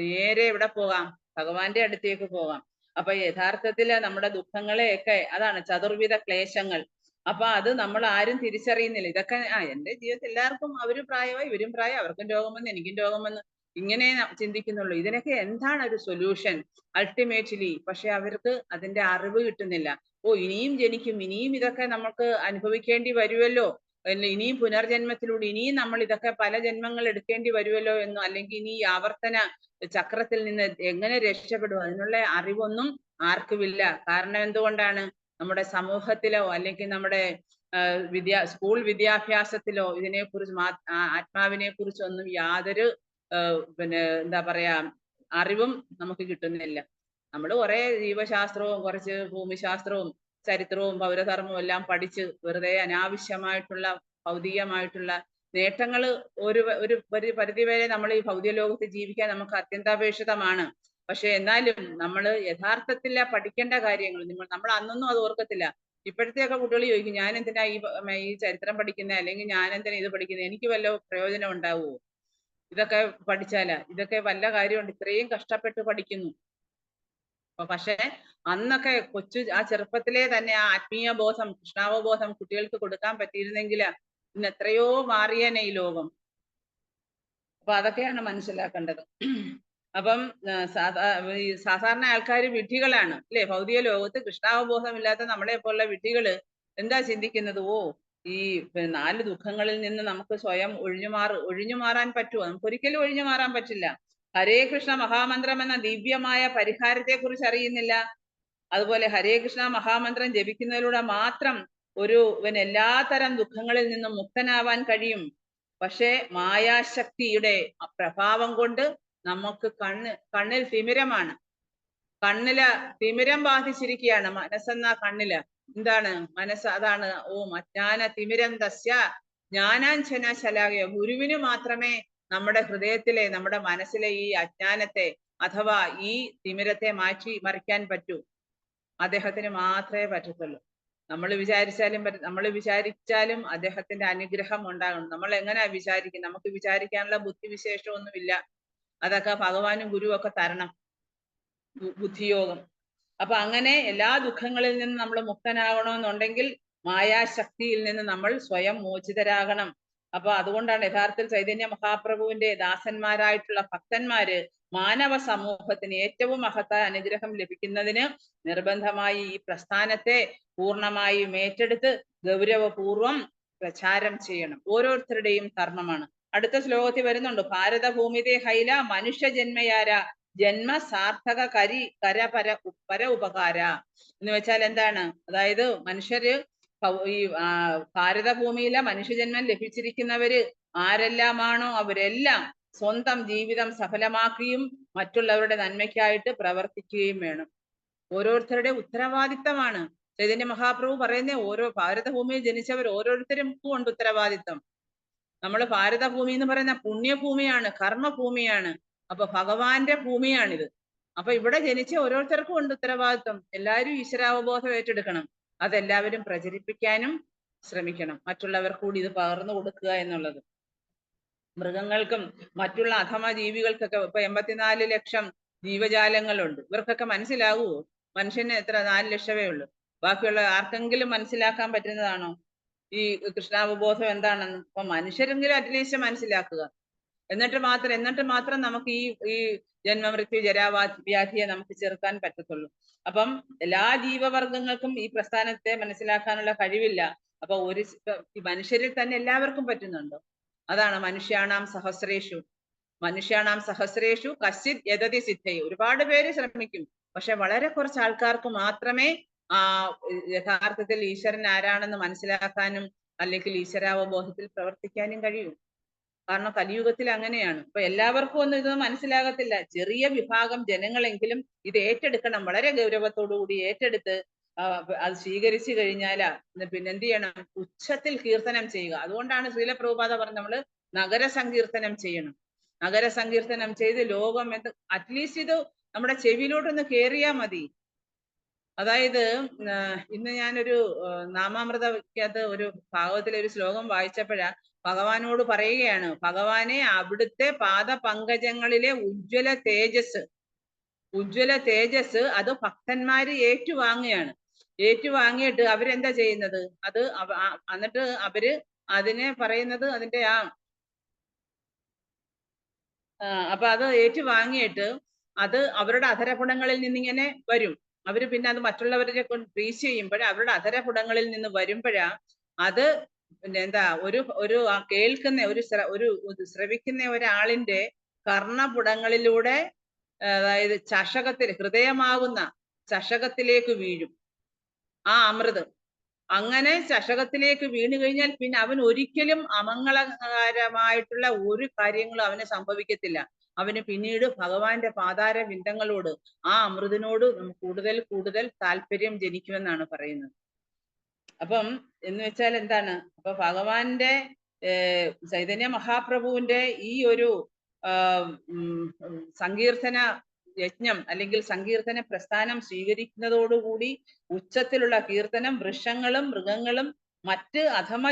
നേരെ എവിടെ പോകാം? ഭഗവാന്റെ അടുത്തേക്ക് പോകാം. അപ്പൊ യഥാർത്ഥത്തില് നമ്മുടെ ദുഃഖങ്ങളെയൊക്കെ അതാണ് ചതുർവിധ ക്ലേശങ്ങൾ. അപ്പൊ അത് നമ്മൾ ആരും തിരിച്ചറിയുന്നില്ല. ഇതൊക്കെ എന്റെ ജീവിതത്തിൽ എല്ലാവർക്കും അവരും പ്രായമായി, ഇവരും പ്രായം, അവർക്കും രോഗം വന്ന് എനിക്കും രോഗം വന്ന്, ഇങ്ങനെ ചിന്തിക്കുന്നുള്ളൂ. ഇതിനൊക്കെ എന്താണ് ഒരു സൊല്യൂഷൻ അൾട്ടിമേറ്റ്ലി? പക്ഷെ അവർക്ക് അതിന്റെ അറിവ് കിട്ടുന്നില്ല. ഓ, ഇനിയും ജനിക്കും, ഇനിയും ഇതൊക്കെ നമുക്ക് അനുഭവിക്കേണ്ടി വരുമല്ലോ, ഇനിയും പുനർജന്മത്തിലൂടെ ഇനിയും നമ്മൾ ഇതൊക്കെ പല ജന്മങ്ങൾ എടുക്കേണ്ടി വരുമല്ലോ എന്നോ, അല്ലെങ്കിൽ ഇനി ഈ ആവർത്തന ചക്രത്തിൽ നിന്ന് എങ്ങനെ രക്ഷപ്പെടും, അതിനുള്ള അറിവൊന്നും ആർക്കുമില്ല. കാരണം എന്തുകൊണ്ടാണ്? നമ്മുടെ സമൂഹത്തിലോ അല്ലെങ്കിൽ നമ്മുടെ സ്കൂൾ വിദ്യാഭ്യാസത്തിലോ ഇതിനെക്കുറിച്ച് ആത്മാവിനെ കുറിച്ചൊന്നും യാതൊരു പിന്നെ എന്താ പറയാ അറിവും നമുക്ക് കിട്ടുന്നില്ല. നമ്മൾ കുറെ ജീവശാസ്ത്രവും കുറച്ച് ഭൂമിശാസ്ത്രവും ചരിത്രവും പൗരധർമ്മവും എല്ലാം പഠിച്ച് വെറുതെ അനാവശ്യമായിട്ടുള്ള ഭൗതികമായിട്ടുള്ള നേട്ടങ്ങൾ ഒരു പരിധിവരെ നമ്മൾ ഈ ഭൗതിക ലോകത്ത് ജീവിക്കാൻ നമുക്ക് അത്യന്താപേക്ഷിതമാണ്. പക്ഷെ എന്നാലും നമ്മൾ യഥാർത്ഥത്തിൽ പഠിക്കേണ്ട കാര്യങ്ങൾ നമ്മൾ അന്നൊന്നും അത് ഓർക്കത്തില്ല. ഇപ്പോഴത്തെയൊക്കെ കുട്ടികൾ ചോദിക്കും, ഞാൻ എന്തിനാ ഈ ചരിത്രം പഠിക്കുന്നത്, അല്ലെങ്കിൽ ഞാൻ എന്തിനാ ഇത് പഠിക്കുന്നത്, എനിക്ക് വല്ല പ്രയോജനം ഉണ്ടാവുമോ ഇതൊക്കെ പഠിച്ചാലാ? ഇതൊക്കെ വല്ല കാര്യമുണ്ട്? ഇത്രയും കഷ്ടപ്പെട്ട് പഠിക്കുന്നു. പക്ഷെ അന്നൊക്കെ ആ ചെറുപ്പത്തിലെ തന്നെ ആ ആത്മീയ ബോധം, കൃഷ്ണാവബോധം കുട്ടികൾക്ക് കൊടുക്കാൻ പറ്റിയിരുന്നെങ്കിൽ ഇന്ന് എത്രയോ മാറിയേനെ ഈ ലോകം. അപ്പൊ അതൊക്കെയാണ് മനസ്സിലാക്കേണ്ടത്. അപ്പം സാധാരണ ആൾക്കാർ വിഡ്ഢികളാണ് അല്ലെ? ഭൗതിക ലോകത്ത് കൃഷ്ണാവബോധം ഇല്ലാത്ത നമ്മളെ പോലുള്ള വിഡ്ഢികള് എന്താ ചിന്തിക്കുന്നത്? ഓ, ഈ 4 ദുഃഖങ്ങളിൽ നിന്ന് നമുക്ക് സ്വയം ഒഴിഞ്ഞു മാറാൻ പറ്റുമോ? നമുക്ക് ഒരിക്കലും ഒഴിഞ്ഞു മാറാൻ പറ്റില്ല. ഹരേ കൃഷ്ണ മഹാമന്ത്രം എന്ന ദിവ്യമായ പരിഹാരത്തെ കുറിച്ച് അറിയുന്നില്ല. അതുപോലെ ഹരേ കൃഷ്ണ മഹാമന്ത്രം ജപിക്കുന്നതിലൂടെ മാത്രം എല്ലാത്തരം ദുഃഖങ്ങളിൽ നിന്നും മുക്തനാവാൻ കഴിയും. പക്ഷെ മായാശക്തിയുടെ പ്രഭാവം കൊണ്ട് നമുക്ക് കണ്ണിൽ തിമിരമാണ്. കണ്ണില് തിമിരം ബാധിച്ചിരിക്കുകയാണ്. മനസ്സെന്ന കണ്ണില് എന്താണ്? മനസ്സ് അതാണ് ഓം അജ്ഞാന തിമിരം തസ്യ ജ്ഞാനാഞ്ജന ശലാകയോ. ഗുരുവിന് മാത്രമേ നമ്മുടെ ഹൃദയത്തിലെ, നമ്മുടെ മനസ്സിലെ ഈ അജ്ഞാനത്തെ അഥവാ ഈ തിമിരത്തെ മാറ്റി മറിക്കാൻ പറ്റൂ. അദ്ദേഹത്തിന് മാത്രമേ പറ്റത്തുള്ളൂ. നമ്മൾ വിചാരിച്ചാലും അദ്ദേഹത്തിന്റെ അനുഗ്രഹം ഉണ്ടാകണം. നമ്മൾ എങ്ങനെയാ വിചാരിക്കും? നമുക്ക് വിചാരിക്കാനുള്ള ബുദ്ധിവിശേഷമൊന്നുമില്ല. അതൊക്കെ ഭഗവാനും ഗുരുവും ഒക്കെ തരണം, ബുദ്ധിയോഗം. അപ്പൊ അങ്ങനെ എല്ലാ ദുഃഖങ്ങളിൽ നിന്നും നമ്മൾ മുക്തനാകണമെന്നുണ്ടെങ്കിൽ മായാശക്തിയിൽ നിന്ന് നമ്മൾ സ്വയം മോചിതരാകണം. അപ്പൊ അതുകൊണ്ടാണ് യഥാർത്ഥത്തിൽ ചൈതന്യ മഹാപ്രഭുവിന്റെ ദാസന്മാരായിട്ടുള്ള ഭക്തന്മാര് മാനവ സമൂഹത്തിന് ഏറ്റവും മഹത്തായ അനുഗ്രഹം ലഭിക്കുന്നതിന് നിർബന്ധമായി ഈ പ്രസ്ഥാനത്തെ പൂർണ്ണമായും ഏറ്റെടുത്ത് ഗൗരവപൂർവം പ്രചാരം ചെയ്യണം. ഓരോരുത്തരുടെയും ധർമ്മമാണ്. അടുത്ത ശ്ലോകത്തിൽ വരുന്നുണ്ട്, ഭാരതഭൂമിതേ ഹൈല മനുഷ്യജന്മയാര ജന്മ സാർത്ഥക പര ഉപകാര എന്ന് വെച്ചാൽ എന്താണ്? അതായത് മനുഷ്യര് ഈ ഭാരതഭൂമിയിലെ മനുഷ്യജന്മം ലഭിച്ചിരിക്കുന്നവര് ആരെല്ലാമാണോ അവരെല്ലാം സ്വന്തം ജീവിതം സഫലമാക്കുകയും മറ്റുള്ളവരുടെ നന്മയ്ക്കായിട്ട് പ്രവർത്തിക്കുകയും വേണം. ഓരോരുത്തരുടെ ഉത്തരവാദിത്തമാണ്. ചൈതന്യ മഹാപ്രഭു പറയുന്ന ഓരോ ഭാരതഭൂമിയിൽ ജനിച്ചവർ ഓരോരുത്തരും ഉണ്ട് ഉത്തരവാദിത്തം. നമ്മൾ ഭാരതഭൂമി എന്ന് പറയുന്ന പുണ്യഭൂമിയാണ്, കർമ്മഭൂമിയാണ്. അപ്പൊ ഭഗവാന്റെ ഭൂമിയാണിത്. അപ്പൊ ഇവിടെ ജനിച്ച ഓരോരുത്തർക്കും ഉണ്ട് ഉത്തരവാദിത്വം. എല്ലാവരും ഈശ്വരാവബോധം ഏറ്റെടുക്കണം. അതെല്ലാവരും പ്രചരിപ്പിക്കാനും ശ്രമിക്കണം. മറ്റുള്ളവർക്ക് കൂടി ഇത് പകർന്നു കൊടുക്കുക എന്നുള്ളത്. മൃഗങ്ങൾക്കും മറ്റുള്ള അധമ ജീവികൾക്കൊക്കെ ഇപ്പൊ 84 ലക്ഷം ജീവജാലങ്ങളുണ്ട്. ഇവർക്കൊക്കെ മനസ്സിലാകുമോ? മനുഷ്യന് എത്ര 4 ലക്ഷമേ ഉള്ളൂ. ബാക്കിയുള്ള ആർക്കെങ്കിലും മനസ്സിലാക്കാൻ പറ്റുന്നതാണോ ഈ കൃഷ്ണാവബോധം എന്താണെന്ന്? അപ്പൊ മനുഷ്യരെങ്കിലും അറ്റ്ലീസ്റ്റ് മനസ്സിലാക്കുക. എന്നിട്ട് മാത്രം നമുക്ക് ഈ ജന്മമൃത്യു ജരാവ്യാധിയെ നമുക്ക് ചെറുക്കാൻ പറ്റത്തുള്ളൂ. അപ്പം എല്ലാ ജീവവർഗങ്ങൾക്കും ഈ പ്രസ്ഥാനത്തെ മനസ്സിലാക്കാനുള്ള കഴിവില്ല. അപ്പൊ മനുഷ്യരിൽ തന്നെ എല്ലാവർക്കും പറ്റുന്നുണ്ടോ? അതാണ് മനുഷ്യാണാം സഹസ്രേഷു കശ്ചിത് യതതി സിദ്ധയെ. ഒരുപാട് പേര് ശ്രമിക്കും, പക്ഷെ വളരെ കുറച്ച് ആൾക്കാർക്ക് മാത്രമേ യഥാർത്ഥത്തിൽ ഈശ്വരൻ ആരാണെന്ന് മനസ്സിലാക്കാനും അല്ലെങ്കിൽ ഈശ്വരാവബോധത്തിൽ പ്രവർത്തിക്കാനും കഴിയൂ. കാരണം കലിയുഗത്തിൽ അങ്ങനെയാണ്. ഇപ്പൊ എല്ലാവർക്കും ഒന്നും ഇത് മനസ്സിലാകത്തില്ല. ചെറിയ വിഭാഗം ജനങ്ങളെങ്കിലും ഇത് ഏറ്റെടുക്കണം. വളരെ ഗൗരവത്തോടു കൂടി ഏറ്റെടുത്ത് അത് സ്വീകരിച്ചു കഴിഞ്ഞാലാ പിന്നെ എന്ത് ചെയ്യണം? ഉച്ചത്തിൽ കീർത്തനം ചെയ്യുക. അതുകൊണ്ടാണ് ശ്രീല പ്രഭുപാദ പറഞ്ഞത് നമ്മള് നഗര സങ്കീർത്തനം ചെയ്യണം. നഗര സങ്കീർത്തനം ചെയ്ത് ലോകം അറ്റ്ലീസ്റ്റ് ഇത് നമ്മുടെ ചെവിയിലോട്ടൊന്ന് കേറിയാ മതി. അതായത് ഇന്ന് ഞാനൊരു നാമാമൃതക്കകത്ത് ഒരു ഭാഗവത്തിലെ ഒരു ശ്ലോകം വായിച്ചപ്പോഴാ ഭഗവാനോട് പറയുകയാണ്, ഭഗവാനെ അവിടുത്തെ പാദപങ്കജങ്ങളിലെ ഉജ്ജ്വല തേജസ് അത് ഭക്തന്മാര് ഏറ്റുവാങ്ങിയിട്ട് അവരെന്താ ചെയ്യുന്നത്? അത് എന്നിട്ട് അവര് അതിനെ പറയുന്നത് അതിന്റെ അപ്പൊ അത് ഏറ്റുവാങ്ങിയിട്ട് അത് അവരുടെ അധരപുടങ്ങളിൽ നിന്നിങ്ങനെ വരും. അവര് പിന്നെ അത് മറ്റുള്ളവരെ കൊണ്ട് പ്രീച്ച് ചെയ്യുമ്പോഴേ അവരുടെ അധരപുടങ്ങളിൽ നിന്ന് വരുമ്പോഴാ അത് പിന്നെ എന്താ ഒരു കേൾക്കുന്ന ഒരു ശ്രവിക്കുന്ന ഒരാളിന്റെ കർണപുടങ്ങളിലൂടെ അതായത് ഹൃദയമാകുന്ന ചഷകത്തിലേക്ക് വീഴും ആ അമൃത്. അങ്ങനെ ചഷകത്തിലേക്ക് വീണു കഴിഞ്ഞാൽ പിന്നെ അവൻ ഒരിക്കലും അമംഗളകരമായിട്ടുള്ള ഒരു കാര്യങ്ങളും അവന് സംഭവിക്കത്തില്ല. അവന് പിന്നീട് ഭഗവാന്റെ പാതാര ബിന്ദങ്ങളോട് ആ അമൃതിനോട് കൂടുതൽ കൂടുതൽ താല്പര്യം ജനിക്കുമെന്നാണ് പറയുന്നത്. അപ്പം എന്ന് വെച്ചാൽ എന്താണ്? അപ്പൊ ഭഗവാന്റെ ചൈതന്യ മഹാപ്രഭുവിന്റെ ഈ ഒരു സങ്കീർത്തന യജ്ഞം അല്ലെങ്കിൽ സങ്കീർത്തന പ്രസ്ഥാനം സ്വീകരിക്കുന്നതോടുകൂടി ഉച്ചത്തിലുള്ള കീർത്തനം വൃക്ഷങ്ങളും മൃഗങ്ങളും മറ്റ് അധമ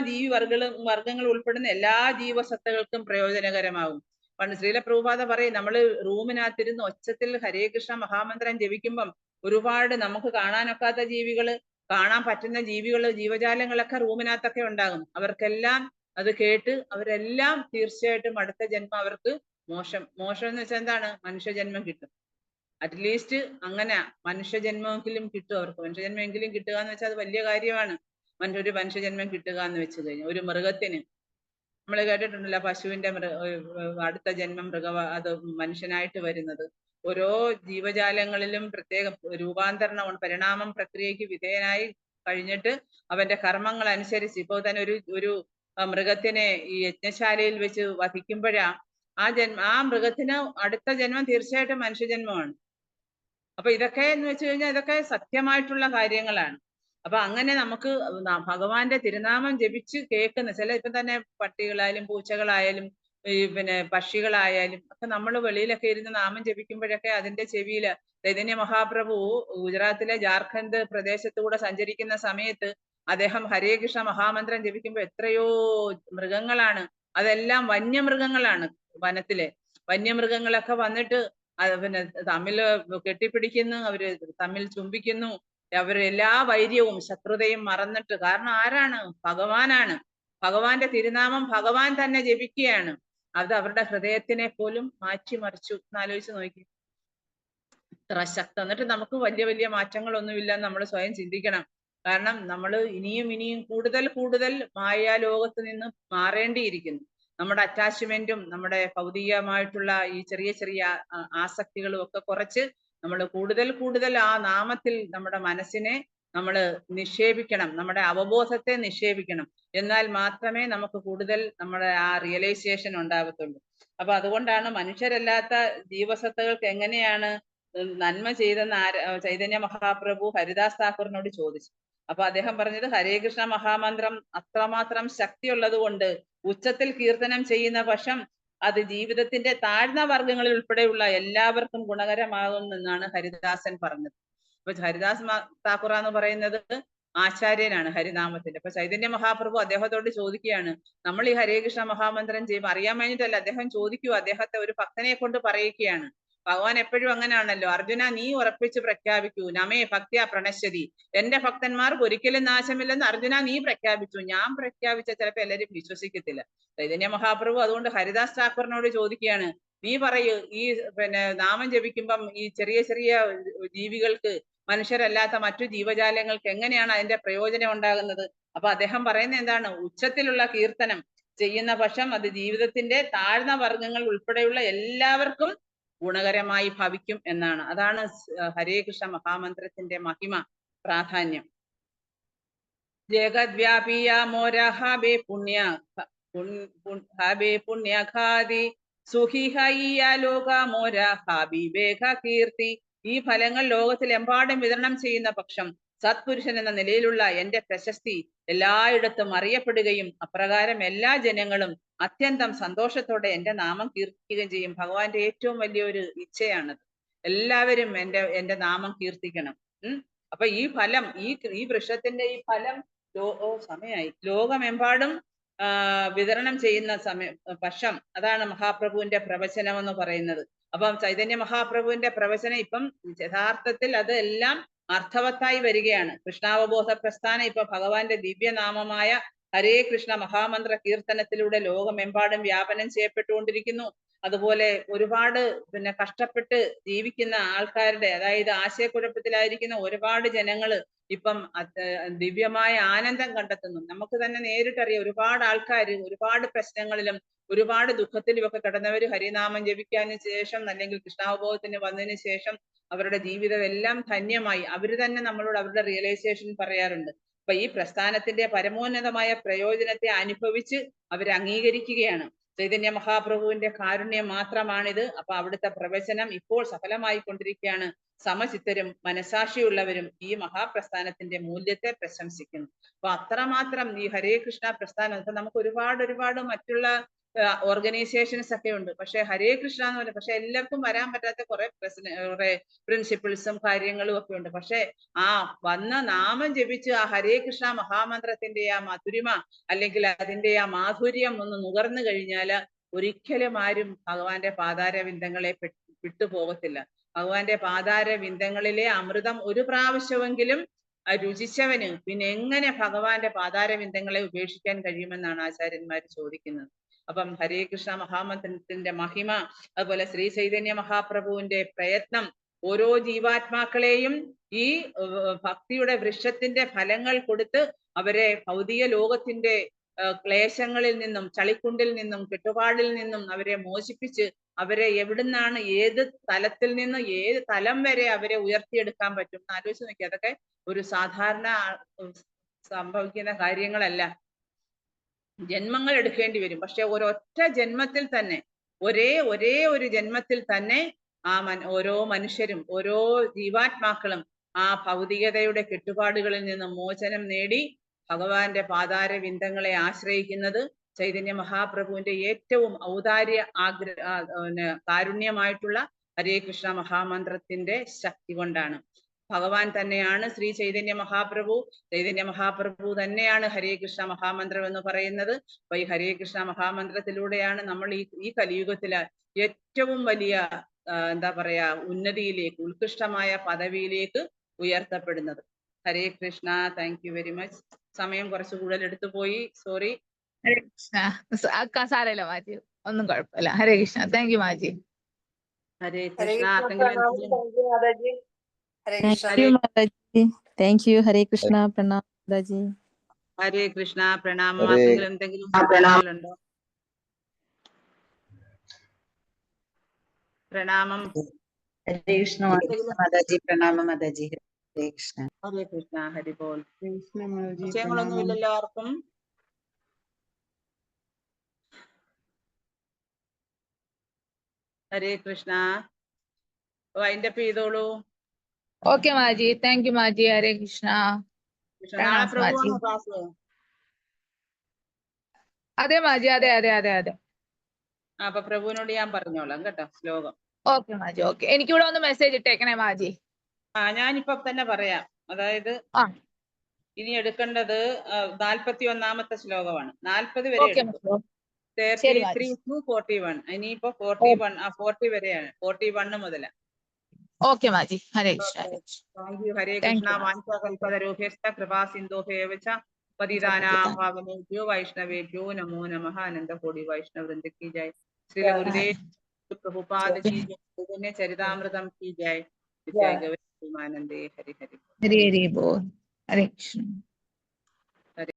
വർഗങ്ങൾ ഉൾപ്പെടുന്ന എല്ലാ ജീവസത്തകൾക്കും പ്രയോജനകരമാകും. പണ്ട് ശ്രീല പ്രഭുപാദ പറയും, നമ്മൾ റൂമിനകത്തിരുന്ന് ഒച്ചത്തിൽ ഹരേ കൃഷ്ണ മഹാമന്ത്രം ജപിക്കുമ്പം ഒരുപാട് നമുക്ക് കാണാനൊക്കാത്ത ജീവികള്, കാണാൻ പറ്റുന്ന ജീവജാലങ്ങളൊക്കെ റൂമിനകത്തൊക്കെ ഉണ്ടാകും. അവർക്കെല്ലാം അത് കേട്ട് അവരെല്ലാം തീർച്ചയായിട്ടും അടുത്ത ജന്മം അവർക്ക് മോശം എന്ന് വെച്ചാൽ എന്താണ്? മനുഷ്യജന്മം കിട്ടും. അറ്റ്ലീസ്റ്റ് അങ്ങനെ മനുഷ്യജന്മമെങ്കിലും കിട്ടും അവർക്ക്. മനുഷ്യജന്മെങ്കിലും കിട്ടുക എന്ന് വെച്ചാൽ അത് വലിയ കാര്യമാണ്. ഒരു മനുഷ്യജന്മം കിട്ടുക എന്ന് വെച്ച് കഴിഞ്ഞാൽ ഒരു മൃഗത്തിന് നമ്മൾ കേട്ടിട്ടുണ്ടല്ലോ, പശുവിന്റെ അടുത്ത ജന്മം അത് മനുഷ്യനായിട്ട് വരുന്നത്. ഓരോ ജീവജാലങ്ങളിലും പ്രത്യേക രൂപാന്തരണം പരിണാമം പ്രക്രിയക്ക് വിധേയനായി കഴിഞ്ഞിട്ട് അവന്റെ കർമ്മങ്ങൾ അനുസരിച്ച് ഇപ്പൊ തന്നെ ഒരു മൃഗത്തിനെ ഈ യജ്ഞശാലയിൽ വെച്ച് വധിക്കുമ്പോഴാ ആ മൃഗത്തിന് അടുത്ത ജന്മം തീർച്ചയായിട്ടും മനുഷ്യജന്മമാണ്. അപ്പൊ ഇതൊക്കെ എന്ന് വെച്ച് കഴിഞ്ഞാൽ ഇതൊക്കെ സത്യമായിട്ടുള്ള കാര്യങ്ങളാണ്. അപ്പൊ അങ്ങനെ നമുക്ക് ഭഗവാന്റെ തിരുനാമം ജപിച്ച് കേൾക്കുന്ന ഇപ്പൊ തന്നെ പട്ടികളായാലും പൂച്ചകളായാലും പിന്നെ പക്ഷികളായാലും ഒക്കെ നമ്മൾ വെളിയിലൊക്കെ ഇരുന്ന് നാമം ജപിക്കുമ്പോഴൊക്കെ അതിന്റെ ചെവിയില് ചൈതന്യ മഹാപ്രഭു ഗുജറാത്തിലെ ജാർഖണ്ഡ് പ്രദേശത്തുകൂടെ സഞ്ചരിക്കുന്ന സമയത്ത് അദ്ദേഹം ഹരേ കൃഷ്ണ മഹാമന്ത്രം ജപിക്കുമ്പോൾ എത്രയോ മൃഗങ്ങളാണ്, അതെല്ലാം വന്യമൃഗങ്ങളാണ്. വനത്തിലെ വന്യമൃഗങ്ങളൊക്കെ വന്നിട്ട് പിന്നെ തമ്മിൽ കെട്ടിപ്പിടിക്കുന്നു, അവര് തമ്മിൽ ചുംബിക്കുന്നു, അവരെല്ലാ വൈര്യവും ശത്രുതയും മറന്നിട്ട്. കാരണം ആരാണ്? ഭഗവാനാണ്. ഭഗവാന്റെ തിരുനാമം ഭഗവാൻ തന്നെ ജപിക്കുകയാണ്. അത് അവരുടെ ഹൃദയത്തിനെ പോലും മാറ്റിമറിച്ചു. എന്നാലോചിച്ച് നോക്കി, ഇത്ര ശക്തം. എന്നിട്ട് നമുക്ക് വലിയ വലിയ മാറ്റങ്ങളൊന്നുമില്ലെന്ന് നമ്മൾ സ്വയം ചിന്തിക്കണം. കാരണം നമ്മൾ ഇനിയും കൂടുതൽ മായാലോകത്ത് നിന്ന് മാറേണ്ടിയിരിക്കുന്നു. നമ്മുടെ അറ്റാച്ച്മെന്റും നമ്മുടെ ഭൗതികമായിട്ടുള്ള ഈ ചെറിയ ചെറിയ ആസക്തികളും ഒക്കെ കുറച്ച് നമ്മൾ കൂടുതൽ കൂടുതൽ ആ നാമത്തിൽ നമ്മുടെ മനസ്സിനെ നമ്മൾ നിക്ഷേപിക്കണം, നമ്മുടെ അവബോധത്തെ നിക്ഷേപിക്കണം. എന്നാൽ മാത്രമേ നമുക്ക് കൂടുതൽ നമ്മുടെ ആ റിയലൈസേഷൻ ഉണ്ടാകത്തുള്ളൂ. അപ്പൊ അതുകൊണ്ടാണ് മനുഷ്യരല്ലാത്ത ജീവസത്തകൾക്ക് എങ്ങനെയാണ് നന്മ ചെയ്തെന്ന് ചൈതന്യ മഹാപ്രഭു ഹരിദാസ് താക്കൂറിനോട് ചോദിച്ചു. അപ്പൊ അദ്ദേഹം പറഞ്ഞത് ഹരേ കൃഷ്ണ മഹാമന്ത്രം അത്രമാത്രം ശക്തിയുള്ളത് കൊണ്ട് ഉച്ചത്തിൽ കീർത്തനം ചെയ്യുന്ന പക്ഷം അത് ജീവിതത്തിന്റെ താഴ്ന്ന വർഗങ്ങളിൽ ഉൾപ്പെടെയുള്ള എല്ലാവർക്കും ഗുണകരമാകുമെന്നാണ് ഹരിദാസൻ പറഞ്ഞത്. അപ്പൊ ഹരിദാസ് താക്കൂർ എന്ന് പറയുന്നത് ആചാര്യനാണ് ഹരിനാമത്തിന്റെ. അപ്പൊ ചൈതന്യ മഹാപ്രഭു അദ്ദേഹത്തോട് ചോദിക്കുകയാണ്, നമ്മൾ ഈ ഹരേ കൃഷ്ണ മഹാമന്ത്രം ചെയ്യുമ്പോൾ അറിയാൻ വേണ്ടിയിട്ടല്ല, അദ്ദേഹം ചോദിക്കൂ, അദ്ദേഹത്തെ ഒരു ഭക്തനെ കൊണ്ട് പറയിക്കുകയാണ്. ഭഗവാൻ എപ്പോഴും അങ്ങനെയാണല്ലോ, അർജുന നീ ഉറപ്പിച്ച് പ്രഖ്യാപിക്കൂ, നമേ ഭക്ത്യാ പ്രണശ്യതി, എന്റെ ഭക്തന്മാർക്ക് ഒരിക്കലും നാശമില്ലെന്ന് അർജുന നീ പ്രഖ്യാപിച്ചു. ഞാൻ പ്രഖ്യാപിച്ച ചിലപ്പോൾ എല്ലാവരും വിശ്വസിക്കത്തില്ല. ചൈതന്യ മഹാപ്രഭു അതുകൊണ്ട് ഹരിദാസ് ഠാക്കൂറിനോട് ചോദിക്കുകയാണ്, നീ പറയൂ, ഈ നാമം ജപിക്കുമ്പം ഈ ചെറിയ ചെറിയ ജീവികൾക്ക്, മനുഷ്യരല്ലാത്ത മറ്റു ജീവജാലങ്ങൾക്ക് എങ്ങനെയാണ് അതിന്റെ പ്രയോജനം ഉണ്ടാകുന്നത്? അപ്പൊ അദ്ദേഹം പറയുന്നത് എന്താണ്? ഉച്ചത്തിലുള്ള കീർത്തനം ചെയ്യുന്ന പക്ഷം അത് ജീവിതത്തിന്റെ താഴ്ന്ന വർഗങ്ങൾ ഉൾപ്പെടെയുള്ള എല്ലാവർക്കും ഗുണകരമായി ഭവിക്കും എന്നാണ്. അതാണ് ഹരേ കൃഷ്ണ മഹാമന്ത്രത്തിന്റെ മഹിമ, പ്രാധാന്യം. ജഗദ്വ്യാപിയാമോരഹബേ പുണ്യ ഹബേ പുണ്യഘാതി സുഹിഹയ്യ ലോകമോര ഹബിബേഘ കീർത്തി. ഈ ഫലങ്ങൾ ലോകത്തിലെമ്പാടും വിതരണം ചെയ്യുന്ന പക്ഷം സത്പുരുഷൻ എന്ന നിലയിലുള്ള എന്റെ പ്രശസ്തി എല്ലായിടത്തും അറിയപ്പെടുകയും അപ്രകാരം എല്ലാ ജനങ്ങളും അത്യന്തം സന്തോഷത്തോടെ എന്റെ നാമം കീർത്തിക്കുകയും ചെയ്യും. ഭഗവാന്റെ ഏറ്റവും വലിയൊരു ഇച്ഛയാണത്. എല്ലാവരും എന്റെ നാമം കീർത്തിക്കണം. അപ്പൊ ഈ ഫലം, ഈ വൃക്ഷത്തിന്റെ ഈ ഫലം സമയമായി ലോകമെമ്പാടും വിതരണം ചെയ്യുന്ന പക്ഷം അതാണ് മഹാപ്രഭുവിന്റെ പ്രവചനം എന്ന് പറയുന്നത്. അപ്പം ചൈതന്യ മഹാപ്രഭുവിന്റെ പ്രവചനം ഇപ്പം യഥാർത്ഥത്തിൽ അത് എല്ലാം അർത്ഥവത്തായി വരികയാണ്. കൃഷ്ണാവബോധ പ്രസ്ഥാനം ഇപ്പൊ ഭഗവാന്റെ ദിവ്യനാമമായ ഹരേ കൃഷ്ണ മഹാമന്ത്ര കീർത്തനത്തിലൂടെ ലോകമെമ്പാടും വ്യാപനം ചെയ്യപ്പെട്ടുകൊണ്ടിരിക്കുന്നു. അതുപോലെ ഒരുപാട് കഷ്ടപ്പെട്ട് ജീവിക്കുന്ന ആൾക്കാരുടെ, അതായത് ആശയക്കുഴപ്പത്തിലായിരിക്കുന്ന ഒരുപാട് ജനങ്ങള് ഇപ്പം ദിവ്യമായ ആനന്ദം കണ്ടെത്തുന്നു. നമുക്ക് തന്നെ നേരിട്ടറിയാം, ഒരുപാട് ആൾക്കാർ ഒരുപാട് പ്രശ്നങ്ങളിലും ഒരുപാട് ദുഃഖത്തിലും ഒക്കെ കിടന്നവർ ഹരിനാമം ജപിക്കാന് ശേഷം അല്ലെങ്കിൽ കൃഷ്ണാവബോധത്തിന് വന്നതിന് ശേഷം അവരുടെ ജീവിതം എല്ലാം ധന്യമായി. അവര് തന്നെ നമ്മളോട് അവരുടെ റിയലൈസേഷൻ പറയാറുണ്ട്. അപ്പൊ ഈ പ്രസ്ഥാനത്തിന്റെ പരമോന്നതമായ പ്രയോജനത്തെ അനുഭവിച്ച് അവർ അംഗീകരിക്കുകയാണ്. ചൈതന്യ മഹാപ്രഭുവിന്റെ കാരുണ്യം മാത്രമാണിത്. അപ്പൊ അവിടുത്തെ പ്രവചനം ഇപ്പോൾ സഫലമായി കൊണ്ടിരിക്കുകയാണ്. സമചിത്തരും മനസാക്ഷിയുള്ളവരും ഈ മഹാപ്രസ്ഥാനത്തിന്റെ മൂല്യത്തെ പ്രശംസിക്കുന്നു. അപ്പൊ അത്രമാത്രം ഈ ഹരേ കൃഷ്ണ പ്രസ്ഥാനം, ഇപ്പൊ നമുക്ക് ഒരുപാട് മറ്റുള്ള ഓർഗനൈസേഷൻസ് ഒക്കെ ഉണ്ട്. പക്ഷെ ഹരേ കൃഷ്ണ എന്ന് പറയുന്നത്, പക്ഷെ എല്ലാവർക്കും വരാൻ പറ്റാത്ത കുറെ പ്രിൻസിപ്പിൾസും കാര്യങ്ങളും ഒക്കെ ഉണ്ട്. പക്ഷെ ആ വന്ന നാമം ജപിച്ച് ആ ഹരേ കൃഷ്ണ മഹാമന്ത്രത്തിന്റെ ആ മധുരിമ അല്ലെങ്കിൽ അതിന്റെ ആ മാധുര്യം ഒന്ന് നുകർന്നു കഴിഞ്ഞാൽ ഒരിക്കലും ആരും ഭഗവാന്റെ പാതാരവിന്ദങ്ങളെ വിട്ടുപോകത്തില്ല. ഭഗവാന്റെ പാതാരവിന്ദങ്ങളിലെ അമൃതം ഒരു പ്രാവശ്യമെങ്കിലും രുചിച്ചവന് പിന്നെ എങ്ങനെ ഭഗവാന്റെ പാതാരവിന്ദങ്ങളെ ഉപേക്ഷിക്കാൻ കഴിയുമെന്നാണ് ആചാര്യന്മാർ ചോദിക്കുന്നത്. അപ്പം ഹരേ കൃഷ്ണ മഹാമന്ത്രത്തിന്റെ മഹിമ, അതുപോലെ ശ്രീ ചൈതന്യ മഹാപ്രഭുവിന്റെ പ്രയത്നം ഓരോ ജീവാത്മാക്കളെയും ഈ ഭക്തിയുടെ വൃക്ഷത്തിന്റെ ഫലങ്ങൾ കൊടുത്ത് അവരെ ഭൗതിക ലോകത്തിന്റെ ക്ലേശങ്ങളിൽ നിന്നും, ചളിക്കുണ്ടിൽ നിന്നും, കെട്ടുപാടിൽ നിന്നും അവരെ മോചിപ്പിച്ച് അവരെ എവിടുന്നാണ്, ഏത് തലത്തിൽ നിന്ന് ഏത് തലം വരെ അവരെ ഉയർത്തിയെടുക്കാൻ പറ്റും എന്ന് ആലോചിച്ച് നോക്കി. അതൊക്കെ ഒരു സാധാരണ സംഭവിക്കുന്ന കാര്യങ്ങളല്ല. ജന്മങ്ങൾ എടുക്കേണ്ടി വരും. പക്ഷെ ഒരൊറ്റ ജന്മത്തിൽ തന്നെ, ഒരേ ഒരു ജന്മത്തിൽ തന്നെ ആ ഓരോ മനുഷ്യരും, ഓരോ ജീവാത്മാക്കളും ആ ഭൗതികതയുടെ കെട്ടുപാടുകളിൽ നിന്ന് മോചനം നേടി ഭഗവാന്റെ പാതാരവിന്ദങ്ങളെ ആശ്രയിക്കുന്നത് ചൈതന്യ മഹാപ്രഭുവിന്റെ ഏറ്റവും ഔദാര്യ കാരുണ്യമായിട്ടുള്ള ഹരേ കൃഷ്ണ മഹാമന്ത്രത്തിന്റെ ശക്തി കൊണ്ടാണ്. ഭഗവാൻ തന്നെയാണ് ശ്രീ ചൈതന്യ മഹാപ്രഭു. ചൈതന്യ മഹാപ്രഭു തന്നെയാണ് ഹരേ കൃഷ്ണ മഹാമന്ത്രം എന്ന് പറയുന്നത്. അപ്പൊ ഈ ഹരേ കൃഷ്ണ മഹാമന്ത്രത്തിലൂടെയാണ് നമ്മൾ ഈ കലിയുഗത്തില് ഏറ്റവും വലിയ എന്താ പറയാ ഉന്നതിയിലേക്ക്, ഉത്കൃഷ്ടമായ പദവിയിലേക്ക് ഉയർത്തപ്പെടുന്നത്. Hare Krishna. Thank you very much. സമയം കുറച്ച് കൂടുതൽ എടുത്തു പോയി, സോറി. ഹരേ കൃഷ്ണ. സാരമില്ല മാജി, ഒന്നും കുഴപ്പമില്ല. ഹരേ കൃഷ്ണ. താങ്ക് യു മാജി. ഹരേ കൃഷ്ണ. Thank you. ഹരേ കൃഷ്ണ. പ്രണാം മാതാജി. ഹരേ കൃഷ്ണ. പ്രണാമം. ആർക്കെങ്കിലും എന്തെങ്കിലും ഉണ്ടോ? പ്രണാമം. ഹരേ കൃഷ്ണ മാതാജി. പ്രണാമം മാതാജി. ഹരേ കൃഷ്ണ. ഹരേ കൃഷ്ണ. ഹരിബോൾ. കൃഷ്ണ മാതാജി. വിഷയങ്ങളൊന്നും പ്രണാമം. ഇല്ലല്ലോ ആർക്കും? ഹരേ കൃഷ്ണ. വൈൻഡപ്പ് ചെയ്തോളൂ. ഓക്കെ മാജി, താങ്ക് യു മാജി. ഹരേ കൃഷ്ണ. കൃഷ്ണ, നാളെ പ്രണാം പ്രഭുവാണോ മാജി. ക്ലാസ്? അതെ മാജി, അതെ അതെ അതെ അതെ. അപ്പൊ പ്രഭുവിനോട് ഞാൻ പറഞ്ഞോളാം കേട്ടോ ശ്ലോകം. ഓക്കെ മാജി, ഓക്കെ. എനിക്കിവിടെ ഒന്ന് മെസ്സേജ് ഇട്ടേക്കണേ മാജി. ഞാനിപ്പൊ തന്നെ പറയാം. അതായത് ആ. ഇനി എടുക്കേണ്ടത് 41-ാമത്തെ ശ്ലോകമാണ്. 40 വരെ ഓക്കെ എടുക്കും. മാജി. 33 to 41. ഇനിയിപ്പോ 40 വരെയാണ്. 41 മുതല. ഓക്കെ മാജി. Hare Krishna. Thank you. Hare Thank Krishna. you, വാഞ്ചകൽപതരോഭ്യശ്ച കൃപാസിന്ധോഭേവച പതിതാനാം പാവനേഭ്യോ വൈഷ്ണവേഭ്യോ നമോ നമഃ. അനന്തകോടി വൈഷ്ണവവൃന്ദ की जय. श्रील गुरुदेव प्रभुपाद की जय. चैतन्य चरितामृतम की जय. जय गौर प्रेमानंदे. हरि हरि. ഹരി ഹരി ബോൾ. ഹരേ കൃഷ്ണ.